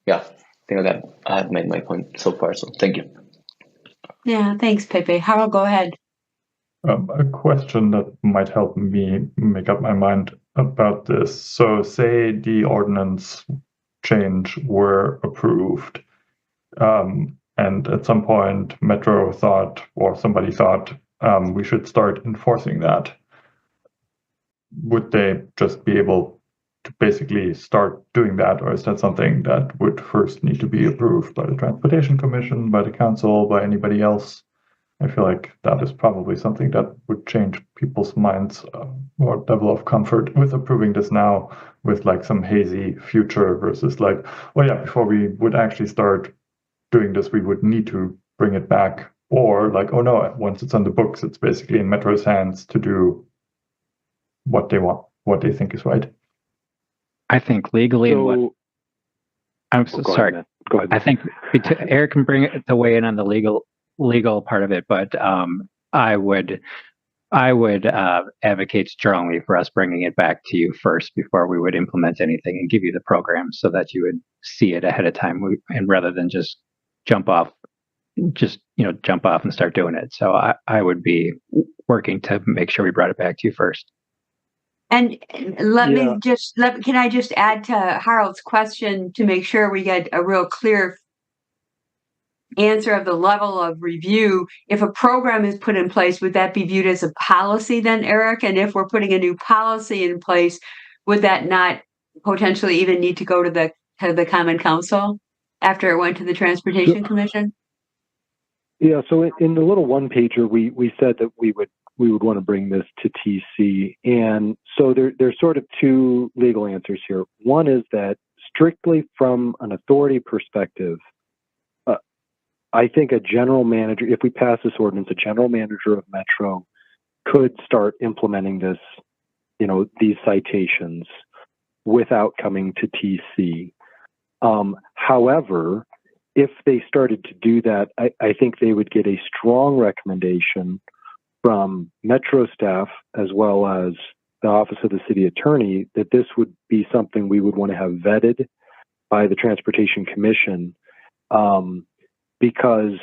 yeah, I think that I have made my point so far. So thank you. Yeah, thanks, Pepe. Harold, go ahead. A question that might help me make up my mind about this. So say the ordinance change were approved, and at some point Metro thought, or somebody thought, we should start enforcing that. Would they just be able to basically start doing that, or is that something that would first need to be approved by the Transportation Commission, by the council, by anybody else? I feel like that is probably something that would change people's minds, or level of comfort with approving this now with like some hazy future versus like, oh yeah, before we would actually start doing this, we would need to bring it back. Or like, oh no, once it's on the books, it's basically in Metro's hands to do what they want, what they think is right. I think legally, and what I'm so go sorry. ahead, man. Go ahead. I think Eric can bring it to weigh in on the legal part of it, but I would advocate strongly for us bringing it back to you first before we would implement anything and give you the program so that you would see it ahead of time, and rather than just jump off and start doing it. So I would be working to make sure we brought it back to you first. And can I just add to Harold's question to make sure we get a real clear answer of the level of review? If a program is put in place, would that be viewed as a policy then, Eric? And if we're putting a new policy in place, would that not potentially even need to go to the Common Council after it went to the Transportation Commission? Yeah, so in the little one pager, we said that we would want to bring this to TC. And so there's sort of two legal answers here. One is that strictly from an authority perspective, I think a general manager, if we pass this ordinance, a general manager of Metro could start implementing this, these citations without coming to TC. However, if they started to do that, I think they would get a strong recommendation from Metro staff as well as the Office of the City Attorney that this would be something we would want to have vetted by the Transportation Commission, because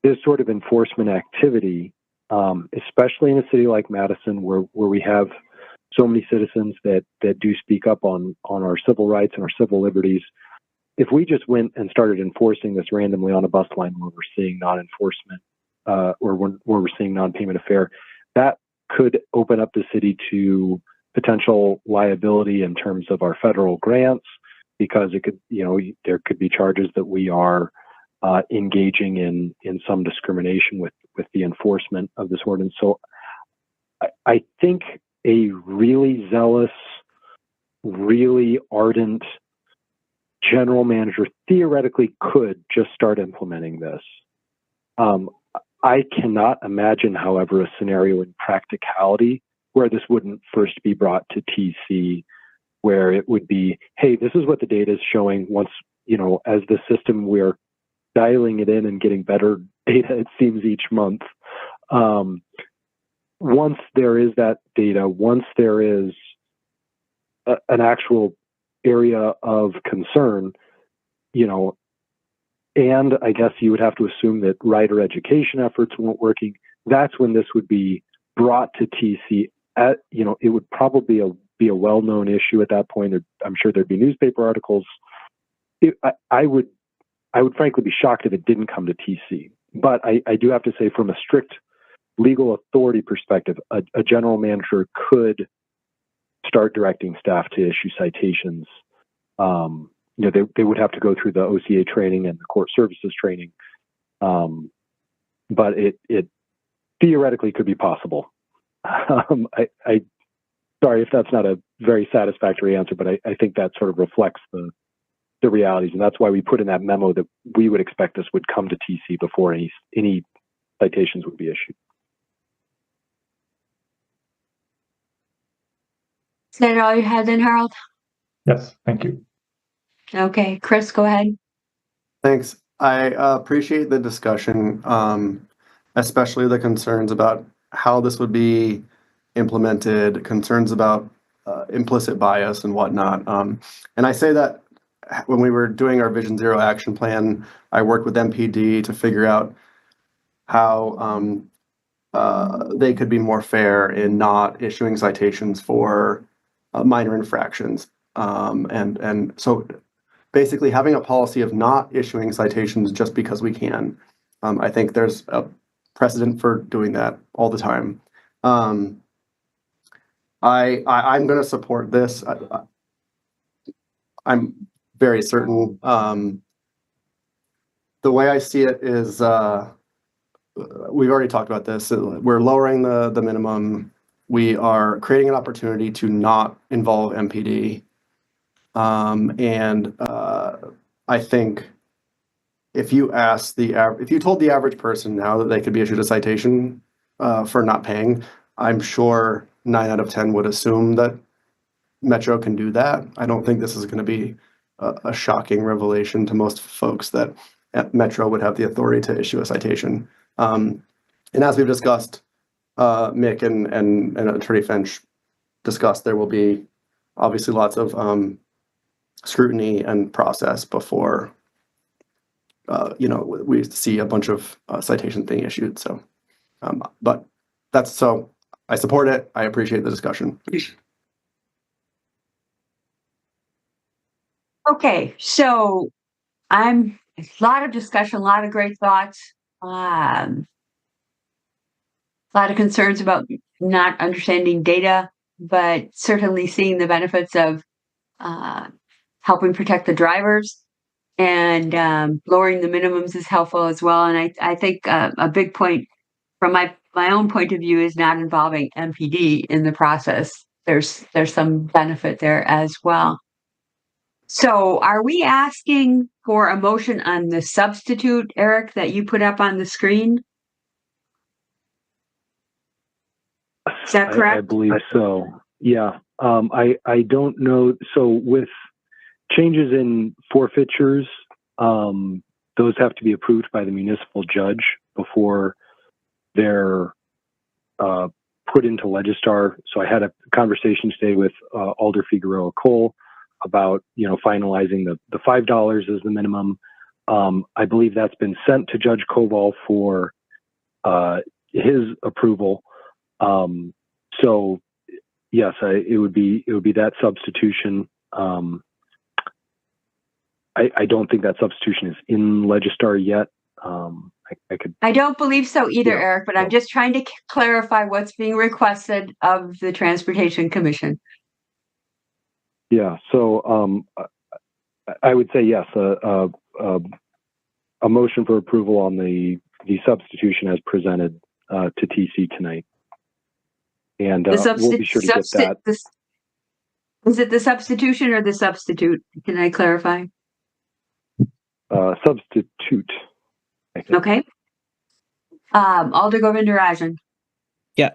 this sort of enforcement activity, especially in a city like Madison, where we have so many citizens that do speak up on our civil rights and our civil liberties, if we just went and started enforcing this randomly on a bus line where we're seeing non-enforcement, or where we're seeing non-payment of fare, that could open up the city to potential liability in terms of our federal grants, because it could, there could be charges that we are engaging in some discrimination with the enforcement of this ordinance. So I think a really zealous, really ardent general manager theoretically could just start implementing this. I cannot imagine, however, a scenario in practicality where this wouldn't first be brought to TC, where it would be, hey, this is what the data is showing. Once, as the system, we're dialing it in and getting better data, it seems, each month. Once there is that data, once there is an actual area of concern, and I guess you would have to assume that rider education efforts weren't working, that's when this would be brought to TC. It would probably be a well-known issue at that point. I'm sure there'd be newspaper articles. I would frankly be shocked if it didn't come to TC. But I do have to say, from a strict legal authority perspective, a general manager could start directing staff to issue citations. They would have to go through the OCA training and the court services training. But it theoretically could be possible. I sorry if that's not a very satisfactory answer, but I think that sort of reflects the realities. And that's why we put in that memo that we would expect this would come to TC before any citations would be issued. Is that all you had then, Harold? Yes, thank you. Okay, Chris, go ahead. Thanks. I appreciate the discussion, especially the concerns about how this would be implemented, concerns about implicit bias and whatnot. And I say that when we were doing our Vision Zero action plan, I worked with MPD to figure out how they could be more fair in not issuing citations for minor infractions. And so basically having a policy of not issuing citations just because we can. I think there's a precedent for doing that all the time. I'm going to support this. I'm very certain. The way I see it is we've already talked about this. We're lowering the minimum. We are creating an opportunity to not involve MPD. I think if you ask if you told the average person now that they could be issued a citation for not paying, I'm sure 9 out of 10 would assume that Metro can do that. I don't think this is going to be a shocking revelation to most folks that Metro would have the authority to issue a citation. And as we've discussed, Mick and Attorney Finch discussed, there will be obviously lots of scrutiny and process before we see a bunch of citations being issued. So, but that's so. I support it. I appreciate the discussion. Okay, so a lot of discussion, a lot of great thoughts, a lot of concerns about not understanding data, but certainly seeing the benefits of helping protect the drivers, and lowering the minimums is helpful as well. And I think a big point from my own point of view is not involving MPD in the process. There's some benefit there as well. So are we asking for a motion on the substitute, Eric, that you put up on the screen? Is that correct? I believe so. Yeah. I don't know. So with changes in forfeitures, those have to be approved by the municipal judge before they're put into Legistar. So I had a conversation today with Alder Figueroa Cole about finalizing the $5 as the minimum. I believe that's been sent to Judge Koval for his approval. So yes, it would be that substitution. I don't think that substitution is in Legistar yet. I don't believe so either, Eric, but I'm just trying to clarify what's being requested of the Transportation Commission. Yeah, so I would say yes, a motion for approval on the substitution as presented to TC tonight, and we'll be sure to get that. Is it the substitution or the substitute? Can I clarify? Substitute. Okay. Alder Govindarajan. Yeah,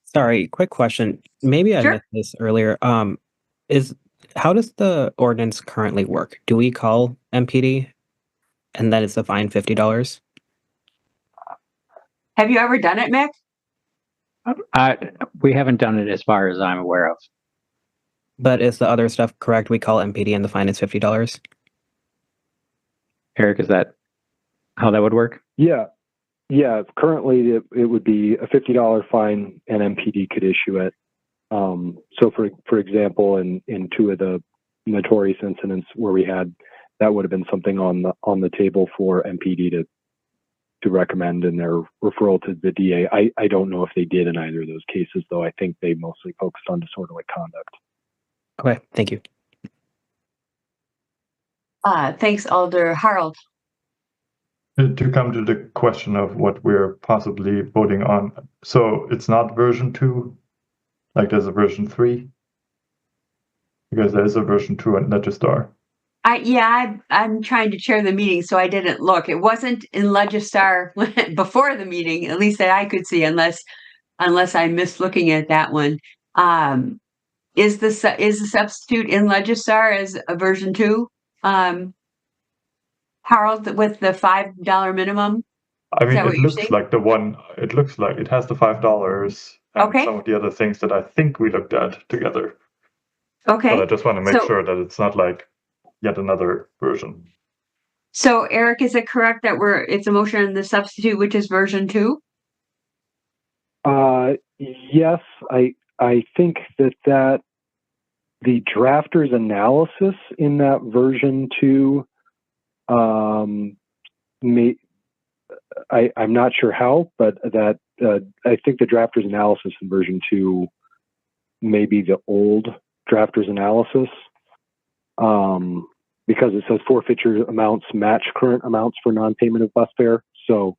sorry, quick question. Maybe I missed this earlier. How does the ordinance currently work? Do we call MPD and then it's a fine $50? Have you ever done it, Mick? We haven't done it as far as I'm aware of. But is the other stuff correct? We call MPD and the fine is $50? Eric, is that how that would work? Yeah. Currently, it would be a $50 fine, and MPD could issue it. So, for example, in two of the notorious incidents where we had, that would have been something on the table for MPD to recommend in their referral to the DA. I don't know if they did in either of those cases, though. I think they mostly focused on disorderly conduct. Okay, thank you. Thanks, Alder. Harold. To come to the question of what we're possibly voting on, so it's not version 2, like there's a version 3, because there's a version 2 in Legistar. I'm trying to chair the meeting, so I didn't look. It wasn't in Legistar before the meeting, at least that I could see, unless I missed looking at that one. Is the substitute in Legistar as a version 2? Harold, with the $5 minimum? I mean, it looks like the one. It looks like it has the $5 and some of the other things that I think we looked at together. Okay. But I just want to make sure that it's not like yet another version. So, Eric, is it correct that it's a motion on the substitute, which is version 2? Yes, I think that the drafter's analysis in that version 2. I'm not sure how, but that I think the drafter's analysis in version 2 may be the old drafter's analysis, because it says forfeiture amounts match current amounts for non-payment of bus fare. So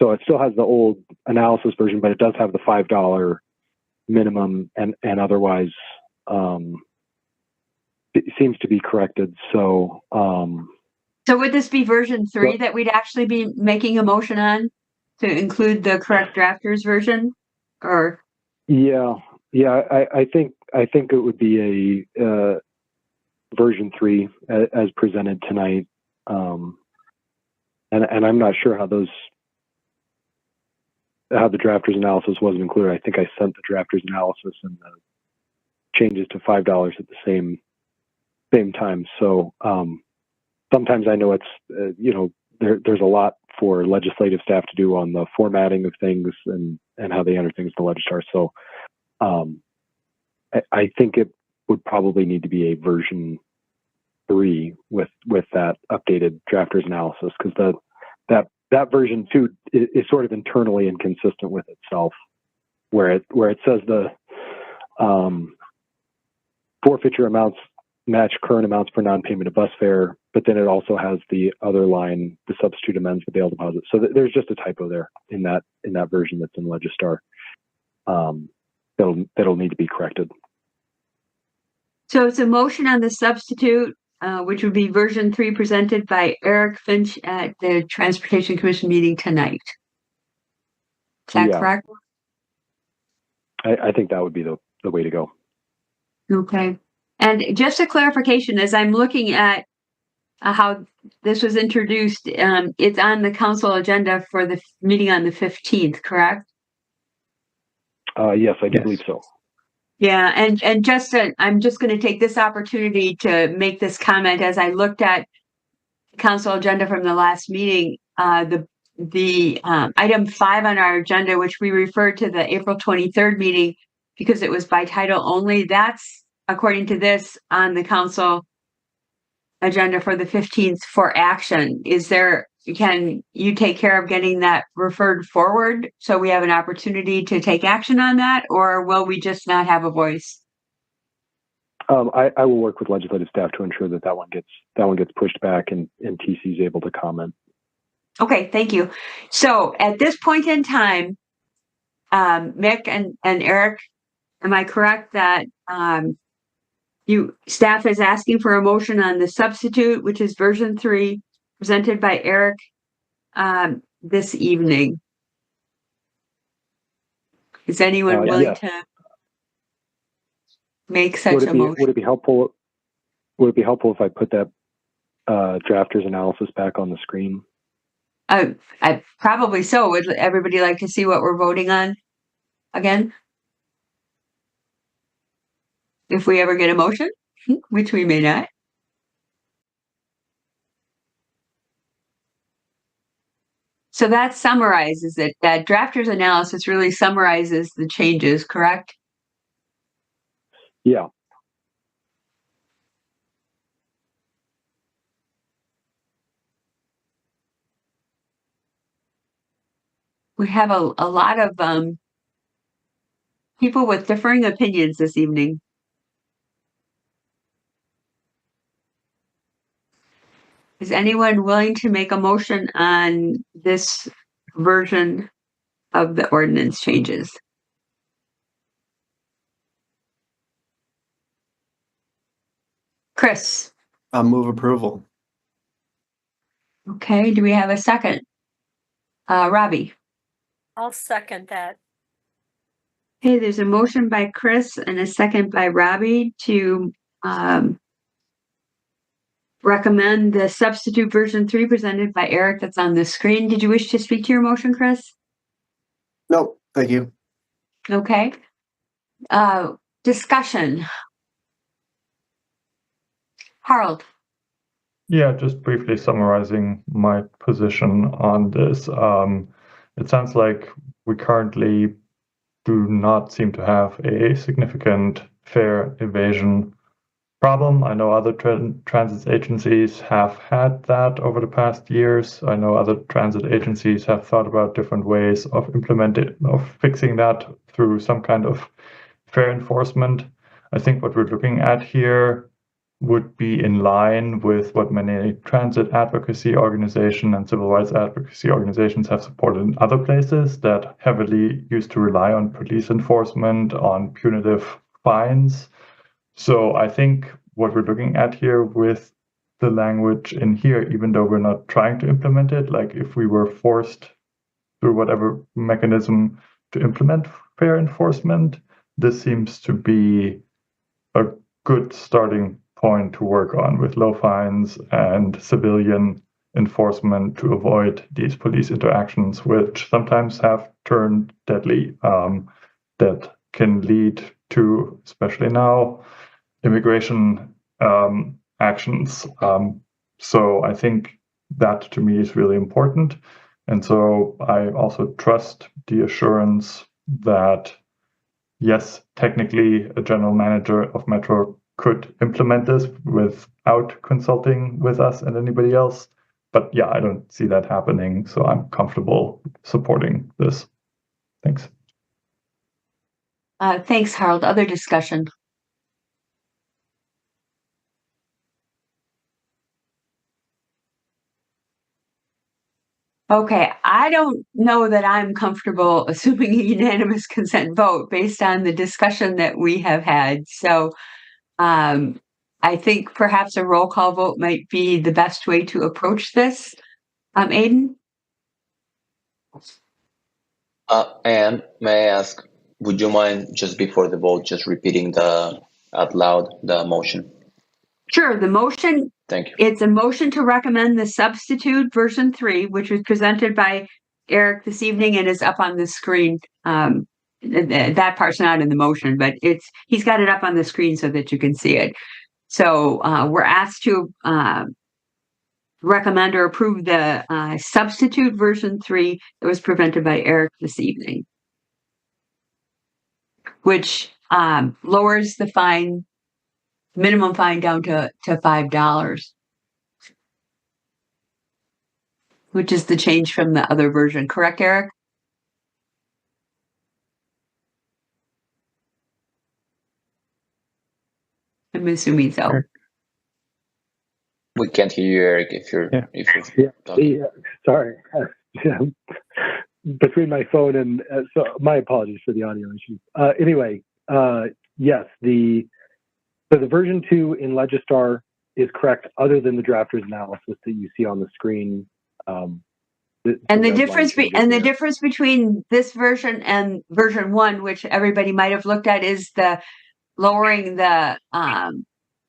So it still has the old analysis version, but it does have the $5 minimum and otherwise it seems to be corrected. So So would this be version 3 that we'd actually be making a motion on to include the correct drafters version? Or yeah, I think it would be a version 3 as presented tonight. And I'm not sure how the drafters analysis wasn't included. I think I sent the drafters analysis and the changes to $5 at the same time. So sometimes I know it's there's a lot for legislative staff to do on the formatting of things and how they enter things to Legistar. So I think it would probably need to be a version 3 with that updated drafters analysis, because that version 2 is sort of internally inconsistent with itself, where it says the forfeiture amounts match current amounts for non-payment of bus fare, but then it also has the other line, the substitute amends the bail deposit. So there's just a typo there in that version that's in Legistar. That'll need to be corrected. so it's a motion on the substitute, which would be version 3 presented by Eric Finch at the Transportation Commission meeting tonight. Is that correct? I think that would be the way to go. Okay. And just a clarification, as I'm looking at how this was introduced, it's on the council agenda for the meeting on the 15th, correct? Yes, I do believe so. Yeah, and I'm just going to take this opportunity to make this comment. As I looked at the council agenda from the last meeting, the item 5 on our agenda, which we referred to the April 23rd meeting because it was by title only, that's, according to this, on the council agenda for the 15th for action. Can you take care of getting that referred forward so we have an opportunity to take action on that, or will we just not have a voice? I will work with legislative staff to ensure that one gets pushed back and TC is able to comment. Okay, thank you. So at this point in time, Mick and Eric, am I correct that staff is asking for a motion on the substitute, which is version 3, presented by Eric this evening? Is anyone willing to make such a motion? Would it be helpful if I put that drafters analysis back on the screen? I probably so. Would everybody like to see what we're voting on again? If we ever get a motion, which we may not. So that summarizes it. That drafters analysis really summarizes the changes, correct? Yeah. We have a lot of people with differing opinions this evening. Is anyone willing to make a motion on this version of the ordinance changes? Chris? I'll move approval. Okay, do we have a second? Robbie? I'll second that. Okay, there's a motion by Chris and a second by Robbie to recommend the substitute version 3 presented by Eric that's on the screen. Did you wish to speak to your motion, Chris? No, thank you. Okay. Discussion. Harold. Yeah, just briefly summarizing my position on this. It sounds like we currently do not seem to have a significant fare evasion problem. I know other transit agencies have had that over the past years. I know other transit agencies have thought about different ways of fixing that through some kind of fare enforcement. I think what we're looking at here would be in line with what many transit advocacy organizations and civil rights advocacy organizations have supported in other places that heavily used to rely on police enforcement, on punitive fines. So I think what we're looking at here with the language in here, even though we're not trying to implement it, like if we were forced through whatever mechanism to implement fair enforcement, this seems to be a good starting point to work on with low fines and civilian enforcement to avoid these police interactions, which sometimes have turned deadly, that can lead to, especially now, immigration actions. So I think that to me is really important. And so I also trust the assurance that, yes, technically a general manager of Metro could implement this without consulting with us and anybody else. But yeah, I don't see that happening. So I'm comfortable supporting this. Thanks. Thanks, Harold. Other discussion? Okay, I don't know that I'm comfortable assuming a unanimous consent vote based on the discussion that we have had. So I think perhaps a roll call vote might be the best way to approach this. Aiden? And may I ask, would you mind just before the vote, just repeating out loud the motion? Sure, the motion. Thank you. It's a motion to recommend the substitute version 3, which was presented by Eric this evening and is up on the screen. That part's not in the motion, but he's got it up on the screen so that you can see it. So we're asked to recommend or approve the substitute version 3 that was presented by Eric this evening, which lowers the fine, minimum fine down to $5, which is the change from the other version. Correct, Eric? I'm assuming so. We can't hear you, Eric, if you're talking. Sorry. Between my phone and so my apologies for the audio issues. Anyway, yes, the version 2 in Legistar is correct, other than the drafter's analysis that you see on the screen. And the difference between this version and version 1, which everybody might have looked at, is the lowering the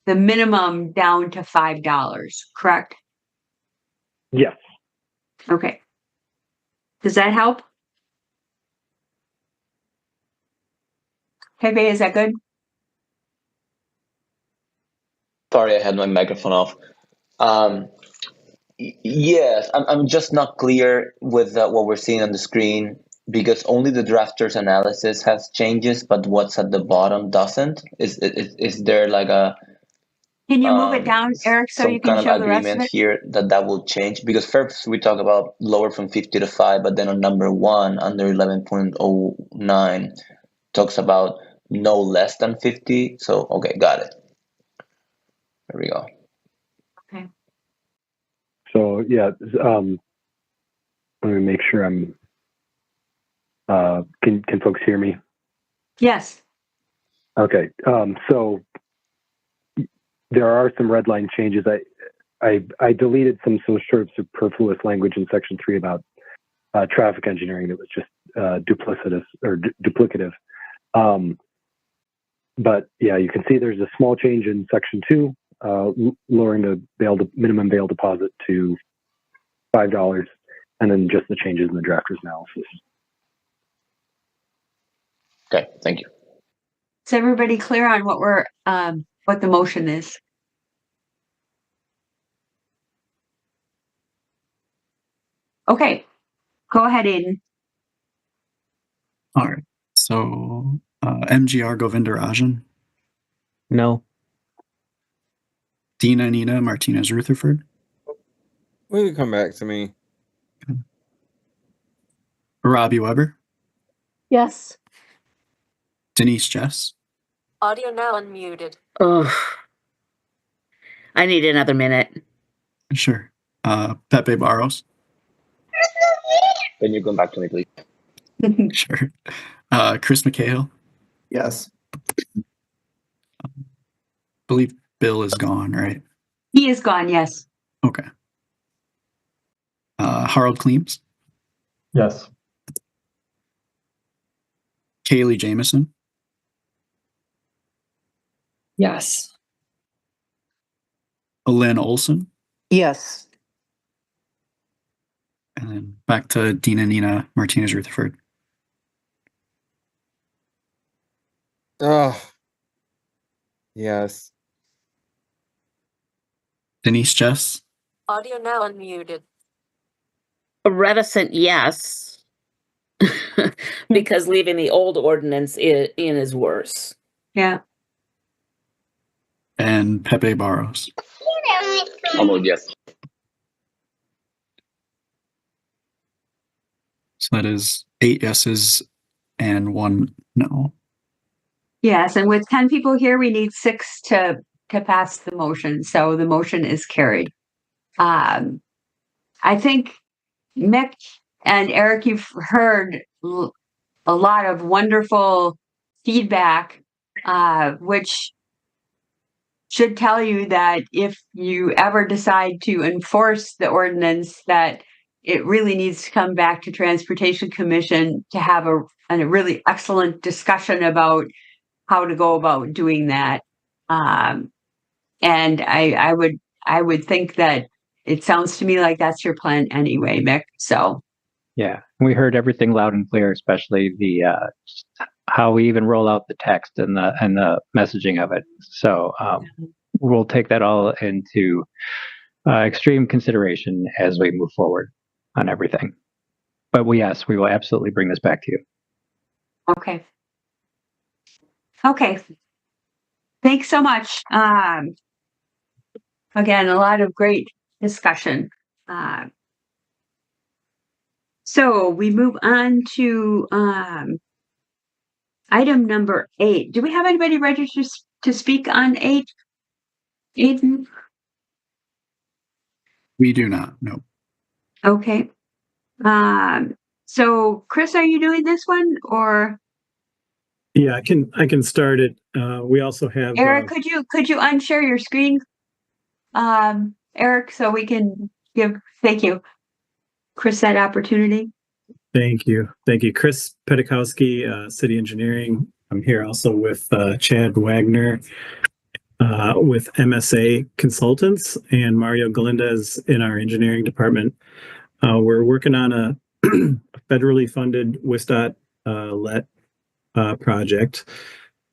minimum down to $5. Correct? Yes. Okay. Does that help? Pepe, is that good? Sorry, I had my microphone off. Yes, I'm just not clear with what we're seeing on the screen, because only the drafter's analysis has changes, but what's at the bottom doesn't. Is there like a Can you move it down, Eric, so you can show the rest of it? Here that will change? Because first we talk about lower from 50 to 5, but then on number 1 under 11.09 talks about no less than 50. So okay, got it. There we go. Okay. So yeah, let me make sure I'm. Can folks hear me? Yes. Okay. So there are some red line changes. I deleted some sort of superfluous language in section 3 about traffic engineering that was just duplicitous or duplicative. But yeah, you can see there's a small change in section 2, lowering the minimum bail deposit to $5, and then just the changes in the drafter's analysis. Okay, thank you. Is everybody clear on what the motion is? Okay, go ahead, Aiden. All right. So MGR Govindarajan. No. Dina Nina Martinez Rutherford. Will you come back to me? Robbie Weber. Yes. Denise Jess. Audio now unmuted. I need another minute. Sure. Pepe Barros. Can you come back to me, please? Sure. Chris McHale. Yes. Believe Bill is gone, right? He is gone, yes. Okay. Harold Cleams. Yes. Kaylee Jameson. Yes. Lynn Olson. Yes. And then back to Dina Nina Martinez Rutherford. Oh, yes. Denise Jess. Audio now unmuted. A reticent yes, because leaving the old ordinance in is worse. Yeah. And Pepe Barros. Yes. So that is 8 yeses and 1 no. Yes, and with 10 people here, we need 6 to pass the motion. So the motion is carried. I think Mick and Eric, you've heard a lot of wonderful feedback, which should tell you that if you ever decide to enforce the ordinance, that it really needs to come back to Transportation Commission to have a really excellent discussion about how to go about doing that. And I would think that it sounds to me like that's your plan anyway, Mick. So Yeah, we heard everything loud and clear, especially the how we even roll out the text and the messaging of it. So we'll take that all into extreme consideration as we move forward on everything. But yes, we will absolutely bring this back to you. okay. Okay. Thanks so much. Again, a lot of great discussion. So we move on to item number 8. Do we have anybody registered to speak on 8? Aiden? We do not, no. Okay. So Chris, are you doing this one or? Yeah, I can start it. We also have Eric, could you unshare your screen? Eric, so we can thank you, Chris, that opportunity. Thank you. Chris Pedikowski, City Engineering. I'm here also with Chad Wagner with MSA Consultants and Mario Galindez in our engineering department. We're working on a federally funded WSDOT LET project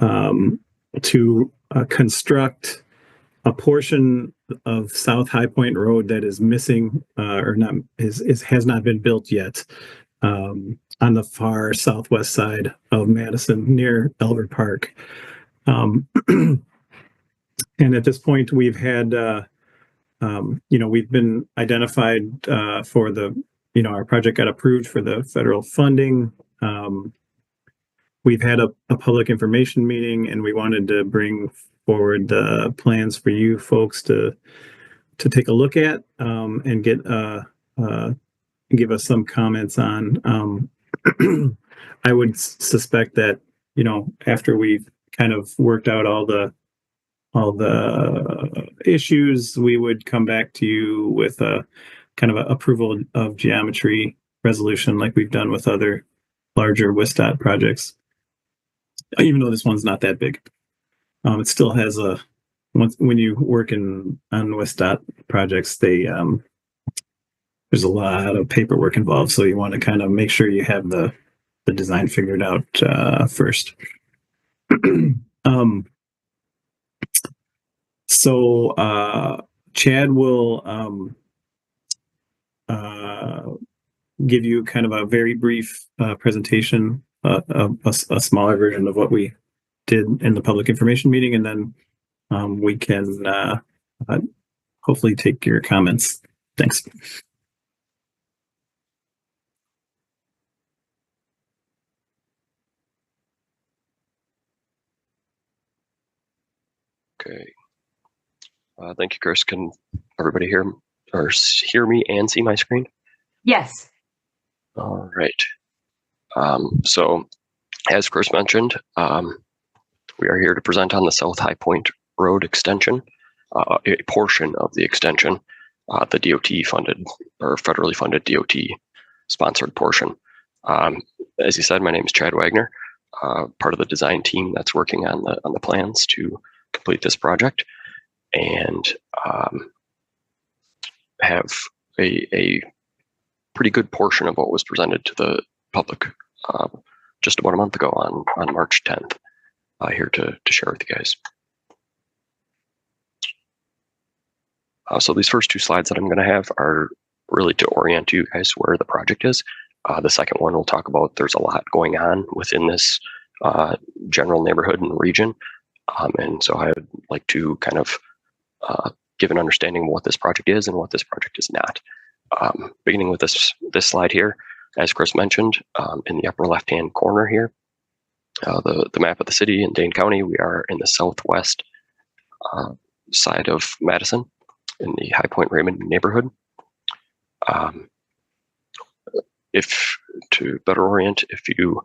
to construct a portion of South High Point Road that is missing or not has not been built yet on the far southwest side of Madison near Elbert Park. And at this point, we've had we've been identified for our project got approved for the federal funding. We've had a public information meeting, and we wanted to bring forward the plans for you folks to take a look at and get give us some comments on. I would suspect that after we've kind of worked out all the issues, we would come back to you with a kind of a approval of geometry resolution like we've done with other larger WSDOT projects. Even though this one's not that big, it still has when you work on WSDOT projects, there's a lot of paperwork involved, so you want to kind of make sure you have the design figured out first. So Chad will give you kind of a very brief presentation, a smaller version of what we did in the public information meeting, and then we can hopefully take your comments. Thanks. Okay. Thank you, Chris. Can everybody hear me and see my screen? Yes. All right. So, as Chris mentioned, we are here to present on the South High Point Road extension, a portion of the extension, the DOT funded or federally funded DOT sponsored portion. As you said, my name is Chad Wagner, part of the design team that's working on the plans to complete this project, and have a pretty good portion of what was presented to the public just about a month ago on March 10th, here to share with you guys. So these first two slides that I'm going to have are really to orient you guys where the project is. The second one we'll talk about there's a lot going on within this general neighborhood and region. And so I would like to kind of give an understanding of what this project is and what this project is not. Beginning with this slide here, as Chris mentioned, in the upper left-hand corner here, the map of the city in Dane County, we are in the southwest side of Madison in the High Point Raymond neighborhood. If to better orient, if you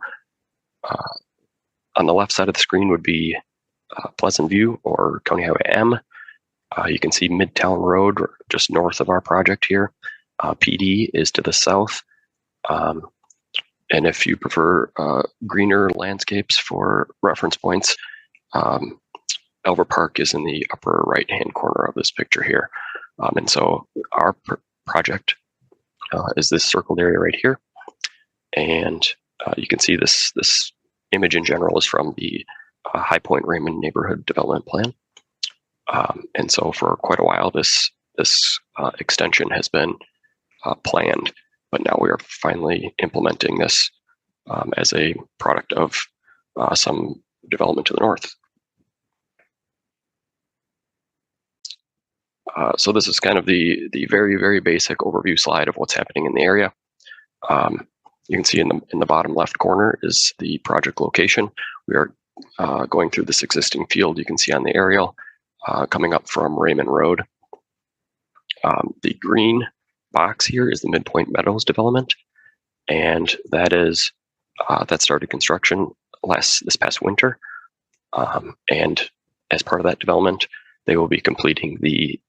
on the left side of the screen would be Pleasant View or County Highway M. You can see Midtown Road just north of our project here. PD is to the south. And if you prefer greener landscapes for reference points, Elver Park is in the upper right-hand corner of this picture here. And so our project is this circled area right here. And you can see this image in general is from the High Point Raymond Neighborhood Development Plan. And so for quite a while, this extension has been planned, but now we are finally implementing this as a product of some development to the north. So this is kind of the very, very basic overview slide of what's happening in the area. You can see in the bottom left corner is the project location. We are going through this existing field you can see on the aerial coming up from Raymond Road. The green box here is the Midpoint Meadows development, and that started construction this past winter. And as part of that development, they will be completing the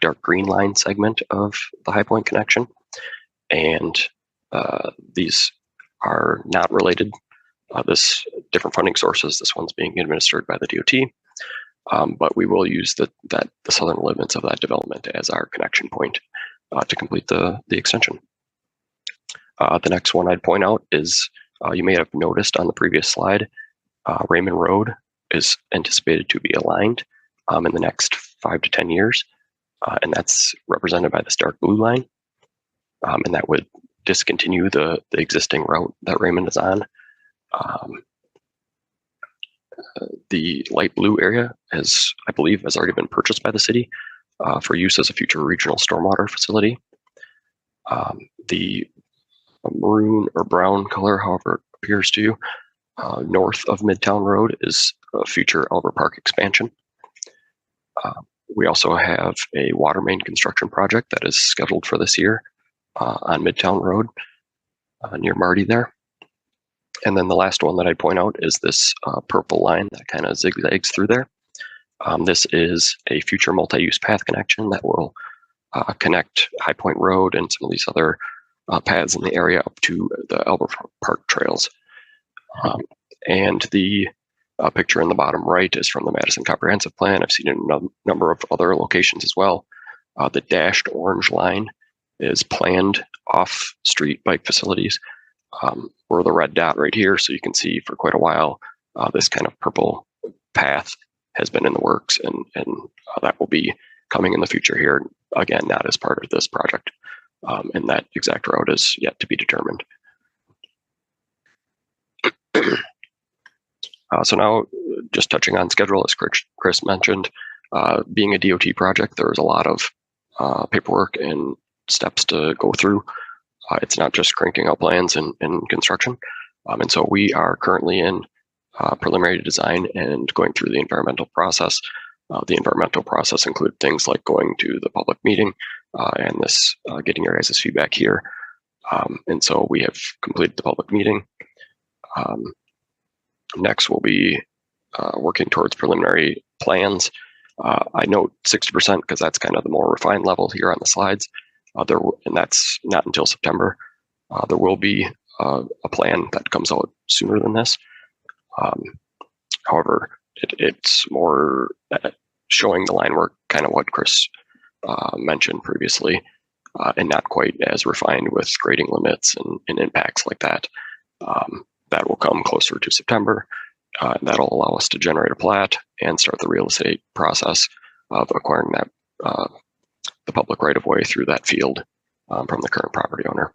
dark green line segment of the High Point connection. And these are not related. This different funding sources. This one's being administered by the DOT, but we will use the southern limits of that development as our connection point to complete the extension. The next one I'd point out is you may have noticed on the previous slide, Raymond Road is anticipated to be aligned in the next 5 to 10 years, and that's represented by this dark blue line, and that would discontinue the existing route that Raymond is on. The light blue area, I believe, has already been purchased by the city for use as a future regional stormwater facility. The maroon or brown color, however it appears to you, north of Midtown Road is a future Elver Park expansion. We also have a water main construction project that is scheduled for this year on Midtown Road near Marty there. And then the last one that I'd point out is this purple line that kind of zigzags through there. This is a future multi-use path connection that will connect High Point Road and some of these other paths in the area up to the Elver Park trails. And the picture in the bottom right is from the Madison Comprehensive Plan. I've seen it in a number of other locations as well. The dashed orange line is planned off-street bike facilities. We're the red dot right here, so you can see for quite a while this kind of purple path has been in the works, and that will be coming in the future here. Again, not as part of this project, and that exact route is yet to be determined. So now, just touching on schedule, as Chris mentioned, being a DOT project, there's a lot of paperwork and steps to go through. It's not just cranking out plans and construction. And so we are currently in preliminary design and going through the environmental process The environmental process included things like going to the public meeting and this getting your guys' feedback here. And so we have completed the public meeting. Next, we'll be working towards preliminary plans. I note 60% because that's kind of the more refined level here on the slides. And that's not until September. There will be a plan that comes out sooner than this. However, it's more showing the line work, kind of what Chris mentioned previously, and not quite as refined with grading limits and impacts like that. That will come closer to September. That'll allow us to generate a plat and start the real estate process of acquiring that the public right-of-way through that field from the current property owner.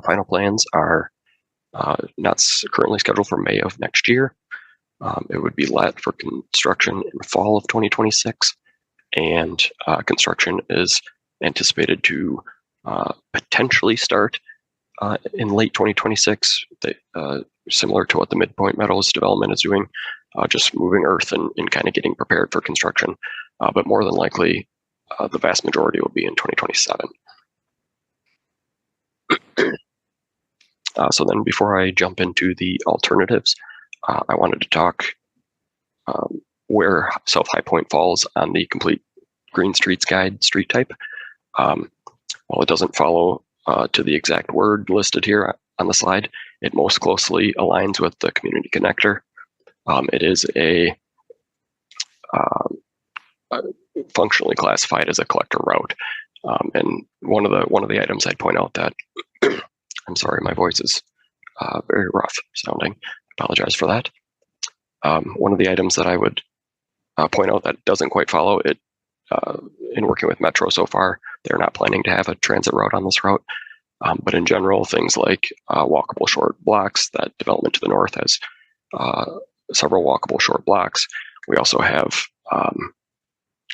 Final plans are not currently scheduled for May of next year. It would be let for construction in the fall of 2026, and construction is anticipated to potentially start in late 2026, similar to what the Midpoint Meadows development is doing, just moving earth and kind of getting prepared for construction. But more than likely, the vast majority will be in 2027. So then before I jump into the alternatives, I wanted to talk where South High Point falls on the complete Green Streets Guide street type. While it doesn't follow to the exact word listed here on the slide, it most closely aligns with the community connector. It is functionally classified as a collector route. And one of the items I'd point out that I'm sorry, my voice is very rough sounding. Apologize for that. One of the items that I would point out that doesn't quite follow it, in working with Metro so far, they're not planning to have a transit route on this route. But in general, things like walkable short blocks, that development to the north has several walkable short blocks. We also have,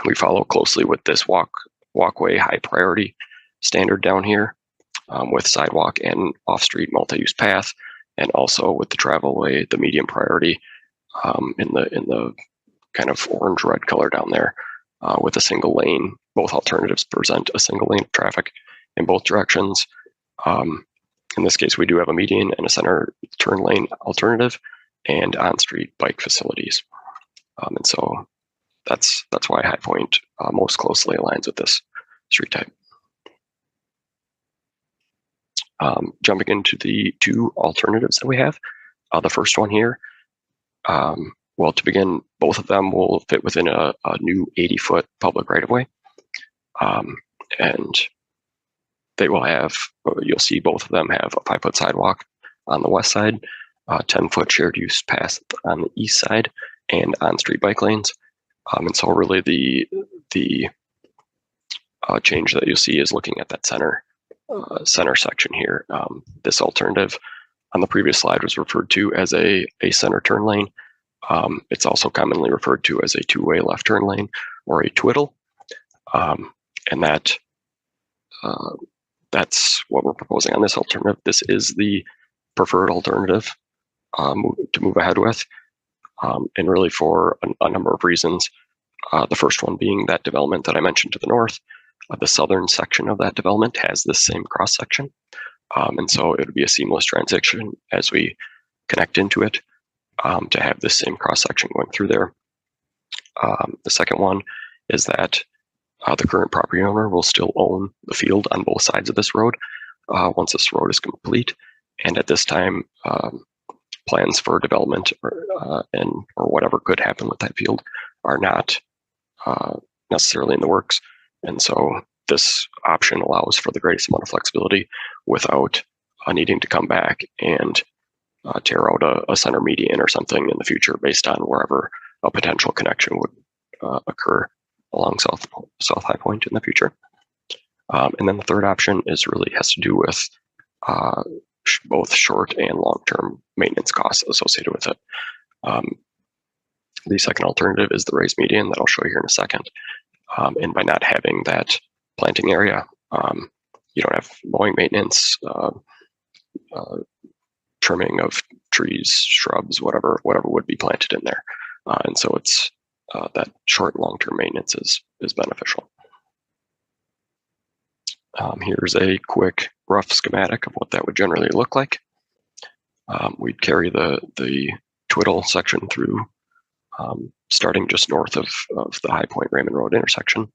we follow closely with this walkway high priority standard down here with sidewalk and off-street multi-use path, and also with the travelway, the medium priority in the kind of orange-red color down there with a single lane. Both alternatives present a single lane of traffic in both directions. In this case, we do have a median and a center turn lane alternative and on-street bike facilities. And so that's why High Point most closely aligns with this street type. Jumping into the two alternatives that we have. The first one here, well, to begin, both of them will fit within a new 80-foot public right-of-way. And they will have, you'll see both of them have a 5-foot sidewalk on the west side, 10-foot shared use path on the east side, and on-street bike lanes. And so really the change that you'll see is looking at that center section here. This alternative on the previous slide was referred to as a center turn lane. It's also commonly referred to as a two-way left turn lane or a twiddle. And that's what we're proposing on this alternative. This is the preferred alternative to move ahead with, and really for a number of reasons. The first one being that development that I mentioned to the north. The southern section of that development has this same cross section, and so it would be a seamless transition as we connect into it to have this same cross section going through there. The second one is that the current property owner will still own the field on both sides of this road once this road is complete. And at this time, plans for development or whatever could happen with that field are not necessarily in the works. And so this option allows for the greatest amount of flexibility without needing to come back and tear out a center median or something in the future based on wherever a potential connection would occur along South High Point in the future. And then the third option has to do with both short and long-term maintenance costs associated with it. The second alternative is the raised median that I'll show you here in a second. And by not having that planting area, you don't have mowing maintenance, trimming of trees, shrubs, whatever would be planted in there. And so it's that short and long-term maintenance is beneficial. Here's a quick rough schematic of what that would generally look like. We'd carry the twiddle section through, starting just north of the High Point Raymond Road intersection.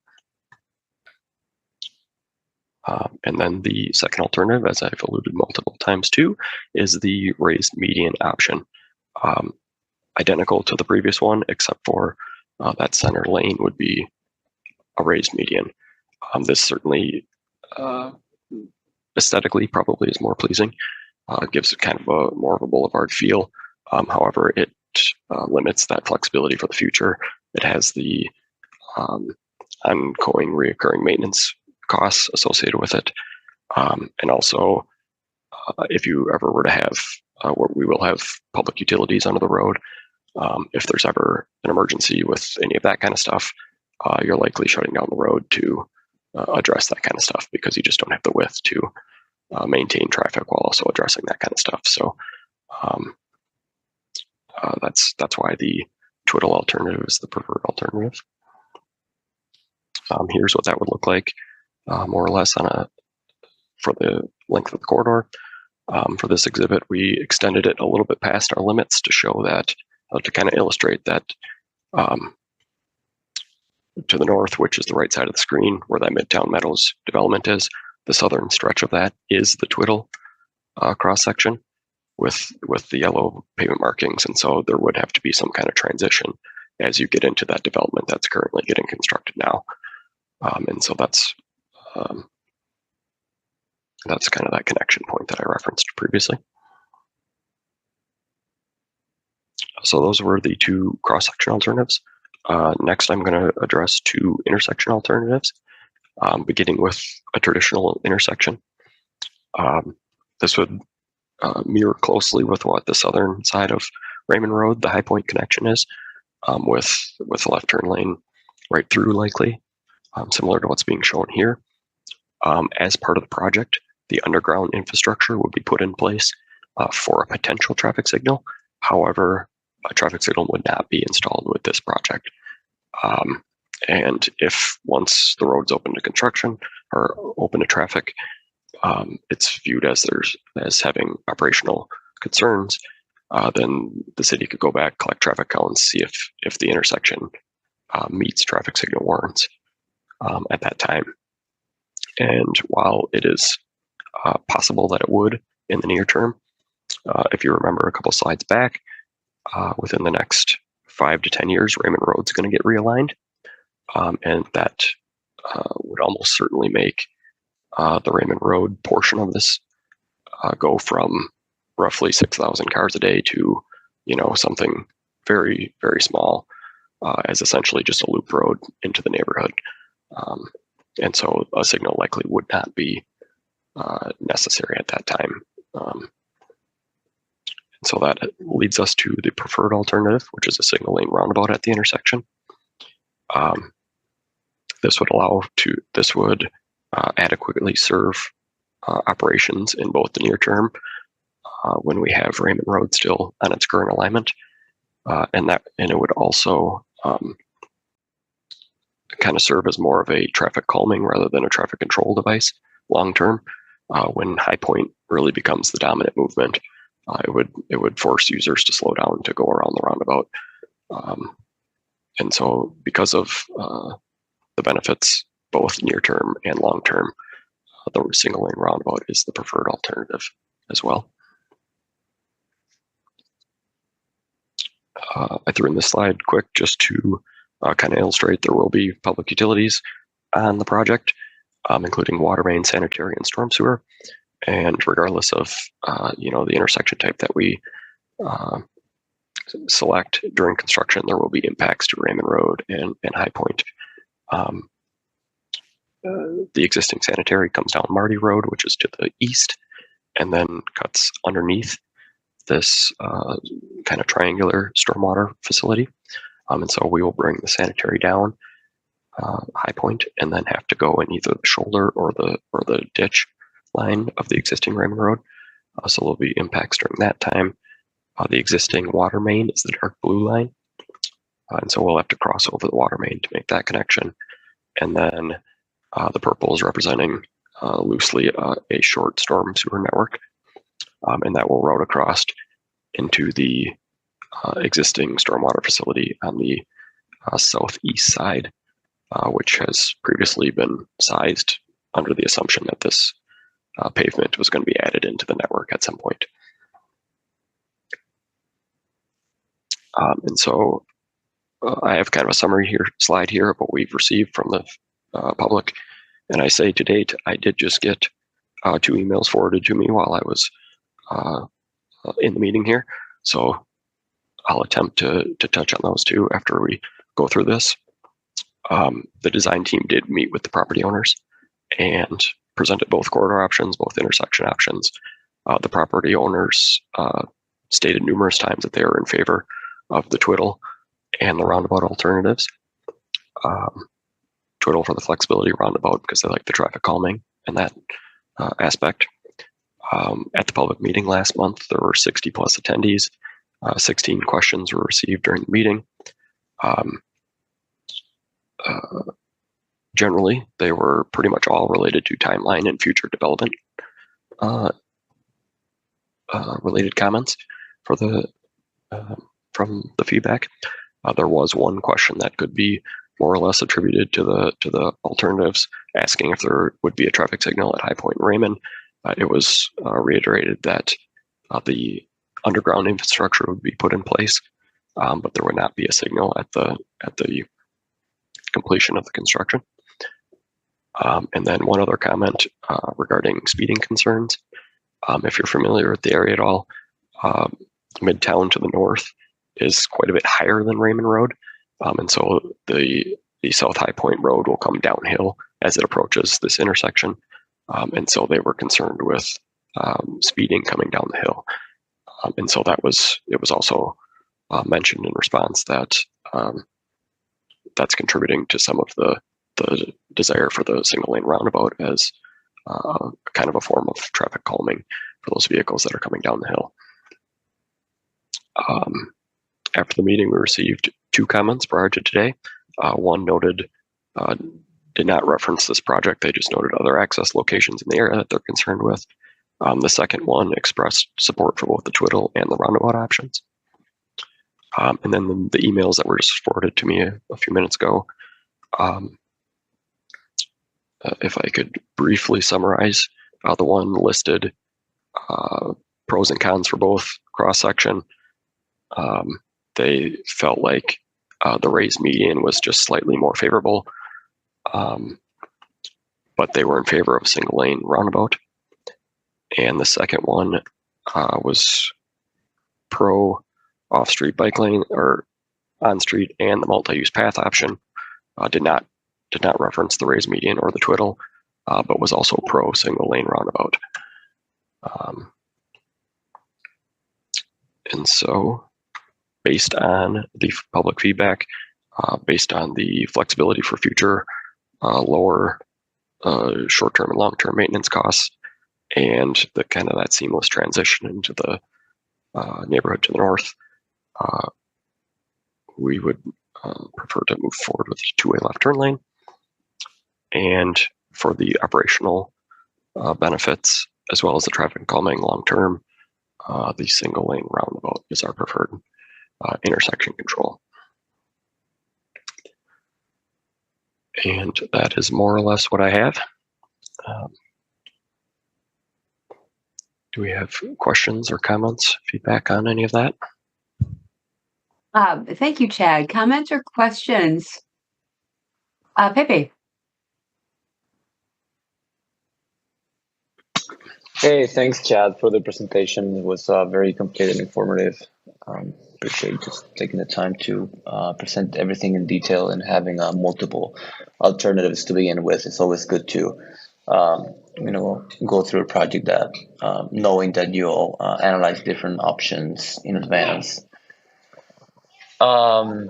And then the second alternative, as I've alluded multiple times to, is the raised median option. Identical to the previous one, except for that center lane would be a raised median. This certainly aesthetically probably is more pleasing. Gives it kind of a more of a boulevard feel. However, it limits that flexibility for the future. It has the ongoing reoccurring maintenance costs associated with it. And also, if you ever were to have, we will have public utilities under the road. If there's ever an emergency with any of that kind of stuff, you're likely shutting down the road to address that kind of stuff because you just don't have the width to maintain traffic while also addressing that kind of stuff. So that's why the twiddle alternative is the preferred alternative. Here's what that would look like, more or less for the length of the corridor. For this exhibit, we extended it a little bit past our limits to show that, to kind of illustrate that to the north, which is the right side of the screen, where that Midtown Meadows development is, the southern stretch of that is the twiddle cross section with the yellow pavement markings, and so there would have to be some kind of transition as you get into that development that's currently getting constructed now, and so that's kind of that connection point that I referenced previously. So those were the two cross-section alternatives. Next, I'm going to address two intersection alternatives, beginning with a traditional intersection. This would mirror closely with what the southern side of Raymond Road, the High Point connection is, with a left turn lane right through likely, similar to what's being shown here. As part of the project, the underground infrastructure would be put in place for a potential traffic signal. However, a traffic signal would not be installed with this project. And if once the road's open to construction or open to traffic, it's viewed as having operational concerns, then the city could go back, collect traffic counts, see if the intersection meets traffic signal warrants at that time. And while it is possible that it would in the near term, if you remember a couple slides back, within the next 5 to 10 years, Raymond Road's going to get realigned, and that would almost certainly make the Raymond Road portion of this go from roughly 6,000 cars a day to, something very, very small, as essentially just a loop road into the neighborhood. And so a signal likely would not be necessary at that time. So that leads us to the preferred alternative, which is a single lane roundabout at the intersection. This would adequately serve operations in both the near term, when we have Raymond Road still on its current alignment, and it would also kind of serve as more of a traffic calming rather than a traffic control device long term, when High Point really becomes the dominant movement. It would force users to slow down to go around the roundabout. And so because of the benefits, both near term and long term, the single lane roundabout is the preferred alternative as well. I threw in this slide quick just to kind of illustrate there will be public utilities on the project, including water main, sanitary, and storm sewer. And regardless of the intersection type that we select during construction, there will be impacts to Raymond Road and High Point. The existing sanitary comes down Marty Road, which is to the east, and then cuts underneath this kind of triangular stormwater facility. And so we will bring the sanitary down High Point and then have to go in either the shoulder or the ditch line of the existing Raymond Road. So there'll be impacts during that time. The existing water main is the dark blue line. And so we'll have to cross over the water main to make that connection. And then the purple is representing loosely a short storm sewer network. And that will route across into the existing stormwater facility on the southeast side, which has previously been sized under the assumption that this pavement was going to be added into the network at some point. And so I have kind of a summary slide here of what we've received from the public. And I say to date, I did just get 2 emails forwarded to me while I was in the meeting here. So I'll attempt to touch on those too after we go through this. The design team did meet with the property owners and presented both corridor options, both intersection options. The property owners stated numerous times that they are in favor of the twiddle and the roundabout alternatives. Twiddle for the flexibility, roundabout because they like the traffic calming and that aspect. At the public meeting last month, there were 60 plus attendees. 16 questions were received during the meeting. Generally, they were pretty much all related to timeline and future development related comments for the from the feedback. There was one question that could be more or less attributed to the alternatives, asking if there would be a traffic signal at High Point and Raymond. It was reiterated that the underground infrastructure would be put in place, but there would not be a signal at the completion of the construction. And then one other comment regarding speeding concerns. If you're familiar with the area at all, Midtown to the north is quite a bit higher than Raymond Road. And so the South High Point Road will come downhill as it approaches this intersection. And so they were concerned with speeding coming down the hill. And so it was also mentioned in response that that's contributing to some of the desire for the single lane roundabout as kind of a form of traffic calming for those vehicles that are coming down the hill. After the meeting, we received 2 comments prior to today. One noted, did not reference this project. They just noted other access locations in the area that they're concerned with. The second one expressed support for both the twiddle and the roundabout options. And then the emails that were just forwarded to me a few minutes ago, if I could briefly summarize, the one listed pros and cons for both cross-section. They felt like the raised median was just slightly more favorable, but they were in favor of a single lane roundabout. And the second one was pro off-street bike lane or on-street and the multi-use path option. Did not reference the raised median or the twiddle, but was also pro single lane roundabout. And so based on the public feedback, based on the flexibility for future lower short-term and long-term maintenance costs, and the kind of that seamless transition into the neighborhood to the north, we would prefer to move forward with the 2-way left turn lane. And for the operational benefits, as well as the traffic calming long-term, the single lane roundabout is our preferred intersection control. And that is more or less what I have. Do we have questions or comments, feedback on any of that? Thank you, Chad. Comments or questions? Pepe. Hey, thanks, Chad, for the presentation. It was very complete and informative. Appreciate just taking the time to present everything in detail and having multiple alternatives to begin with. It's always good to go through a project that knowing that you'll analyze different options in advance. How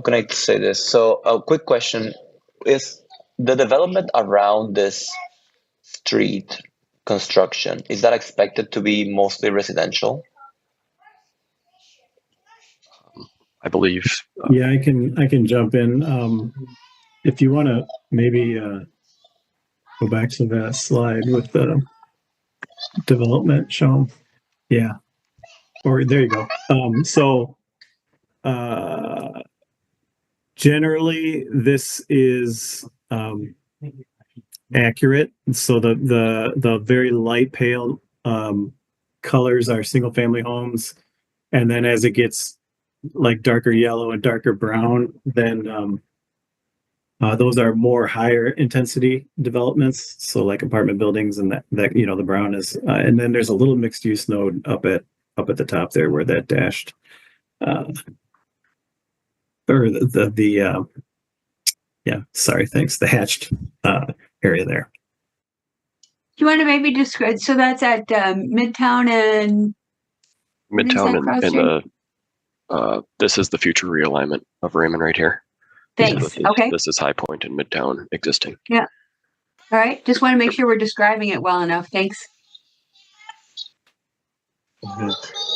can I say this? So a quick question is the development around this street construction, is that expected to be mostly residential? I believe. Yeah, I can jump in. If you want to maybe go back to that slide with the development, Sean. Yeah. Or there you go. Generally, this is accurate. So the very light pale colors are single family homes, and then as it gets like darker yellow and darker brown, then those are more higher intensity developments. So like apartment buildings, and that the brown is, and then there's a little mixed use node up at the top there where that dashed, or the hatched area there. Do you want to maybe describe? So that's at Midtown and this is the future realignment of Raymond right here. Thanks. Okay. This is High Point and Midtown existing. Yeah. All right. Just want to make sure we're describing it well enough. Thanks.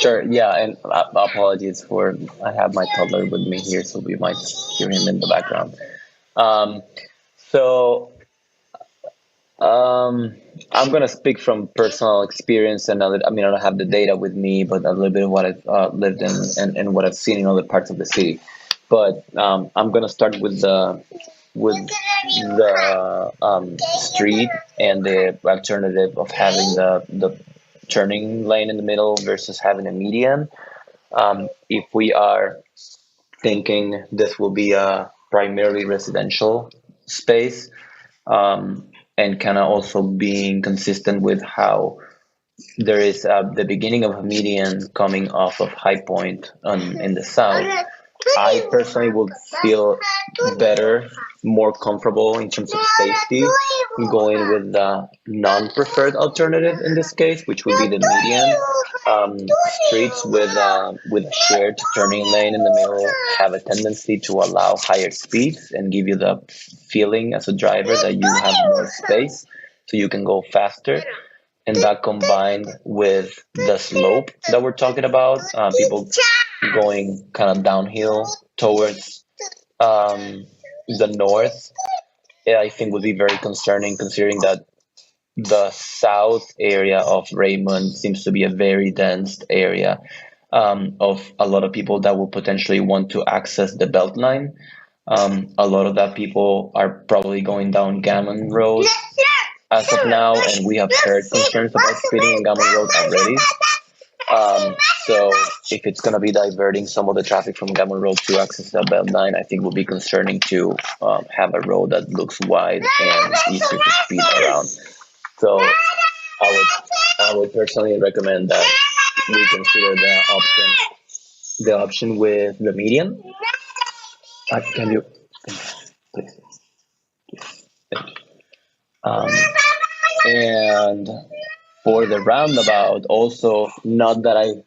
Sure. Yeah, and apologies for I have my toddler with me here, so we might hear him in the background. I'm gonna speak from personal experience, and I don't have the data with me, but a little bit of what I've lived in and what I've seen in other parts of the city. But I'm gonna start with the street and the alternative of having the turning lane in the middle versus having a median. If we are thinking this will be a primarily residential space, and kind of also being consistent with how there is the beginning of a median coming off of High Point in the south, I personally would feel better, more comfortable in terms of safety going with the non-preferred alternative in this case, which would be the median. Streets with a shared turning lane in the middle have a tendency to allow higher speeds and give you the feeling as a driver that you have more space so you can go faster. And that combined with the slope that we're talking about, people going kind of downhill towards the north, I think would be very concerning, considering that the south area of Raymond seems to be a very dense area of a lot of people that will potentially want to access the Beltline. A lot of that people are probably going down Gammon Road as of now, and we have heard concerns about speeding in Gammon Road already. So if it's going to be diverting some of the traffic from Gammon Road to access the Beltline, I think it would be concerning to have a road that looks wide and easier to speed around. So I would personally recommend that we consider the option with the median. Can you please? Thank you. And for the roundabout, also, not that I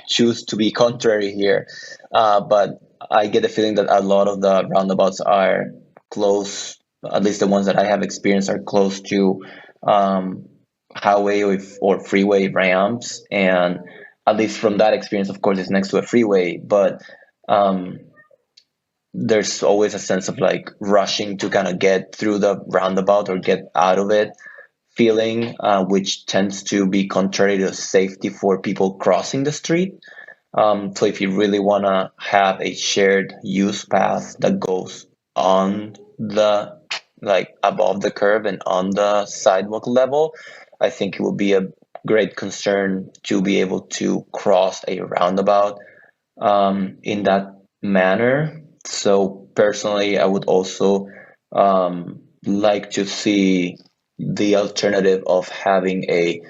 choose to be contrary here, but I get the feeling that a lot of the roundabouts are close, at least the ones that I have experienced are close to highway or freeway ramps. And at least from that experience, of course, it's next to a freeway, but there's always a sense of like rushing to kind of get through the roundabout or get out of it feeling, which tends to be contrary to safety for people crossing the street. So if you really want to have a shared use path that goes on the, like above the curb and on the sidewalk level, I think it will be a great concern to be able to cross a roundabout in that manner. So personally, I would also like to see the alternative of having a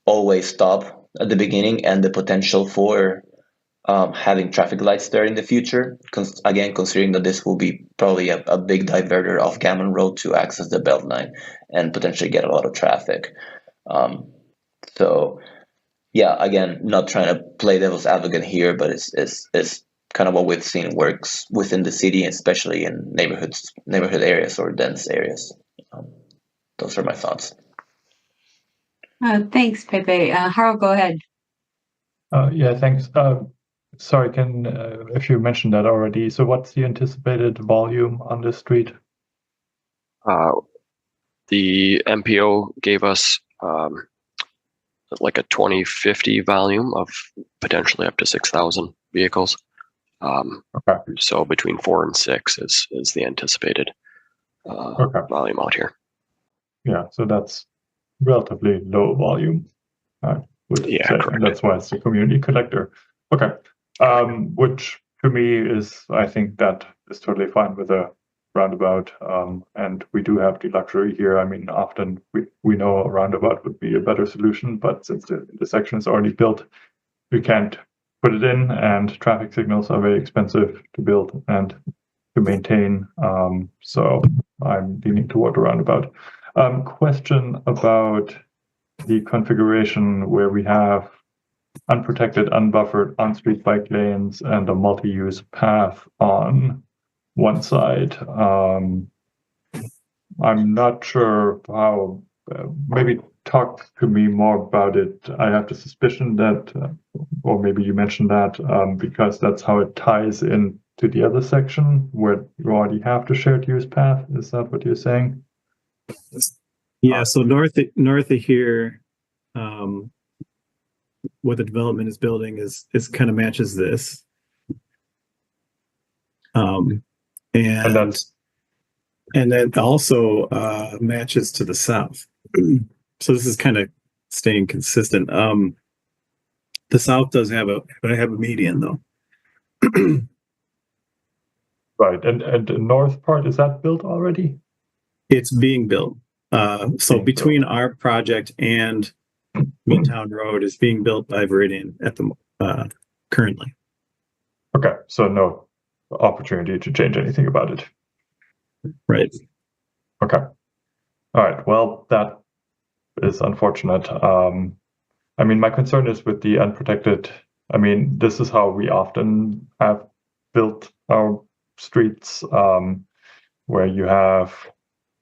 always stop at the beginning and the potential for having traffic lights there in the future. Again, considering that this will be probably a big diverter off Gammon Road to access the Beltline and potentially get a lot of traffic. So yeah, again, not trying to play devil's advocate here, but it's kind of what we've seen works within the city, especially in neighborhood areas or dense areas. Those are my thoughts. Thanks, Pepe. Harold, go ahead. Yeah, thanks. sorry, if you mentioned that already, so what's the anticipated volume on this street? The MPO gave us like a 2050 volume of potentially up to 6,000 vehicles. Okay. So between 4 and 6 is the anticipated volume out here. Yeah, so that's relatively low volume. I would say. And that's why it's a community collector. Okay. Which to me is, I think that is totally fine with a roundabout. And we do have the luxury here. I mean, often we know a roundabout would be a better solution, but since the intersection is already built, we can't put it in, and traffic signals are very expensive to build and to maintain. So I'm leaning toward a roundabout. Question about the configuration where we have unprotected, unbuffered on-street bike lanes and a multi-use path on one side. I'm not sure how, maybe talk to me more about it. I have the suspicion that, or maybe you mentioned that, because that's how it ties in to the other section where you already have the shared use path. Is that what you're saying? Yeah, so north of here, what the development is building is kind of matches this. And then also matches to the south. So this is kind of staying consistent. The south does have a median though. Right, and the north part, is that built already? It's being built. So between our project and Midtown Road is being built by Veridian at the currently. Okay, so no opportunity to change anything about it. Right. Okay. All right. Well, that is unfortunate. I mean, my concern is with the unprotected. I mean, this is how we often have built our streets, where you have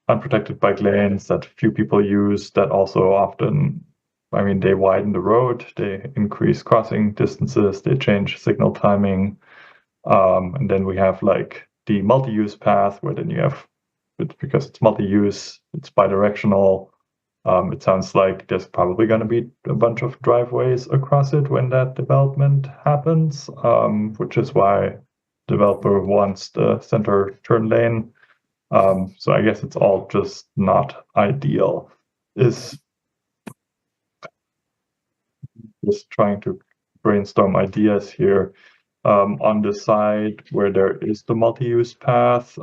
unprotected bike lanes that few people use, that also often, I mean, they widen the road, they increase crossing distances, they change signal timing. And then we have like the multi-use path where then you have, because it's multi-use, it's bidirectional. It sounds like there's probably going to be a bunch of driveways across it when that development happens, which is why developer wants the center turn lane. So I guess it's all just not ideal. Is just trying to brainstorm ideas here. On the side where there is the multi-use path,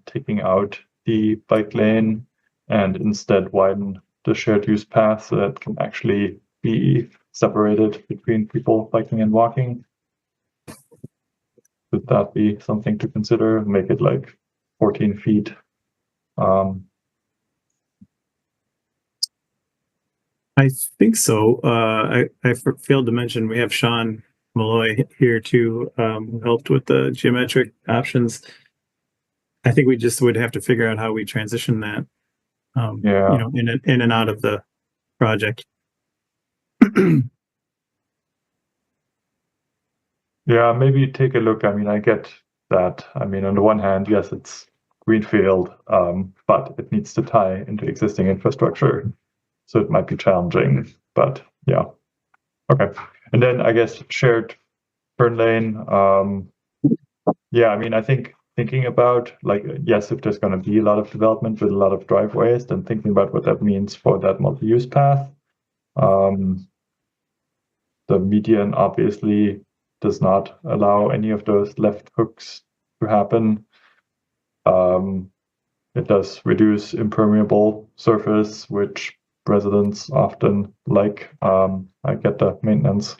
taking out the bike lane and instead widen the shared use path so that can actually be separated between people biking and walking. Could that be something to consider? Make it like 14 feet. I think so. I failed to mention we have Sean Malloy here too, who helped with the geometric options. I think we just would have to figure out how we transition that, you know, in and out of the project. Yeah, maybe take a look. I mean, I get that. I mean, on the one hand, yes, it's greenfield, but it needs to tie into existing infrastructure. So it might be challenging, but yeah. Okay. And then I guess shared turn lane. Yeah, I mean, I think thinking about like, yes, if there's going to be a lot of development with a lot of driveways, then thinking about what that means for that multi-use path. The median obviously does not allow any of those left hooks to happen. It does reduce impermeable surface, which residents often like. I get the maintenance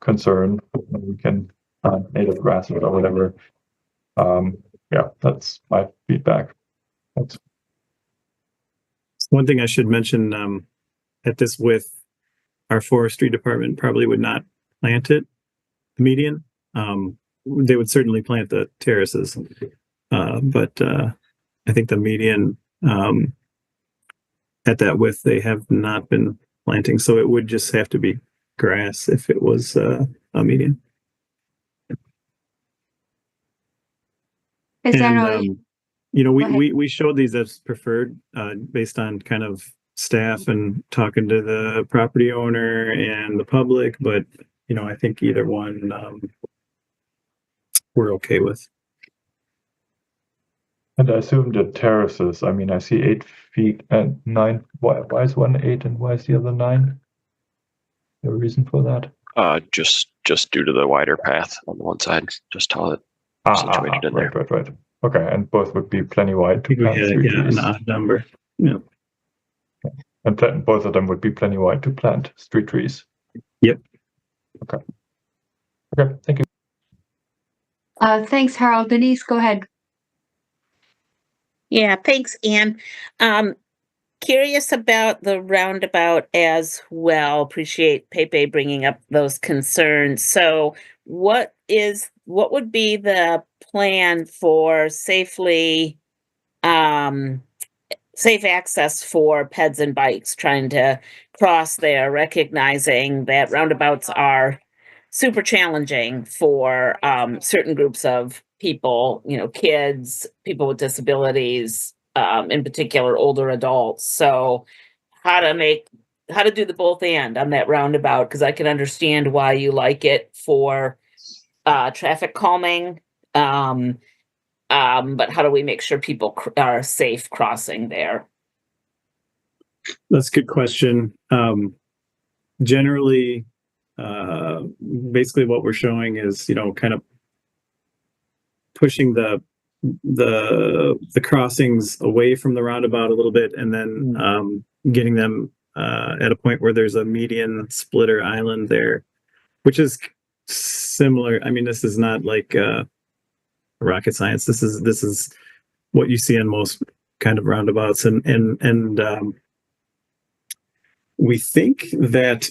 concern. We can native grass or whatever. Yeah, that's my feedback. Thanks. One thing I should mention, at this width, our forestry department probably would not plant it, the median. They would certainly plant the terraces, but I think the median at that width they have not been planting, so it would just have to be grass if it was a median. Is that And, all? you know, Go ahead. we showed these as preferred, based on kind of staff and talking to the property owner and the public, but, you know, I think either one, we're okay with. And I assume the terraces, I mean, I see 8 feet and 9. Why is one 8 and why is the other 9? The reason for that? Just due to the wider path on the one side, just how it's situated in there. Right. Okay, and both would be plenty wide to plant street trees. An odd number. Yeah. And both of them would be plenty wide to plant street trees. Yep. Okay, thank you. Thanks, Harold. Denise, go ahead. Yeah, thanks, Anne. Curious about the roundabout as well. Appreciate Pepe bringing up those concerns. So what would be the plan for safe access for peds and bikes trying to cross there, recognizing that roundabouts are super challenging for certain groups of people, you know, kids, people with disabilities, in particular older adults. So how to do the both and on that roundabout, because I can understand why you like it for traffic calming. But how do we make sure people are safe crossing there? That's a good question. Generally, basically what we're showing is, you know, kind of pushing the crossings away from the roundabout a little bit, and then getting them at a point where there's a median splitter island there, which is similar. I mean, this is not like rocket science. This is what you see in most kind of roundabouts, and we think that,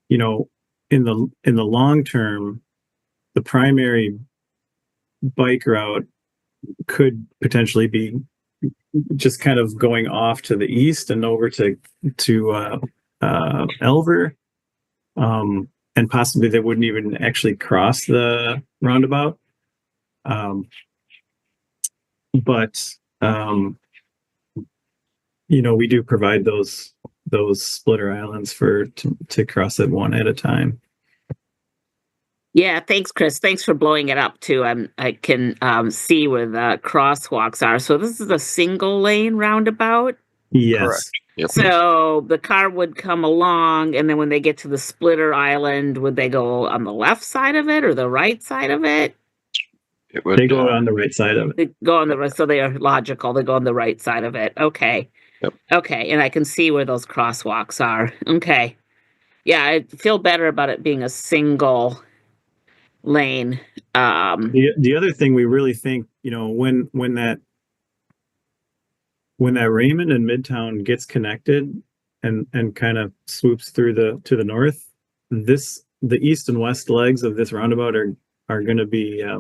you know, in the long term, the primary bike route could potentially be just kind of going off to the east and over to Elver, and possibly they wouldn't even actually cross the roundabout. But you know, we do provide those splitter islands to cross it one at a time. Yeah, thanks, Chris. Thanks for blowing it up too. I can see where the crosswalks are. So this is a single lane roundabout. Yes. Correct. Yep. So the car would come along, and then when they get to the splitter island, would they go on the left side of it or the right side of it? They go on the right side of it. They go on the right, so they are logical. They go on the right side of it. Okay. Yep. Okay, and I can see where those crosswalks are. Okay. Yeah, I feel better about it being a single lane. The other thing we really think, you know, when that Raymond and Midtown gets connected and kind of swoops through to the north, the east and west legs of this roundabout are going to be a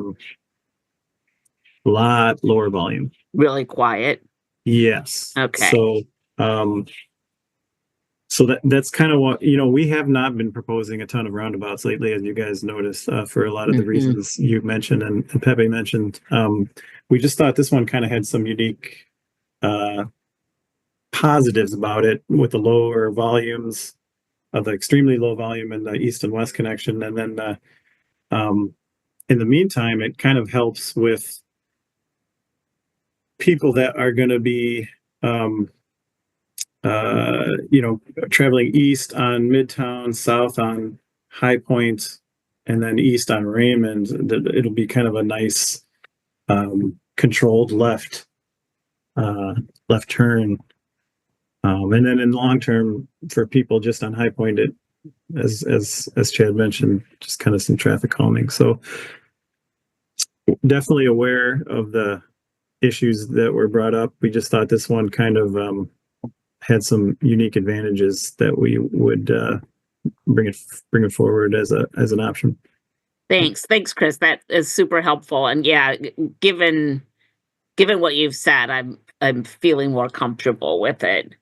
lot lower volume. Really quiet. Yes. Okay. So that's kind of what, you know, we have not been proposing a ton of roundabouts lately, as you guys noticed, for a lot of the reasons you mentioned and Pepe mentioned. We just thought this one kind of had some unique positives about it, with the lower volumes of the extremely low volume in the east and west connection. And then in the meantime, it kind of helps with people that are going to be you know, traveling east on Midtown, south on High Point, and then east on Raymond. It'll be kind of a nice controlled left turn. And then in long term, for people just on High Point, it, as Chad mentioned, just kind of some traffic calming. So definitely aware of the issues that were brought up. We just thought this one kind of had some unique advantages that we would bring it forward as an option. Thanks, Chris. That is super helpful. And yeah, given what you've said, I'm feeling more comfortable with it.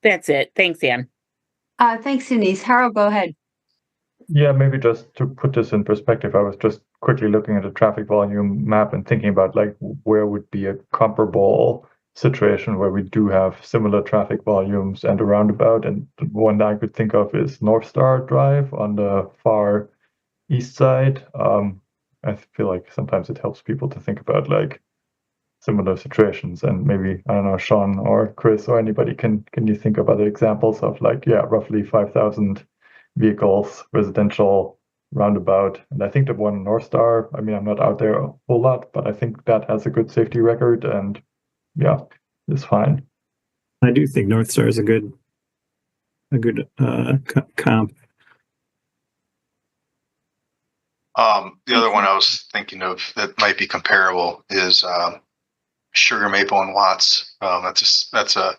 That's it. Thanks, Anne. Thanks, Denise. Harold, go ahead. Yeah, maybe just to put this in perspective, I was just quickly looking at a traffic volume map and thinking about like where would be a comparable situation where we do have similar traffic volumes and a roundabout. And the one that I could think of is North Star Drive on the far east side. I feel like sometimes it helps people to think about like similar situations, and maybe, I don't know, Sean or Chris or anybody, can you think of other examples of like, yeah, roughly 5,000 vehicles, residential roundabout? And I think the one North Star, I mean, I'm not out there a whole lot, but I think that has a good safety record and yeah, it's fine. I do think North Star is a good comp. The other one I was thinking of that might be comparable is Sugar Maple and Watts. That's a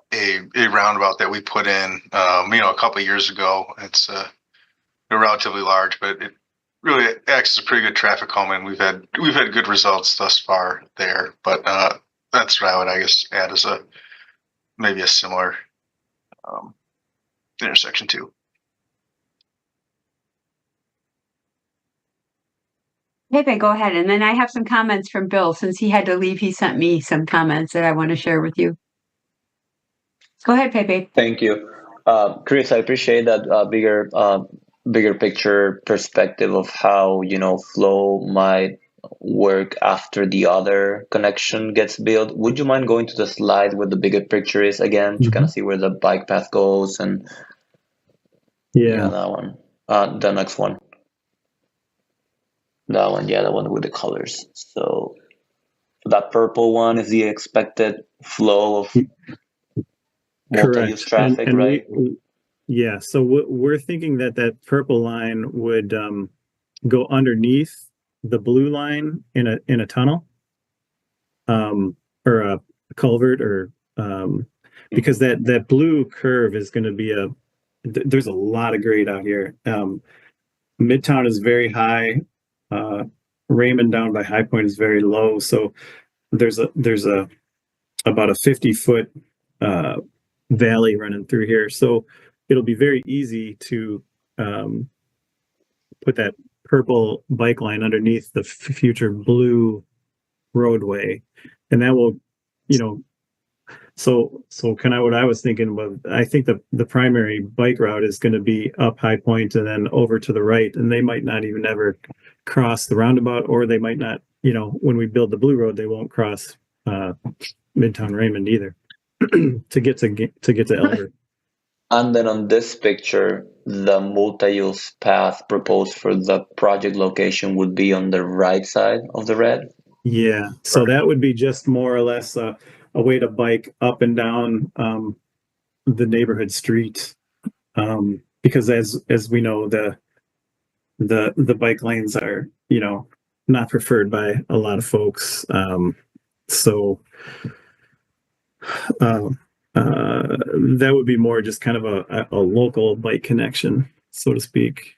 roundabout that we put in, a couple of years ago. It's relatively large, but it really acts as a pretty good traffic calm, and we've had good results thus far there. But that's what I would, I guess, add as maybe a similar intersection too. Pepe, go ahead. And then I have some comments from Bill. Since he had to leave, he sent me some comments that I want to share with you. Go ahead, Pepe. Thank you. Chris, I appreciate that bigger picture perspective of how, flow might work after the other connection gets built. Would you mind going to the slide where the bigger picture is again, to kind of see where the bike path goes? And yeah, that one. The next one. That one, yeah, the one with the colors. So that purple one is the expected flow of multi-use traffic, and right? Yeah, so we're thinking that purple line would go underneath the blue line in a tunnel, or a culvert, or because that blue curve is going to be there's a lot of grade out here. Midtown is very high. Raymond down by High Point is very low. So there's about a 50-foot valley running through here. So it'll be very easy to put that purple bike line underneath the future blue roadway, and that will, so kind of what I was thinking was, I think the primary bike route is going to be up High Point and then over to the right, and they might not even ever cross the roundabout, or they might not, when we build the blue road, they won't cross Midtown Raymond either to get to Elbert. And then on this picture, the multi-use path proposed for the project location would be on the right side of the red. Yeah, so that would be just more or less a way to bike up and down the neighborhood street, because as we know, the bike lanes are not preferred by a lot of folks. So that would be more just kind of a local bike connection, so to speak.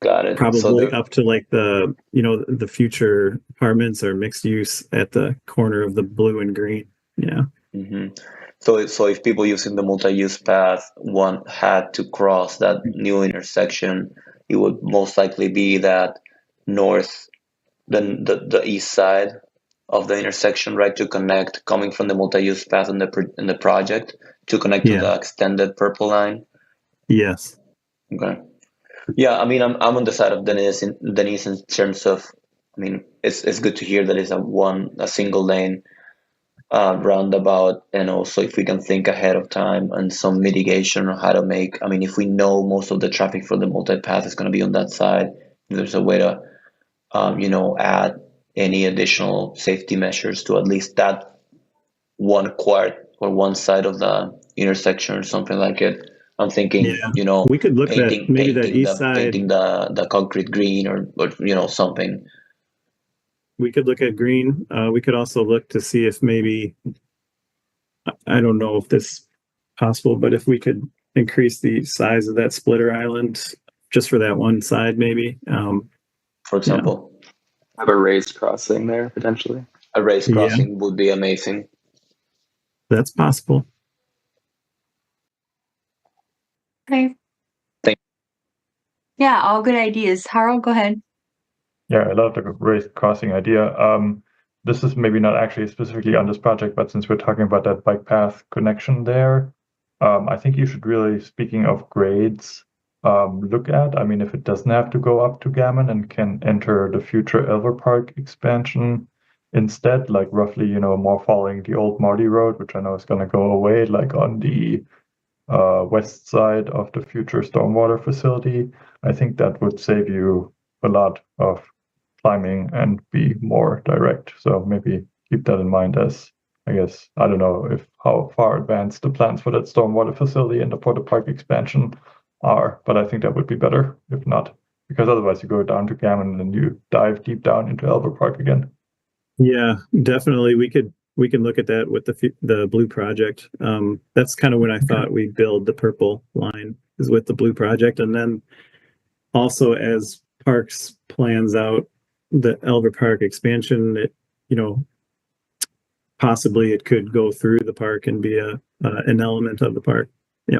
Got it. Probably up to like the future apartments or mixed use at the corner of the blue and green. Yeah. Mm-hmm. So if people using the multi-use path had to cross that new intersection, it would most likely be that the east side of the intersection, right, to connect, coming from the multi-use path in the project to connect to the extended purple line. Yes. Okay. Yeah, I mean, I'm on the side of Denise in terms of, I mean, it's good to hear that it's a single lane roundabout, and also if we can think ahead of time and some mitigation on how to make, I mean, if we know most of the traffic for the multi-path is going to be on that side, there's a way to, add any additional safety measures to at least that one quart or one side of the intersection or something like it. I'm thinking, we could look at maybe that east side, painting the concrete green or something. We could look at green. We could also look to see if maybe, I don't know if this is possible, but if we could increase the size of that splitter island just for that one side, maybe. For example, have a raised crossing there potentially. A raised crossing would be amazing. That's possible. Okay. Yeah, all good ideas. Harald, go ahead. Yeah, I love the raised crossing idea. This is maybe not actually specifically on this project, but since we're talking about that bike path connection there, I think you should really, speaking of grades, look at, I mean, if it doesn't have to go up to Gammon and can enter the future Elver Park expansion instead, like roughly, more following the old Marty Road, which I know is going to go away, like on the west side of the future stormwater facility. I think that would save you a lot of climbing and be more direct. So maybe keep that in mind as, I guess, I don't know how far advanced the plans for that stormwater facility and the Porter Park expansion are, but I think that would be better if not, because otherwise you go down to Gammon and you dive deep down into Elver Park again. Yeah, definitely. We can look at that with the blue project. That's kind of when I thought we build the purple line, is with the blue project, and then also as Parks plans out the Elver Park expansion, possibly it could go through the park and be an element of the park. Yeah.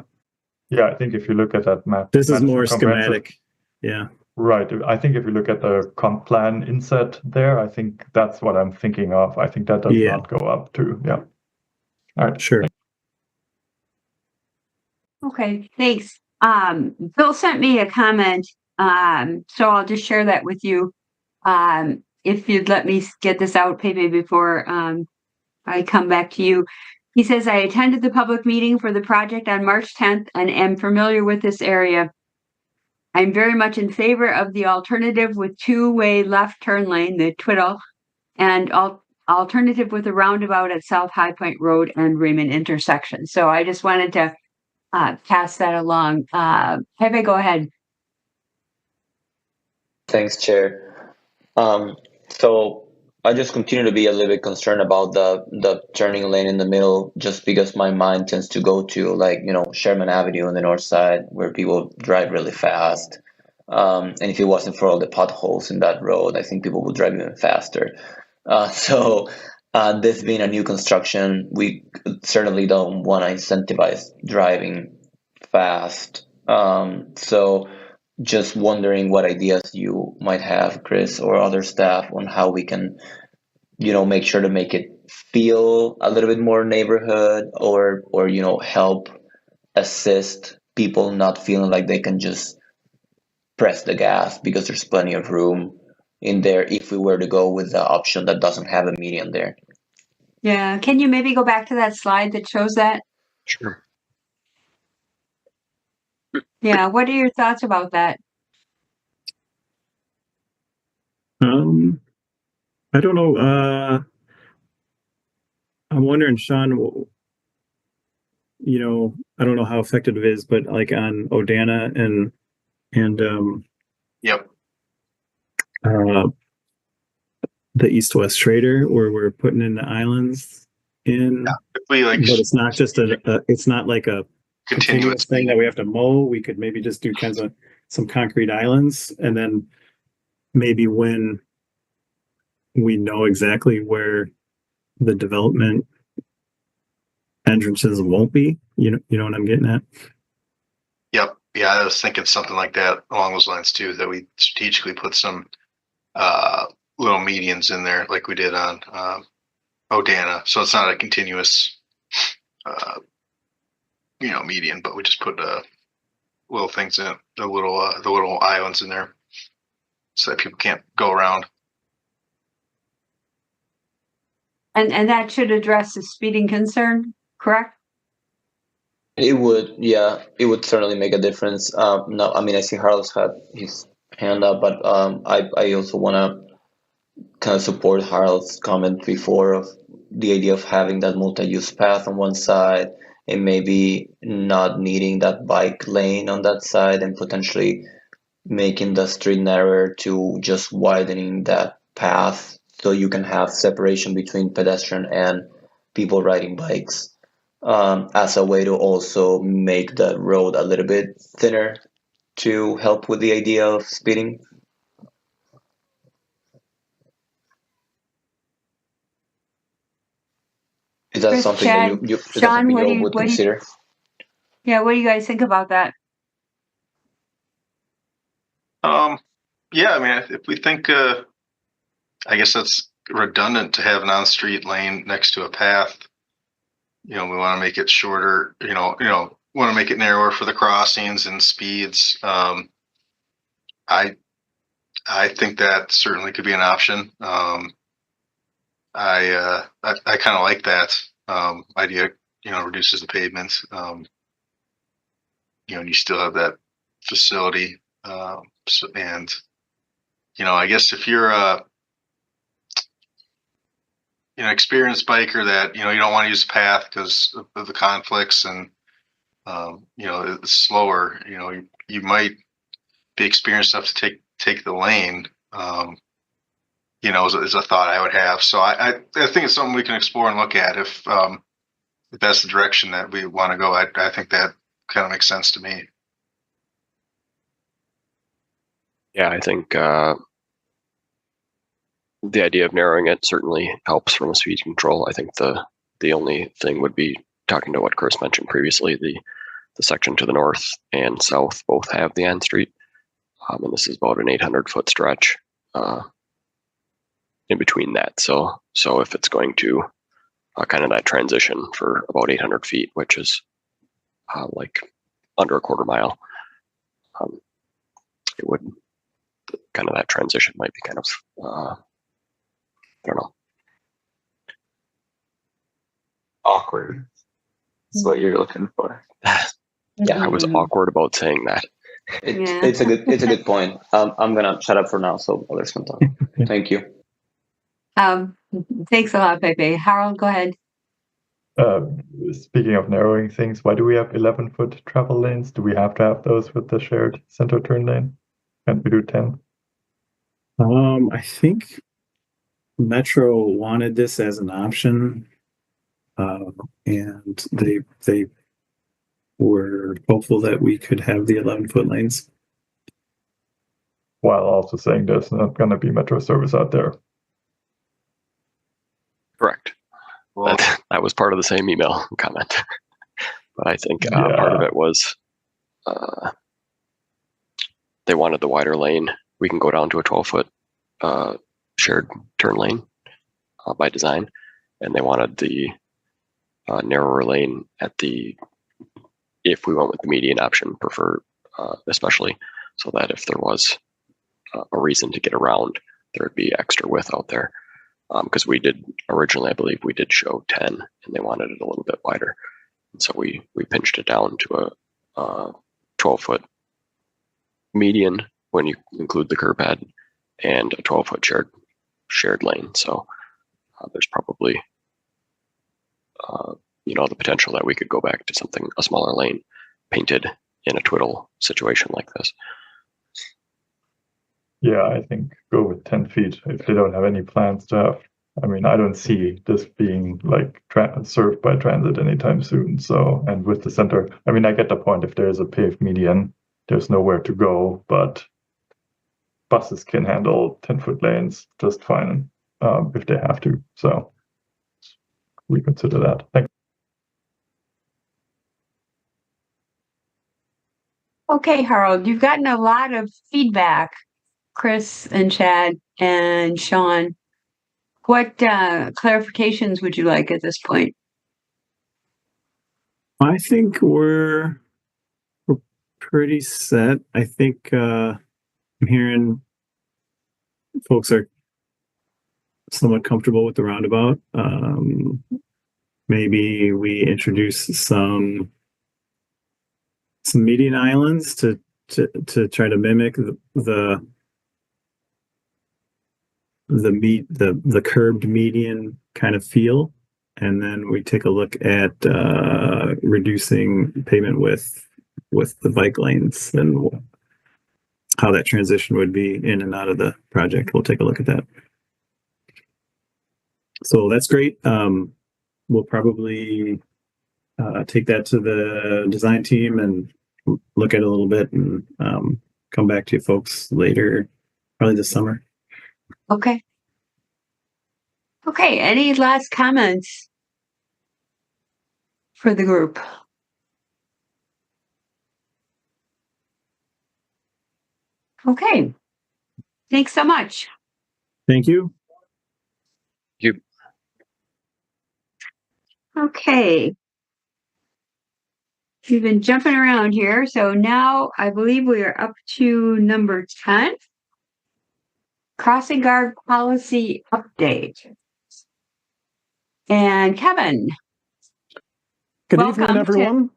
Yeah, I think if you look at that map, this is more schematic. Yeah. Right. I think if you look at the comp plan inset there, I think that's what I'm thinking of. I think that does not go up to, yeah. All right. Sure. Okay, thanks. Bill sent me a comment, so I'll just share that with you. If you'd let me get this out, Pepe, before I come back to you. He says, I attended the public meeting for the project on March 10th and am familiar with this area. I'm very much in favor of the alternative with two-way left turn lane, the Twiddle, and alternative with a roundabout at South High Point Road and Raymond intersection. So I just wanted to pass that along. Pepe, go ahead. Thanks, Chair. So I just continue to be a little bit concerned about the turning lane in the middle, just because my mind tends to go to Sherman Avenue on the north side, where people drive really fast. And if it wasn't for all the potholes in that road, I think people would drive even faster. So this being a new construction, we certainly don't want to incentivize driving fast. So just wondering what ideas you might have, Chris, or other staff, on how we can, make sure to make it feel a little bit more neighborhood, or help assist people not feeling like they can just press the gas, because there's plenty of room in there if we were to go with the option that doesn't have a median there. Yeah, can you maybe go back to that slide that shows that? Sure. Yeah, what are your thoughts about that? I don't know. I'm wondering, Sean, I don't know how effective it is, but like on Odana and Yep. The east-west trader, where we're putting in the islands in, But it's not just it's not like a continuous thing that we have to mow. We could maybe just do kinds of some concrete islands, and then maybe when we know exactly where the development entrances won't be, you know what I'm getting at? Yep. Yeah, I was thinking something like that along those lines too, that we strategically put some little medians in there like we did on Odana. So it's not a continuous median, but we just put little things in, the little islands in there so that people can't go around. And that should address the speeding concern, correct? It would, yeah, it would certainly make a difference. No, I mean, I see Harlow's had his hand up, but I also want to kind of support Harlow's comment before of the idea of having that multi-use path on one side and maybe not needing that bike lane on that side, and potentially making the street narrower to just widening that path so you can have separation between pedestrian and people riding bikes, as a way to also make the road a little bit thinner to help with the idea of speeding. Is that Chris, something Chad, that you Sean, what do you would consider? Yeah, what do you guys think about that? Yeah, I mean, if we think, I guess that's redundant to have an on-street lane next to a path. We want to make it shorter. Want to make it narrower for the crossings and speeds. I think that certainly could be an option. I kind of like that idea. Reduces the pavement. And you still have that facility. And I guess if you're a experienced biker that you don't want to use the path because of the conflicts and it's slower. You might be experienced enough to take the lane. Is a thought I would have. So I think it's something we can explore and look at if that's the direction that we want to go. I think that kind of makes sense to me. Yeah, I think the idea of narrowing it certainly helps from a speed control. I think the only thing would be talking to what Chris mentioned previously. The section to the north and south both have the on street, and this is about an 800-foot stretch in between that. So if it's going to kind of that transition for about 800 feet, which is like under a quarter mile, it would kind of that transition might be kind of I don't know. Awkward. That's what you're looking for. Yeah, I was awkward about saying that. It's a good point. I'm gonna shut up for now so others can talk. Thank you. Thanks a lot, Pepe. Harold, go ahead. Speaking of narrowing things, why do we have 11-foot travel lanes? Do we have to have those with the shared center turn lane? Can't we do 10? I think Metro wanted this as an option, and they were hopeful that we could have the 11-foot lanes. While also saying there's not going to be Metro service out there. Correct. Well, that was part of the same email comment. But I think part of it was they wanted the wider lane. We can go down to a 12-foot shared turn lane by design, and they wanted the narrower lane at if we went with the median option, prefer especially, so that if there was a reason to get around, there would be extra width out there. Because we did originally, I believe we did show 10, and they wanted it a little bit wider, and so we pinched it down to a 12-foot median when you include the curb head, and a 12-foot shared lane. So there's probably the potential that we could go back to a smaller lane painted in a twiddle situation like this. Yeah, I think go with 10 feet if they don't have any plans to have. I mean, I don't see this being like served by transit anytime soon. So, and with the center, I mean, I get the point. If there's a paved median, there's nowhere to go, but buses can handle 10-foot lanes just fine if they have to. So we consider that. Thank you. Okay, Harold, you've gotten a lot of feedback, Chris and Chad and Sean. What clarifications would you like at this point? I think we're pretty set. I think I'm hearing folks are somewhat comfortable with the roundabout. Maybe we introduce some median islands to try to mimic the curbed median kind of feel, and then we take a look at reducing pavement width with the bike lanes and how that transition would be in and out of the project. We'll take a look at that. So that's great. We'll probably take that to the design team and look at it a little bit and come back to you folks later, probably this summer. Okay. Okay, any last comments for the group? Okay. Thanks so much. Thank you. Okay. We've been jumping around here. So now I believe we are up to number 10. Crossing guard policy update. And Kevin. Good welcome evening, everyone.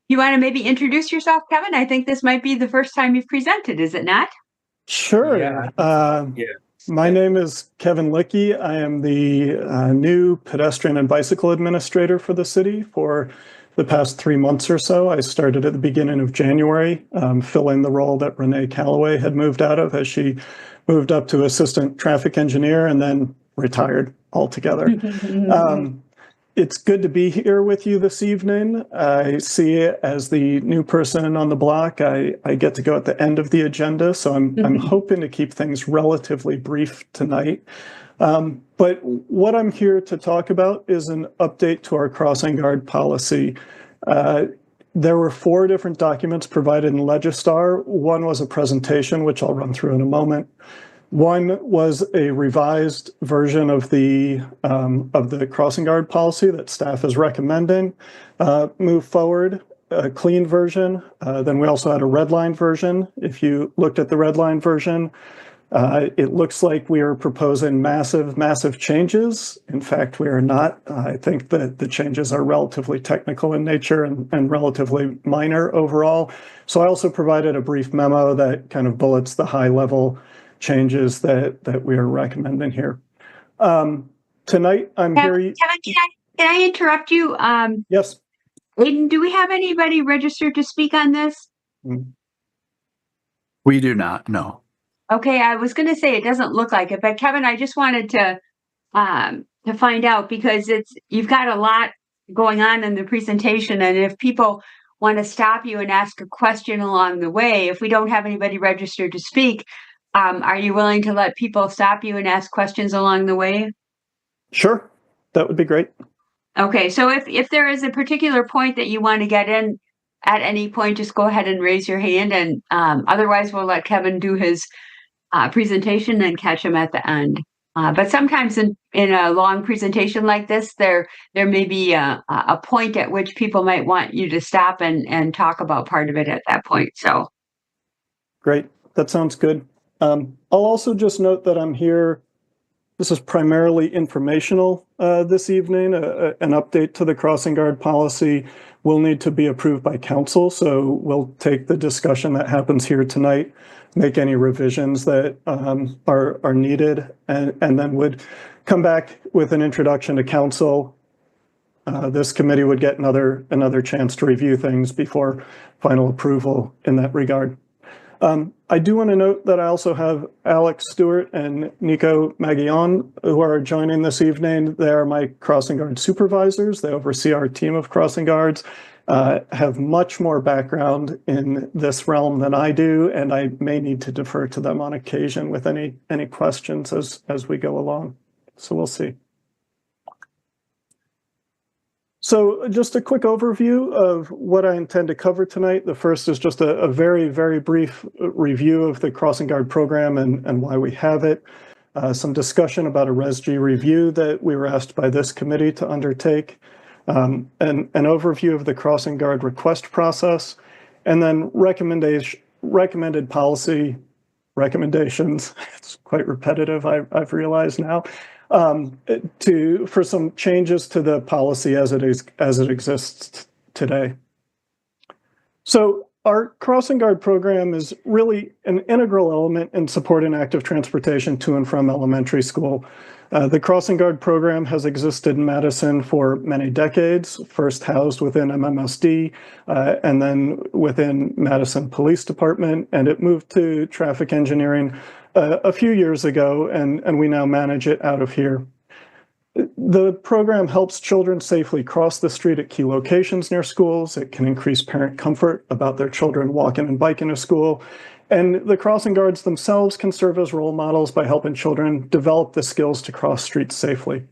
You want to maybe introduce yourself, Kevin? I think this might be the first time you've presented, is it not? Sure. My name is Kevin Lickey. I am the new pedestrian and bicycle administrator for the city for the past 3 months or so. I started at the beginning of January, filling the role that Renee Calloway had moved out of as she moved up to assistant traffic engineer and then retired altogether. It's good to be here with you this evening. I see it as the new person on the block. I get to go at the end of the agenda, so I'm hoping to keep things relatively brief tonight. But what I'm here to talk about is an update to our crossing guard policy. There were 4 different documents provided in Legistar. One was a presentation, which I'll run through in a moment. One was a revised version of the crossing guard policy that staff is recommending move forward, a clean version. Then we also had a red line version. If you looked at the red line version, it looks like we are proposing massive changes. In fact, we are not. I think that the changes are relatively technical in nature and relatively minor overall. So I also provided a brief memo that kind of bullets the high level changes that we are recommending here. Tonight, I'm here. Kevin, can I interrupt you? Yes. Aiden, do we have anybody registered to speak on this? We do not, no. Okay, I was going to say it doesn't look like it, but Kevin, I just wanted to find out because you've got a lot going on in the presentation, and if people want to stop you and ask a question along the way, if we don't have anybody registered to speak, are you willing to let people stop you and ask questions along the way? Sure, that would be great. Okay, so if there is a particular point that you want to get in at any point, just go ahead and raise your hand, and otherwise we'll let Kevin do his presentation and catch him at the end. But sometimes in a long presentation like this, there may be a point at which people might want you to stop and talk about part of it at that point. So great, that sounds good. I'll also just note that I'm here. This is primarily informational this evening. An update to the crossing guard policy will need to be approved by council. So we'll take the discussion that happens here tonight, make any revisions that are needed, and then would come back with an introduction to council. This committee would get another chance to review things before final approval in that regard. I do want to note that I also have Alex Stewart and Nico Magillon who are joining this evening. They are my crossing guard supervisors. They oversee our team of crossing guards, have much more background in this realm than I do, and I may need to defer to them on occasion with any questions as we go along. So we'll see. So just a quick overview of what I intend to cover tonight. The first is just a very, very brief review of the crossing guard program and why we have it. Some discussion about a ResG review that we were asked by this committee to undertake. An overview of the crossing guard request process, and then recommended policy recommendations. It's quite repetitive, I've realized now. For some changes to the policy as it exists today. So our crossing guard program is really an integral element in supporting active transportation to and from elementary school. The crossing guard program has existed in Madison for many decades, first housed within MMSD and then within Madison Police Department, and it moved to traffic engineering a few years ago, and we now manage it out of here. The program helps children safely cross the street at key locations near schools. It can increase parent comfort about their children walking and biking to school. And the crossing guards themselves can serve as role models by helping children develop the skills to cross streets safely.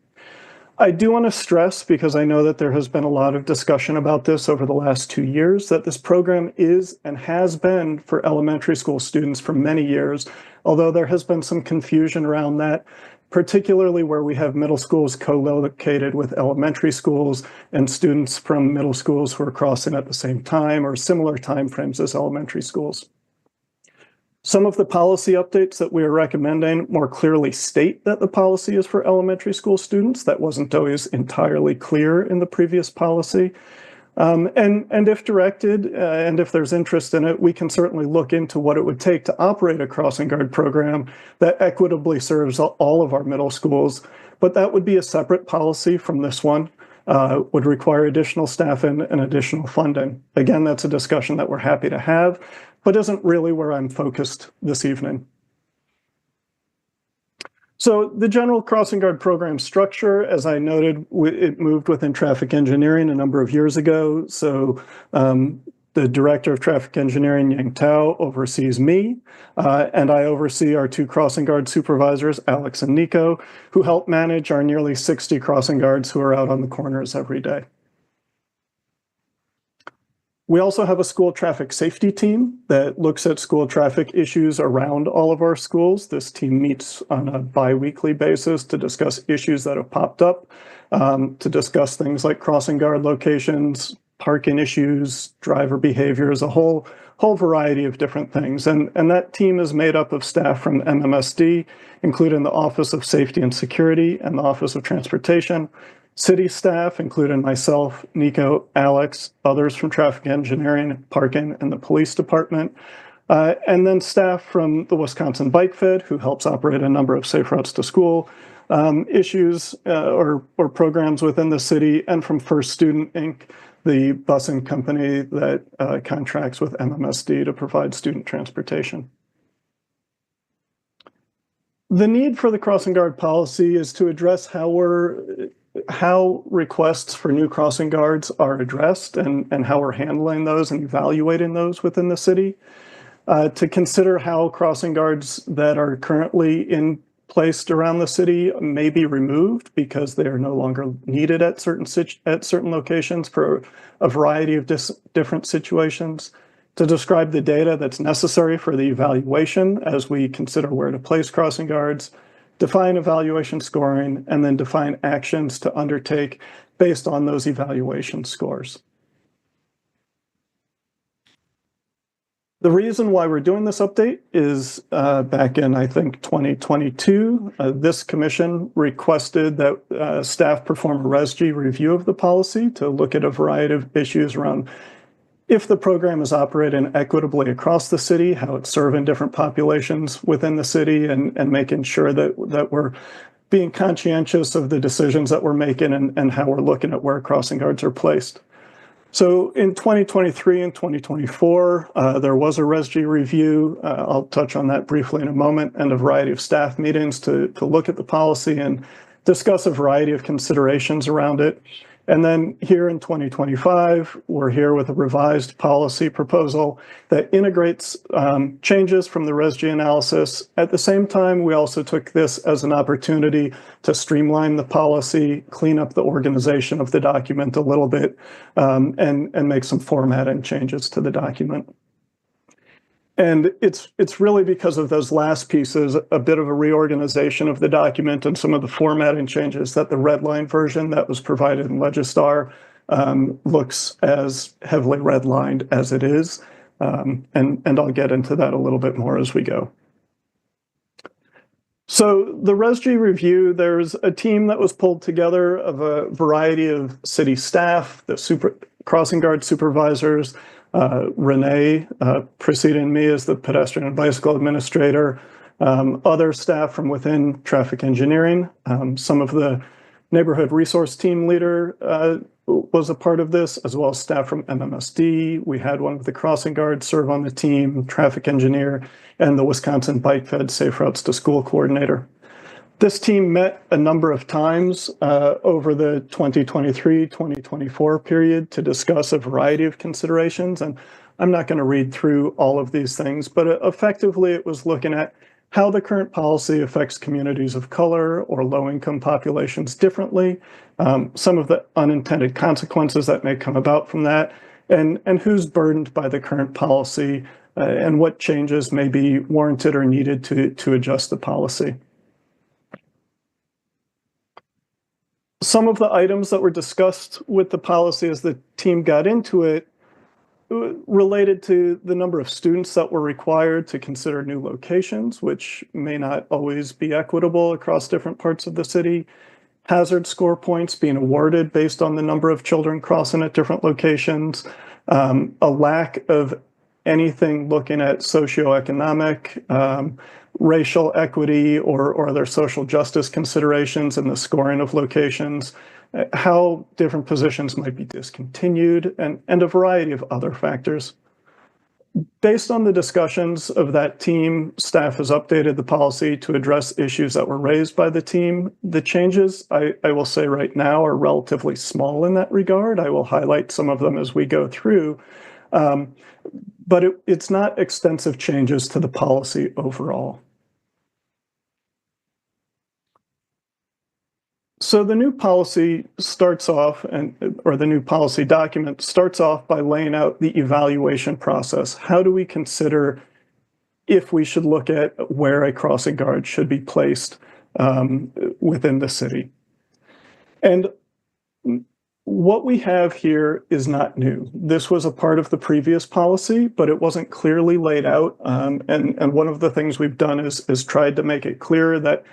I do want to stress, because I know that there has been a lot of discussion about this over the last 2 years, that this program is and has been for elementary school students for many years, although there has been some confusion around that, particularly where we have middle schools co-located with elementary schools and students from middle schools who are crossing at the same time or similar timeframes as elementary schools. Some of the policy updates that we are recommending more clearly state that the policy is for elementary school students. That wasn't always entirely clear in the previous policy. And if directed, and if there's interest in it, we can certainly look into what it would take to operate a crossing guard program that equitably serves all of our middle schools. But that would be a separate policy from this one, would require additional staff and additional funding. Again, that's a discussion that we're happy to have, but isn't really where I'm focused this evening. So the general crossing guard program structure, as I noted, it moved within traffic engineering a number of years ago. So the director of traffic engineering, Yang Tao, oversees me, and I oversee our 2 crossing guard supervisors, Alex and Nico, who help manage our nearly 60 crossing guards who are out on the corners every day. We also have a school traffic safety team that looks at school traffic issues around all of our schools. This team meets on a bi-weekly basis to discuss issues that have popped up, to discuss things like crossing guard locations, parking issues, driver behaviors, a whole variety of different things. And that team is made up of staff from MMSD, including the Office of Safety and Security and the Office of Transportation, city staff, including myself, Nico, Alex, others from traffic engineering, parking, and the police department, and then staff from the Wisconsin Bike Fed, who helps operate a number of safe routes to school issues or programs within the city, and from First Student Inc., the busing company that contracts with MMSD to provide student transportation. The need for the crossing guard policy is to address how requests for new crossing guards are addressed and how we're handling those and evaluating those within the city. To consider how crossing guards that are currently placed around the city may be removed because they are no longer needed at certain locations for a variety of different situations. To describe the data that's necessary for the evaluation as we consider where to place crossing guards, define evaluation scoring, and then define actions to undertake based on those evaluation scores. The reason why we're doing this update is back in, I think, 2022, this commission requested that staff perform a RESG review of the policy to look at a variety of issues around if the program is operating equitably across the city, how it's serving different populations within the city, and making sure that we're being conscientious of the decisions that we're making and how we're looking at where crossing guards are placed. So in 2023 and 2024, there was a RESG review. I'll touch on that briefly in a moment, and a variety of staff meetings to look at the policy and discuss a variety of considerations around it. And then here in 2025, we're here with a revised policy proposal that integrates changes from the RESG analysis. At the same time, we also took this as an opportunity to streamline the policy, clean up the organization of the document a little bit, and make some formatting changes to the document. And it's really because of those last pieces, a bit of a reorganization of the document and some of the formatting changes, that the red line version that was provided in Legistar looks as heavily redlined as it is. And I'll get into that a little bit more as we go. So the RESG review, there's a team that was pulled together of a variety of city staff, the crossing guard supervisors, Renee preceding me as the pedestrian and bicycle administrator, other staff from within traffic engineering, some of the neighborhood resource team leader was a part of this, as well as staff from MMSD. We had one of the crossing guards serve on the team, traffic engineer, and the Wisconsin Bike Fed Safe Routes to School coordinator. This team met a number of times over the 2023-2024 period to discuss a variety of considerations. And I'm not going to read through all of these things, but effectively it was looking at how the current policy affects communities of color or low-income populations differently, some of the unintended consequences that may come about from that, and who's burdened by the current policy, and what changes may be warranted or needed to adjust the policy. Some of the items that were discussed with the policy as the team got into it related to the number of students that were required to consider new locations, which may not always be equitable across different parts of the city, hazard score points being awarded based on the number of children crossing at different locations, a lack of anything looking at socioeconomic, racial equity, or other social justice considerations in the scoring of locations, how different positions might be discontinued, and a variety of other factors. Based on the discussions of that team, staff has updated the policy to address issues that were raised by the team. The changes, I will say right now, are relatively small in that regard. I will highlight some of them as we go through. But it's not extensive changes to the policy overall. So the new policy starts off, or the new policy document starts off by laying out the evaluation process. How do we consider if we should look at where a crossing guard should be placed within the city? And what we have here is not new. This was a part of the previous policy, but it wasn't clearly laid out. And one of the things we've done is tried to make it clear that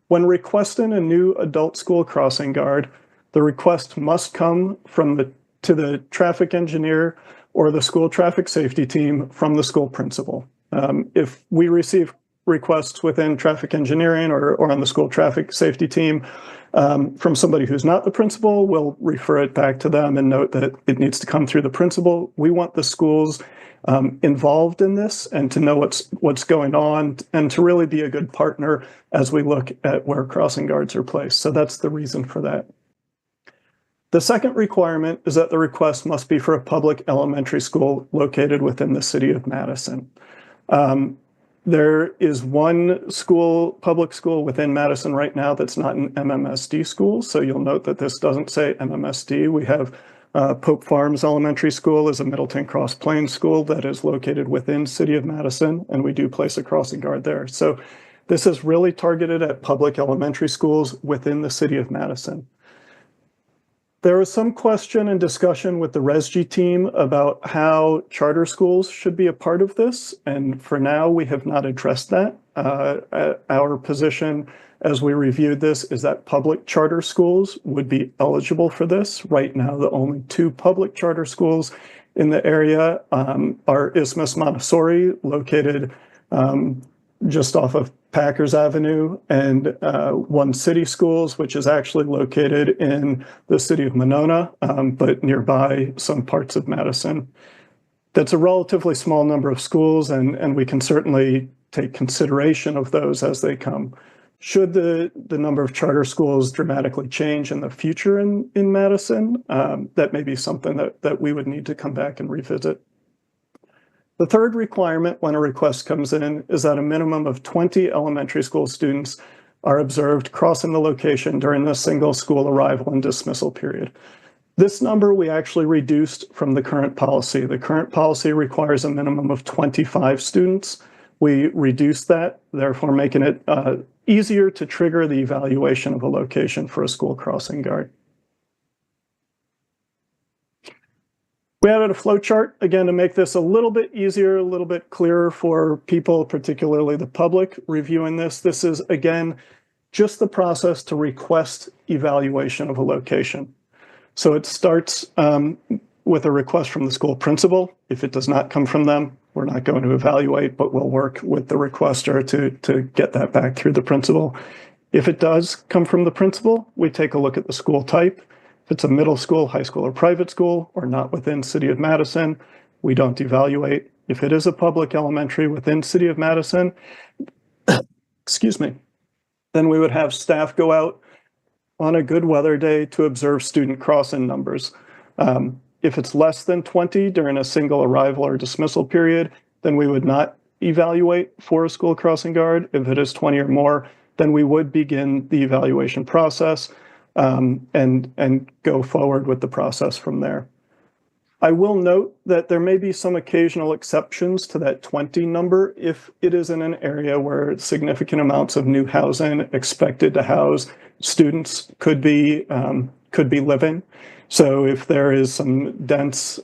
when requesting a new adult school crossing guard, the request must come to the traffic engineer or the school traffic safety team from the school principal. If we receive requests within traffic engineering or on the school traffic safety team from somebody who's not the principal, we'll refer it back to them and note that it needs to come through the principal. We want the schools involved in this and to know what's going on and to really be a good partner as we look at where crossing guards are placed. So that's the reason for that. The second requirement is that the request must be for a public elementary school located within the city of Madison. There is one public school within Madison right now that's not an MMSD school. So you'll note that this doesn't say MMSD. We have Pope Farms Elementary School is a Middleton Cross Plains school that is located within City of Madison, and we do place a crossing guard there. So this is really targeted at public elementary schools within the City of Madison. There was some question and discussion with the RESG team about how charter schools should be a part of this, and for now we have not addressed that. Our position as we reviewed this is that public charter schools would be eligible for this. Right now, the only two public charter schools in the area are Isthmus Montessori, located just off of Packers Avenue, and One City Schools, which is actually located in the city of Monona, but nearby some parts of Madison. That's a relatively small number of schools, and we can certainly take consideration of those as they come. Should the number of charter schools dramatically change in the future in Madison, that may be something that we would need to come back and revisit. The third requirement when a request comes in is that a minimum of 20 elementary school students are observed crossing the location during the single school arrival and dismissal period. This number we actually reduced from the current policy. The current policy requires a minimum of 25 students. We reduced that, therefore making it easier to trigger the evaluation of a location for a school crossing guard. We added a flow chart, again, to make this a little bit easier, a little bit clearer for people, particularly the public reviewing this. This is, again, just the process to request evaluation of a location. So it starts with a request from the school principal. If it does not come from them, we're not going to evaluate, but we'll work with the requester to get that back through the principal. If it does come from the principal, we take a look at the school type. If it's a middle school, high school, or private school, or not within City of Madison, we don't evaluate. If it is a public elementary within City of Madison, excuse me, then we would have staff go out on a good weather day to observe student crossing numbers. If it's less than 20 during a single arrival or dismissal period, then we would not evaluate for a school crossing guard. If it is 20 or more, then we would begin the evaluation process and go forward with the process from there. I will note that there may be some occasional exceptions to that 20 number if it is in an area where significant amounts of new housing expected to house students could be living. So if there is some dense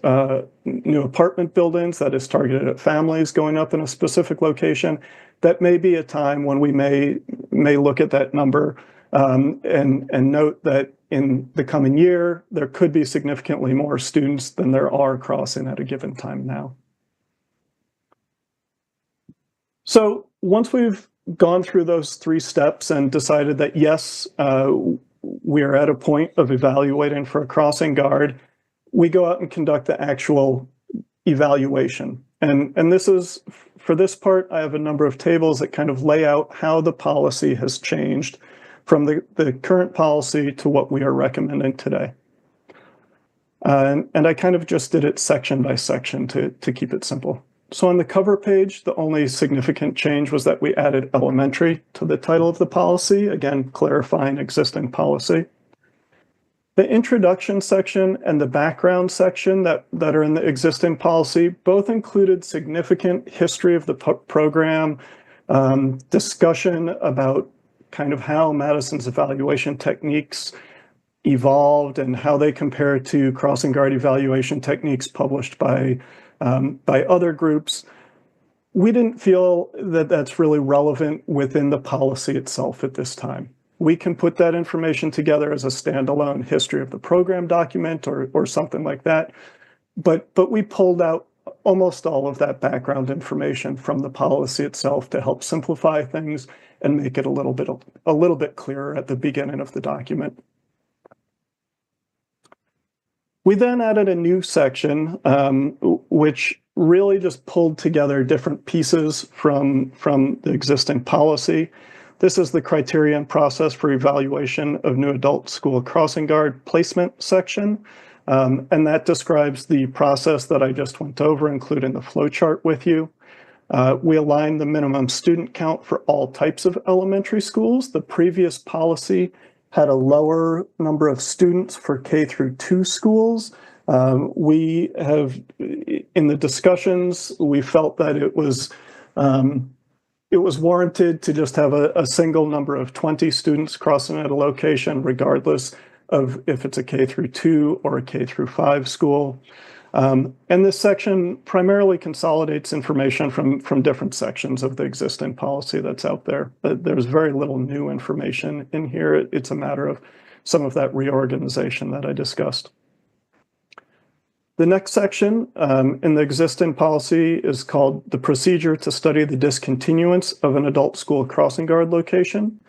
new apartment buildings that is targeted at families going up in a specific location, that may be a time when we may look at that number and note that in the coming year, there could be significantly more students than there are crossing at a given time now. So once we've gone through those 3 steps and decided that, yes, we are at a point of evaluating for a crossing guard, we go out and conduct the actual evaluation. And this is, for this part, I have a number of tables that kind of lay out how the policy has changed from the current policy to what we are recommending today. And I kind of just did it section by section to keep it simple. So on the cover page, the only significant change was that we added elementary to the title of the policy, again, clarifying existing policy. The introduction section and the background section that are in the existing policy both included significant history of the program, discussion about kind of how Madison's evaluation techniques evolved and how they compare to crossing guard evaluation techniques published by other groups. We didn't feel that that's really relevant within the policy itself at this time. We can put that information together as a standalone history of the program document or something like that. But we pulled out almost all of that background information from the policy itself to help simplify things and make it a little bit clearer at the beginning of the document. We then added a new section, which really just pulled together different pieces from the existing policy. This is the criteria and process for evaluation of new adult school crossing guard placement section. And that describes the process that I just went over, including the flow chart with you. We aligned the minimum student count for all types of elementary schools. The previous policy had a lower number of students for K through 2 schools. We have, in the discussions, we felt that it was warranted to just have a single number of 20 students crossing at a location, regardless of if it's a K through 2 or a K through 5 school. And this section primarily consolidates information from different sections of the existing policy that's out there. There's very little new information in here. It's a matter of some of that reorganization that I discussed. The next section in the existing policy is called the procedure to study the discontinuance of an adult school crossing guard location.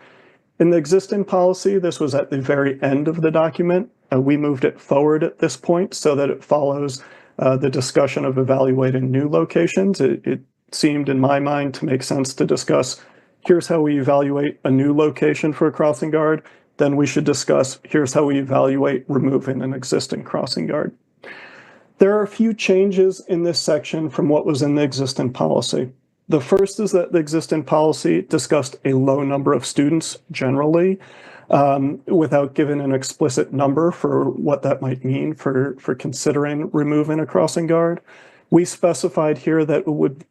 In the existing policy, this was at the very end of the document. We moved it forward at this point so that it follows the discussion of evaluating new locations. It seemed in my mind to make sense to discuss, here's how we evaluate a new location for a crossing guard. Then we should discuss, here's how we evaluate removing an existing crossing guard. There are a few changes in this section from what was in the existing policy. The first is that the existing policy discussed a low number of students generally, without giving an explicit number for what that might mean for considering removing a crossing guard. We specified here that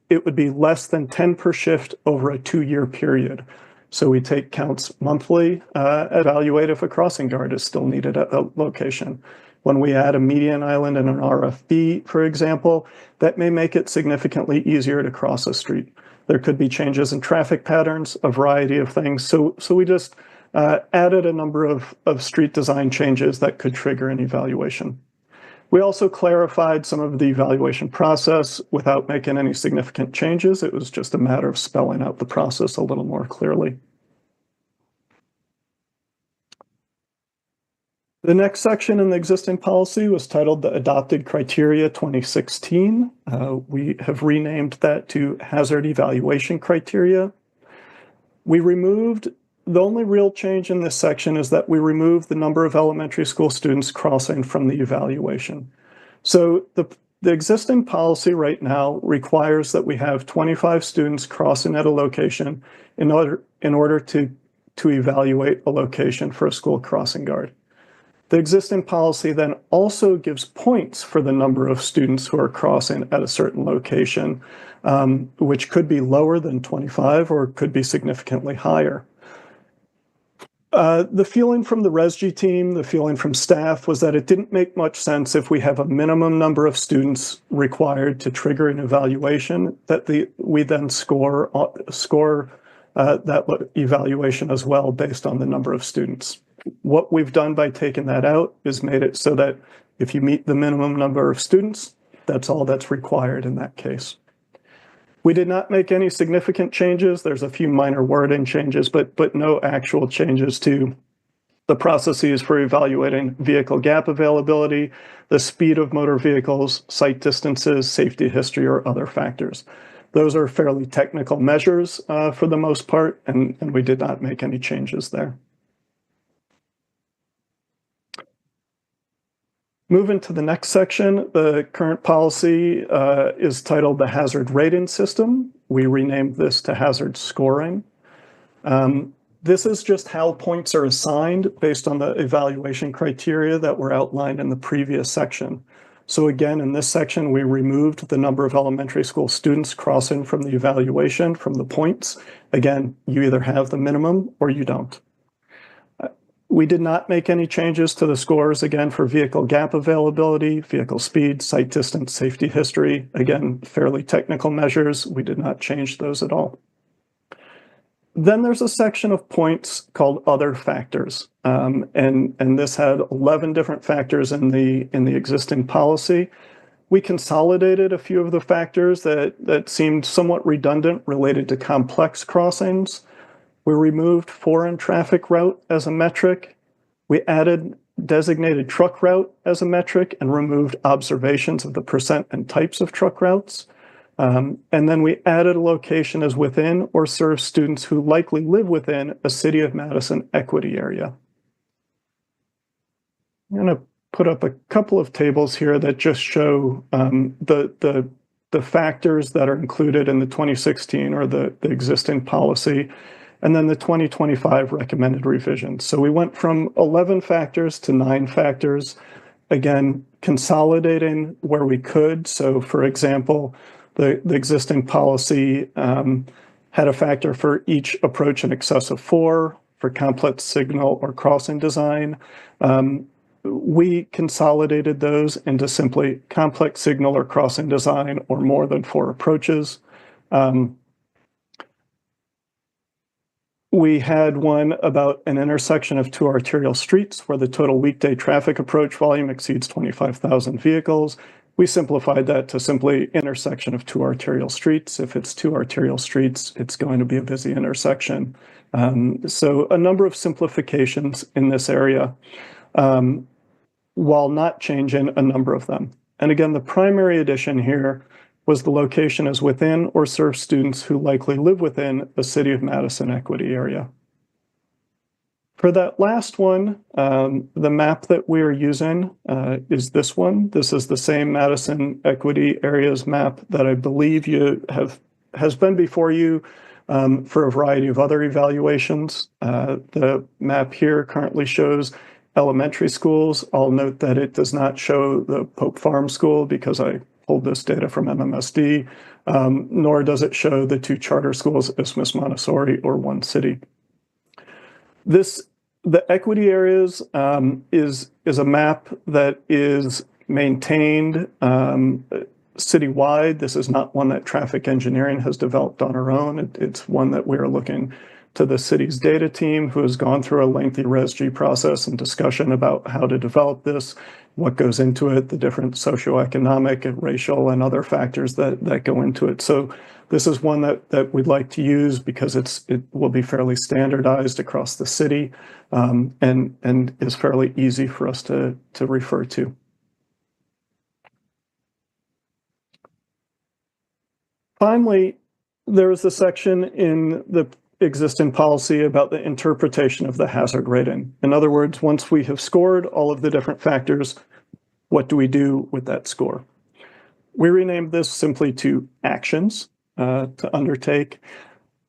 it would be less than 10 per shift over a 2-year period. So we take counts monthly, evaluate if a crossing guard is still needed at a location. When we add a median island and an RFB, for example, that may make it significantly easier to cross a street. There could be changes in traffic patterns, a variety of things. So we just added a number of street design changes that could trigger an evaluation. We also clarified some of the evaluation process without making any significant changes. It was just a matter of spelling out the process a little more clearly. The next section in the existing policy was titled the Adopted Criteria 2016. We have renamed that to Hazard Evaluation Criteria. The only real change in this section is that we removed the number of elementary school students crossing from the evaluation. So the existing policy right now requires that we have 25 students crossing at a location in order to evaluate a location for a school crossing guard. The existing policy then also gives points for the number of students who are crossing at a certain location, which could be lower than 25 or could be significantly higher. The feeling from the ResG team, the feeling from staff was that it didn't make much sense if we have a minimum number of students required to trigger an evaluation that we then score that evaluation as well based on the number of students. What we've done by taking that out is made it so that if you meet the minimum number of students, that's all that's required in that case. We did not make any significant changes. There's a few minor wording changes, but no actual changes to the processes for evaluating vehicle gap availability, the speed of motor vehicles, sight distances, safety history, or other factors. Those are fairly technical measures for the most part, and we did not make any changes there. Moving to the next section, the current policy is titled the Hazard Rating System. We renamed this to Hazard Scoring. This is just how points are assigned based on the evaluation criteria that were outlined in the previous section. So again, in this section, we removed the number of elementary school students crossing from the evaluation from the points. Again, you either have the minimum or you don't. We did not make any changes to the scores, again, for vehicle gap availability, vehicle speed, sight distance, safety history. Again, fairly technical measures. We did not change those at all. Then there's a section of points called Other Factors. And this had 11 different factors in the existing policy. We consolidated a few of the factors that seemed somewhat redundant related to complex crossings. We removed foreign traffic route as a metric. We added designated truck route as a metric and removed observations of the percent and types of truck routes. And then we added a location as within or serves students who likely live within a City of Madison equity area. I'm going to put up a couple of tables here that just show the factors that are included in the 2016 or the existing policy, and then the 2025 recommended revisions. So we went from 11 factors to 9 factors, again, consolidating where we could. So for example, the existing policy had a factor for each approach in excess of 4, for complex signal or crossing design. We consolidated those into simply complex signal or crossing design or more than 4 approaches. We had one about an intersection of 2 arterial streets where the total weekday traffic approach volume exceeds 25,000 vehicles. We simplified that to simply intersection of 2 arterial streets. If it's 2 arterial streets, it's going to be a busy intersection. So a number of simplifications in this area, while not changing a number of them. And again, the primary addition here was the location as within or serves students who likely live within a City of Madison equity area. For that last one, the map that we are using is this one. This is the same Madison equity areas map that I believe has been before you for a variety of other evaluations. The map here currently shows elementary schools. I'll note that it does not show the Pope Farm School because I pulled this data from MMSD, nor does it show the 2 charter schools, Isthmus Montessori or One City. The equity areas is a map that is maintained citywide. This is not one that traffic engineering has developed on our own. It's one that we're looking to the city's data team, who has gone through a lengthy ResG process and discussion about how to develop this, what goes into it, the different socioeconomic and racial and other factors that go into it. So this is one that we'd like to use because it will be fairly standardized across the city and is fairly easy for us to refer to. Finally, there is a section in the existing policy about the interpretation of the hazard rating. In other words, once we have scored all of the different factors, what do we do with that score? We renamed this simply to actions to undertake.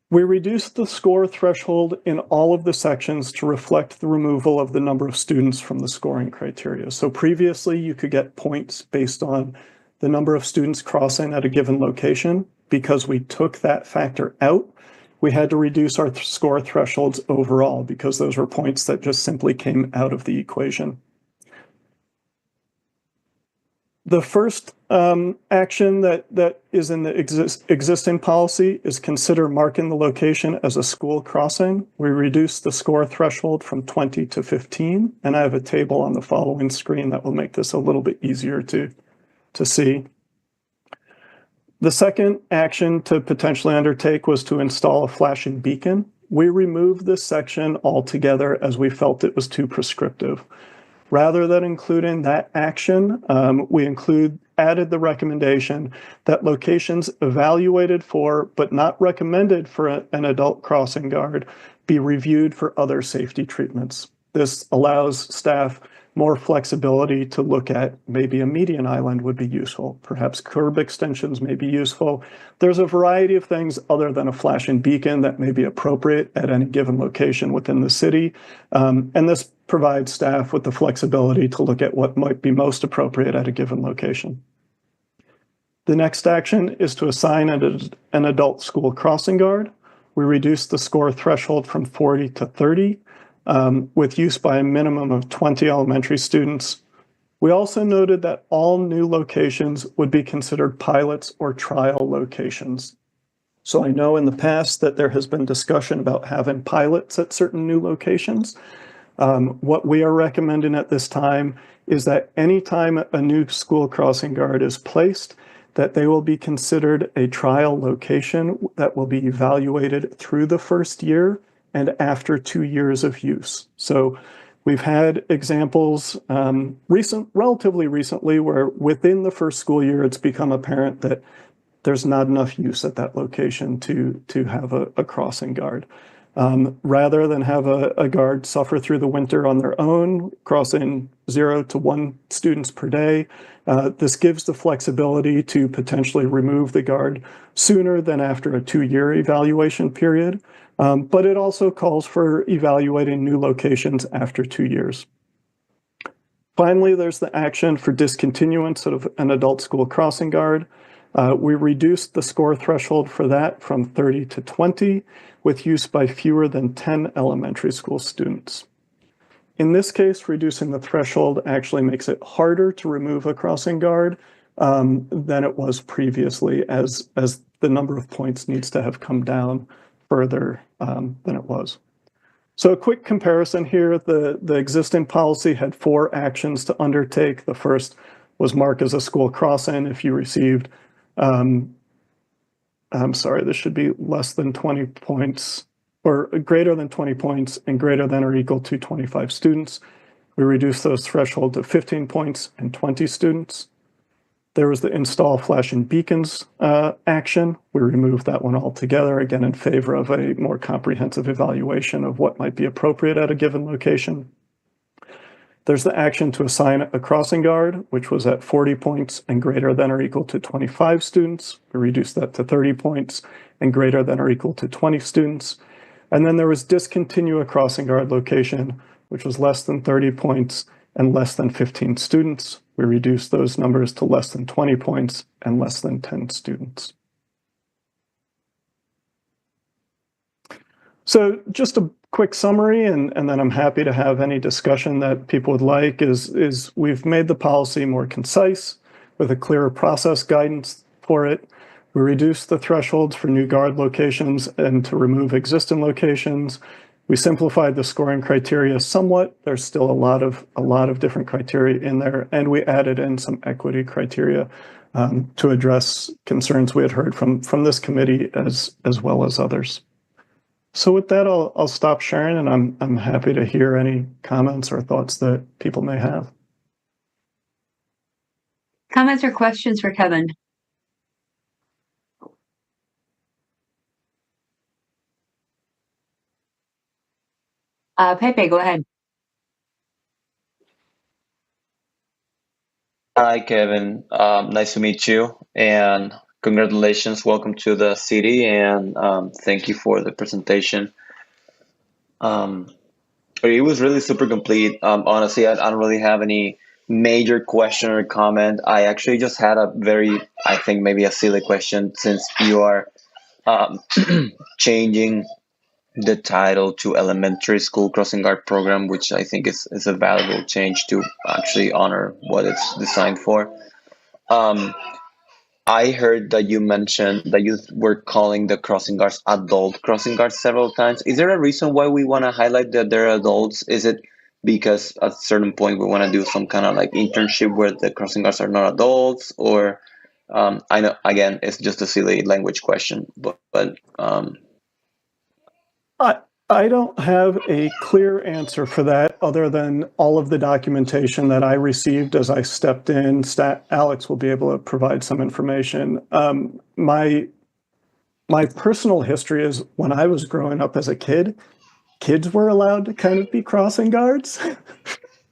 We reduced the score threshold in all of the sections to reflect the removal of the number of students from the scoring criteria. So previously you could get points based on the number of students crossing at a given location. Because we took that factor out, we had to reduce our score thresholds overall because those were points that just simply came out of the equation. The first action that is in the existing policy is consider marking the location as a school crossing. We reduced the score threshold from 20 to 15, and I have a table on the following screen that will make this a little bit easier to see. The second action to potentially undertake was to install a flashing beacon. We removed this section altogether as we felt it was too prescriptive. Rather than including that action, we added the recommendation that locations evaluated for but not recommended for an adult crossing guard be reviewed for other safety treatments. This allows staff more flexibility to look at maybe a median island would be useful, perhaps curb extensions may be useful. There's a variety of things other than a flashing beacon that may be appropriate at any given location within the city. And this provides staff with the flexibility to look at what might be most appropriate at a given location. The next action is to assign an adult school crossing guard. We reduced the score threshold from 40 to 30. With use by a minimum of 20 elementary students. We also noted that all new locations would be considered pilots or trial locations. So I know in the past that there has been discussion about having pilots at certain new locations. What we are recommending at this time is that anytime a new school crossing guard is placed, that they will be considered a trial location that will be evaluated through the first year and after 2 years of use. So we've had examples relatively recently where within the first school year, it's become apparent that there's not enough use at that location to have a crossing guard. Rather than have a guard suffer through the winter on their own, crossing 0 to 1 students per day, this gives the flexibility to potentially remove the guard sooner than after a 2-year evaluation period. But it also calls for evaluating new locations after 2 years. Finally, there's the action for discontinuance of an adult school crossing guard. We reduced the score threshold for that from 30 to 20 with use by fewer than 10 elementary school students. In this case, reducing the threshold actually makes it harder to remove a crossing guard than it was previously as the number of points needs to have come down further than it was. So a quick comparison here, the existing policy had 4 actions to undertake. The first was mark as a school crossing if you received, I'm sorry, this should be less than 20 points or greater than 20 points and greater than or equal to 25 students. We reduced those thresholds to 15 points and 20 students. There was the install flashing beacons action. We removed that one altogether, again, in favor of a more comprehensive evaluation of what might be appropriate at a given location. There's the action to assign a crossing guard, which was at 40 points and greater than or equal to 25 students. We reduced that to 30 points and greater than or equal to 20 students. And then there was discontinue a crossing guard location, which was less than 30 points and less than 15 students. We reduced those numbers to less than 20 points and less than 10 students. So just a quick summary, and then I'm happy to have any discussion that people would like, is we've made the policy more concise with a clearer process guidance for it. We reduced the thresholds for new guard locations and to remove existing locations. We simplified the scoring criteria somewhat. There's still a lot of different criteria in there, and we added in some equity criteria to address concerns we had heard from this committee as well as others. So with that, I'll stop sharing, and I'm happy to hear any comments or thoughts that people may have. Comments or questions for Kevin? Pepe, go ahead. Hi, Kevin. Nice to meet you, and congratulations. Welcome to the city, and thank you for the presentation. It was really super complete. Honestly, I don't really have any major question or comment. I actually just had a very, I think maybe a silly question, since you are changing the title to Elementary School Crossing Guard Program, which I think is a valuable change to actually honor what it's designed for. I heard that you mentioned that you were calling the crossing guards adult crossing guards several times. Is there a reason why we want to highlight that they're adults? Is it because at a certain point we want to do some kind of like internship where the crossing guards are not adults? Or I know, again, it's just a silly language question, but I don't have a clear answer for that other than all of the documentation that I received as I stepped in. Alex will be able to provide some information. My personal history is when I was growing up as a kid, kids were allowed to kind of be crossing guards.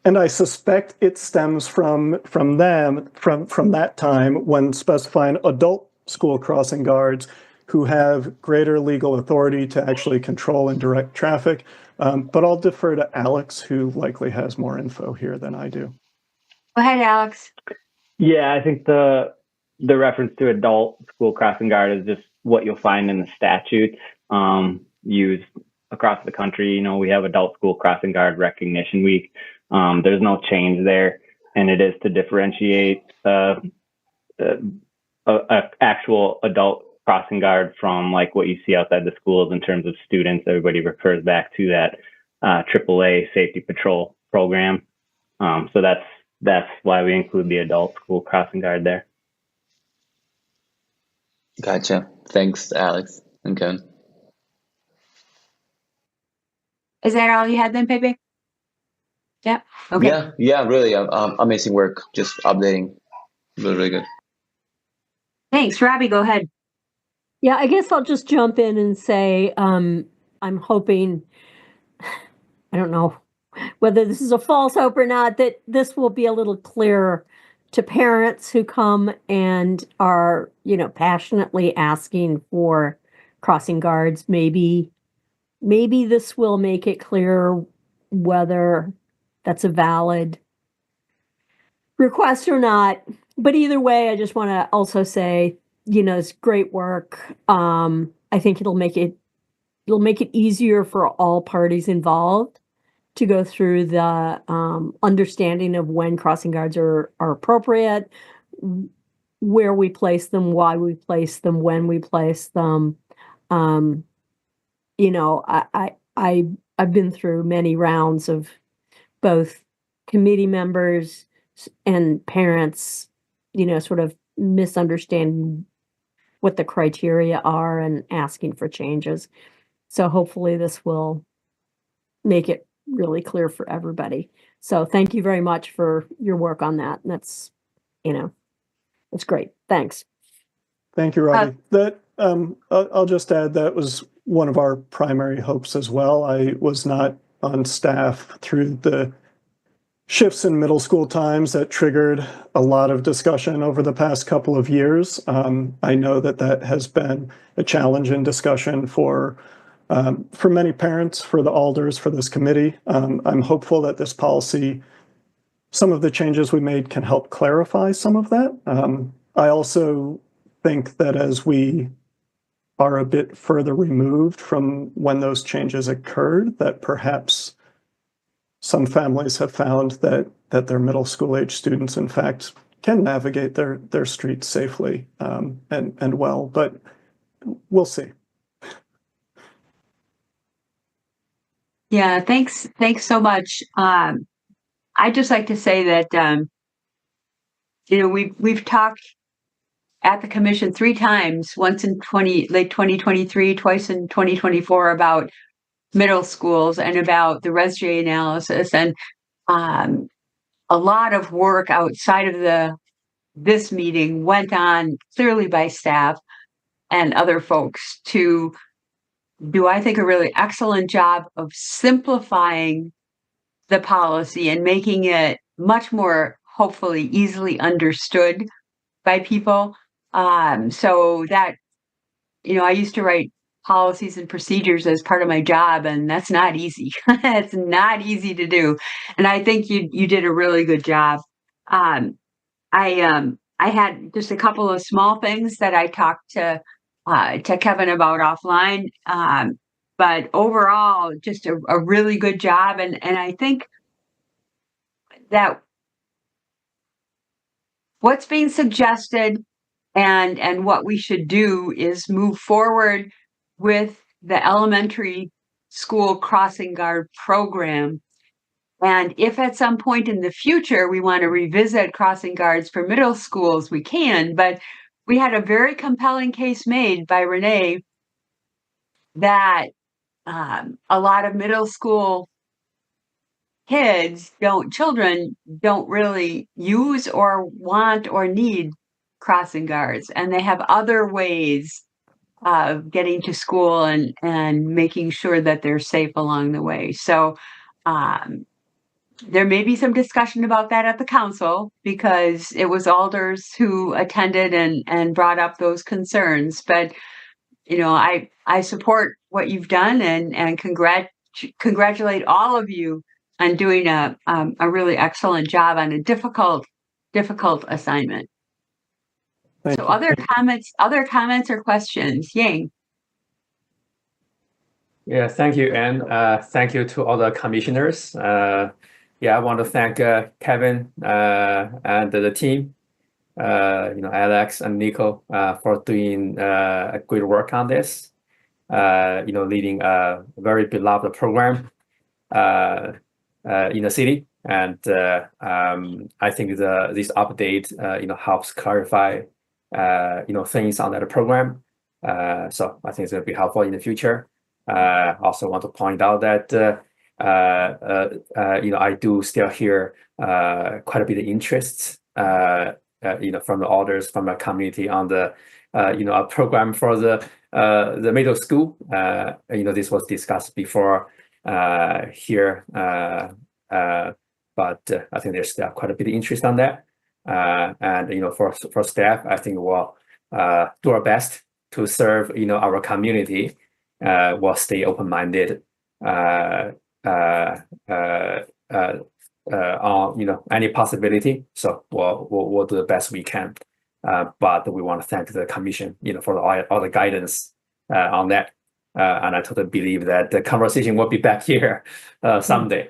And I suspect it stems from that time when specifying adult school crossing guards who have greater legal authority to actually control and direct traffic. But I'll defer to Alex, who likely has more info here than I do. Go ahead, Alex. Yeah, I think the reference to adult school crossing guard is just what you'll find in the statutes used across the country. You know, we have Adult School Crossing Guard Recognition Week. There's no change there, and it is to differentiate actual adult crossing guard from like what you see outside the schools in terms of students. Everybody refers back to that AAA Safety Patrol program. So that's why we include the adult school crossing guard there. gotcha. Thanks, Alex and Ken. Is that all you had then, Pepe? Yeah. Okay. Yeah, really amazing work. Just updating. Really good. Thanks. Robbie, go ahead. Yeah, I guess I'll just jump in and say I'm hoping, I don't know whether this is a false hope or not, that this will be a little clearer to parents who come and are, passionately asking for crossing guards. Maybe this will make it clear whether that's a valid request or not. But either way, I just want to also say, it's great work. I think it'll make it easier for all parties involved to go through the understanding of when crossing guards are appropriate, where we place them, why we place them, when we place them. I've been through many rounds of both committee members and parents, sort of misunderstanding what the criteria are and asking for changes. So hopefully this will make it really clear for everybody. So thank you very much for your work on that. That's, it's great. Thanks. Thank you, Robbie. I'll just add that was one of our primary hopes as well. I was not on staff through the shifts in middle school times that triggered a lot of discussion over the past couple of years. I know that has been a challenge in discussion for many parents, for the alders, for this committee. I'm hopeful that this policy, some of the changes we made can help clarify some of that. I also think that as we are a bit further removed from when those changes occurred, that perhaps some families have found that their middle school age students, in fact, can navigate their streets safely and well, but we'll see. Yeah, thanks so much. I'd just like to say that we've talked at the commission 3 times, once in late 2023, twice in 2024, about middle schools and about the Res-J analysis, and a lot of work outside of this meeting went on clearly by staff and other folks to do, I think, a really excellent job of simplifying the policy and making it much more hopefully easily understood by people. So that, I used to write policies and procedures as part of my job, and that's not easy. It's not easy to do. And I think you did a really good job. I had just a couple of small things that I talked to Kevin about offline. But overall, just a really good job. And I think that what's being suggested and what we should do is move forward with the elementary school crossing guard program. And if at some point in the future we want to revisit crossing guards for middle schools, we can. But we had a very compelling case made by Renee that a lot of middle school children don't really use or want or need crossing guards, and they have other ways of getting to school and making sure that they're safe along the way. So there may be some discussion about that at the council, because it was alders who attended and brought up those concerns. But I support what you've done and congratulate all of you on doing a really excellent job on a difficult assignment. So other comments or questions? Yang. Yeah, thank you, Anne. Thank you to all the commissioners. I want to thank Kevin and the team, Alex and Nico, for doing a great work on this. Leading a very beloved program in the city, and I think this update helps clarify things on that program. So I think it's going to be helpful in the future. Also want to point out that I do still hear quite a bit of interest from the alders, from the community on the a program for the middle school. This was discussed before here, but I think there's still quite a bit of interest on that. And for staff, I think we'll do our best to serve our community. We'll stay open-minded on any possibility. So we'll do the best we can. But we want to thank the commission, for all the guidance on that. And I totally believe that the conversation will be back here someday.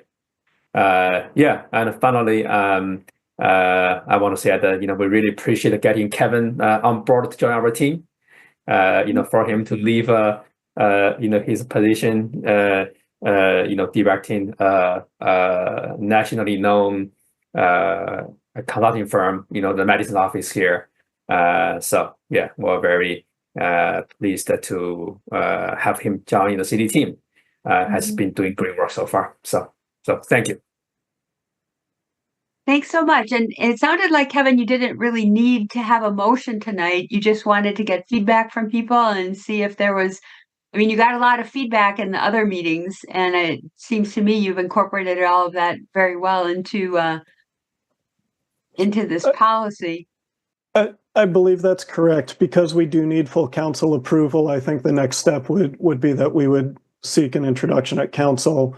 And finally, I want to say that we really appreciate getting Kevin on board to join our team. For him to leave his position, directing nationally known consulting firm, the Madison office here. We're very pleased to have him join the city team. Has been doing great work so far. So thank you. Thanks so much. And it sounded like, Kevin, you didn't really need to have a motion tonight. You just wanted to get feedback from people and see if there was, you got a lot of feedback in the other meetings, and it seems to me you've incorporated all of that very well into this policy. I believe that's correct. Because we do need full council approval, I think the next step would be that we would seek an introduction at council.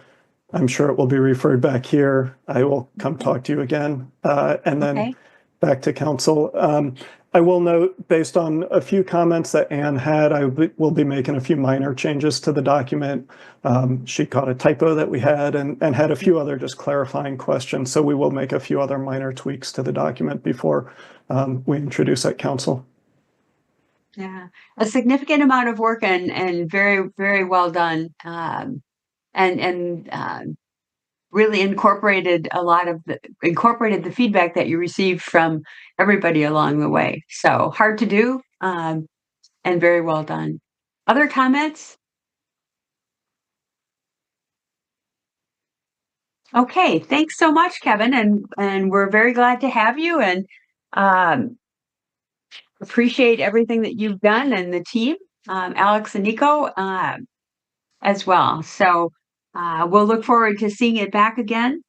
I'm sure it will be referred back here. I will come talk to you again, and then back to council. I will note, based on a few comments that Anne had, I will be making a few minor changes to the document. She caught a typo that we had and had a few other just clarifying questions. So we will make a few other minor tweaks to the document before we introduce at council. Yeah, a significant amount of work and very, very well done. And really incorporated the feedback that you received from everybody along the way. So hard to do, and very well done. Other comments? Okay, thanks so much, Kevin, and we're very glad to have you, and appreciate everything that you've done, and the team, Alex and Nico, as well. So we'll look forward to seeing it back again.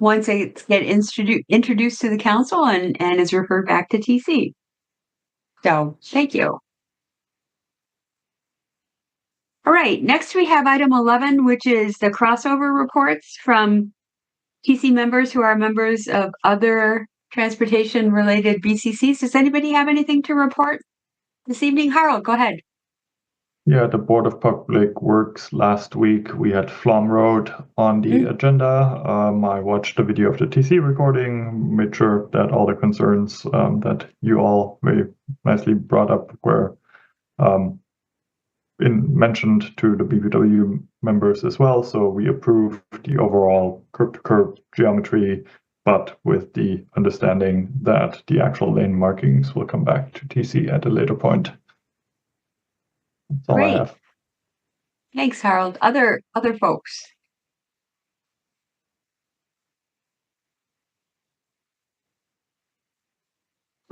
once it gets introduced to the council and is referred back to TC. So thank you. All right, next we have item 11, which is the crossover reports from TC members who are members of other transportation-related BCCs. Does anybody have anything to report this evening? Harold, go ahead. Yeah, the Board of Public Works last week, we had Flom Road on the agenda. I watched the video of the TC recording, made sure that all the concerns that you all very nicely brought up were mentioned to the BPW members as well. So we approved the overall curb-to-curb geometry, but with the understanding that the actual lane markings will come back to TC at a later point. That's all I Great. have. Thanks, Harold. Other folks.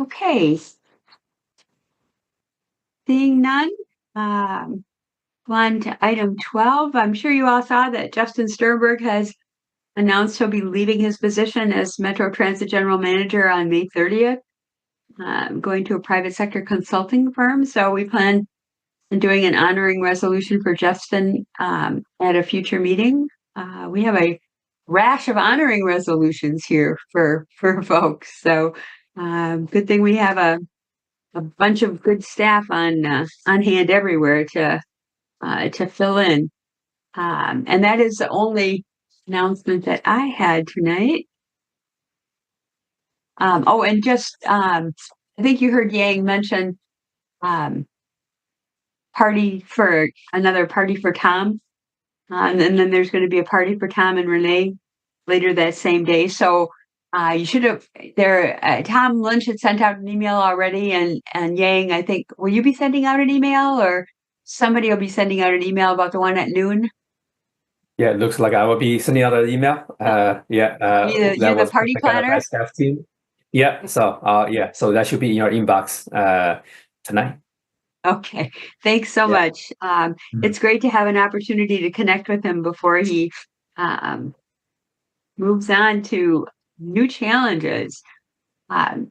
Okay. Seeing none, on to item 12. I'm sure you all saw that Justin Sternberg has announced he'll be leaving his position as Metro Transit General Manager on May 30th, going to a private sector consulting firm. So we plan on doing an honoring resolution for Justin at a future meeting. We have a rash of honoring resolutions here for folks. So good thing we have a bunch of good staff on hand everywhere to fill in. And that is the only announcement that I had tonight. Oh, and just I think you heard Yang mention another party for Tom. And then there's going to be a party for Tom and Renee later that same day. So you should have Tom Lynch had sent out an email already, and Yang, I think, will you be sending out an email, or somebody will be sending out an email about the one at noon? Yeah, it looks like I will be sending out an email. You're the party planner? By staff team. Yeah, so so that should be in your inbox tonight. Okay, thanks so much. It's great to have an opportunity to connect with him before he moves on to new challenges. And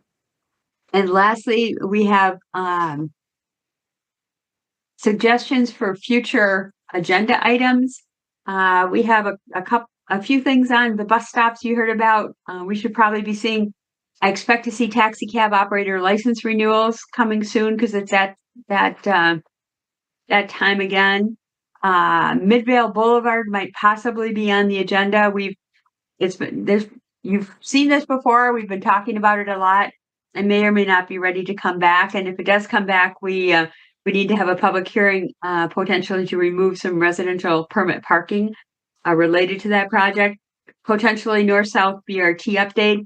lastly, we have suggestions for future agenda items. We have a few things on the bus stops you heard about. We should probably be seeing, I expect to see taxi cab operator license renewals coming soon because it's at that time again. Midvale Boulevard might possibly be on the agenda. You've seen this before. We've been talking about it a lot. It may or may not be ready to come back. And if it does come back, we need to have a public hearing potentially to remove some residential permit parking related to that project, potentially north-south BRT update,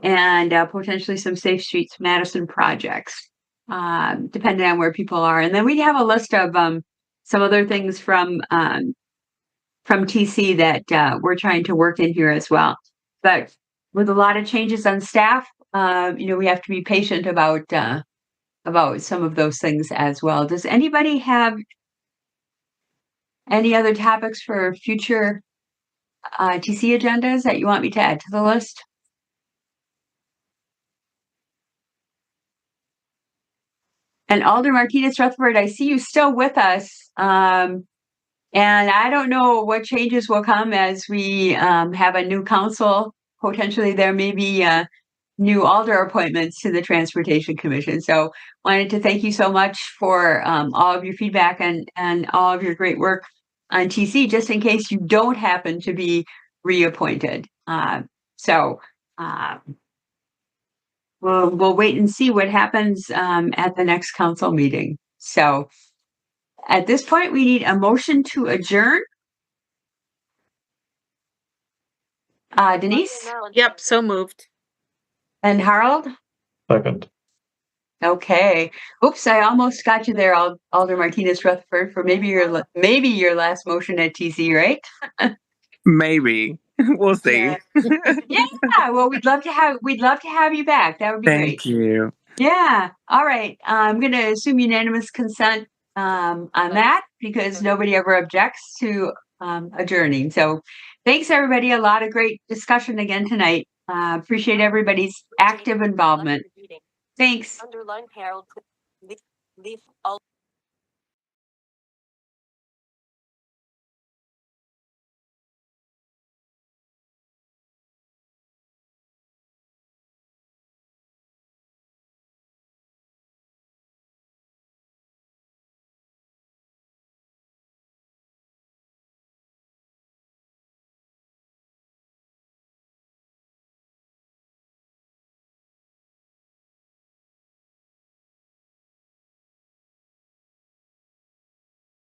and potentially some Safe Streets Madison projects, depending on where people are. And then we have a list of some other things from TC that we're trying to work in here as well. But with a lot of changes on staff, we have to be patient about some of those things as well. Does anybody have any other topics for future TC agendas that you want me to add to the list? And Alder Martinez Rutherford, I see you still with us. And I don't know what changes will come as we have a new council. Potentially there may be new alder appointments to the Transportation Commission. So wanted to thank you so much for all of your feedback and all of your great work on TC, just in case you don't happen to be reappointed. We'll wait and see what happens at the next council meeting. So at this point, we need a motion to adjourn. Denise? Yep, so moved. And Harold? Second. Okay. Oops, I almost got you there, Alder Martinez Rutherford, for maybe your last motion at TC, right? Maybe. We'll see. Yeah. Well, we'd love to have you back. That would be great. Thank you. Yeah. All right. I'm going to assume unanimous consent on that because nobody ever objects to adjourning. So Thanks, everybody. A lot of great discussion again tonight. Appreciate everybody's active involvement. Thanks. Underline Harold. Leave all.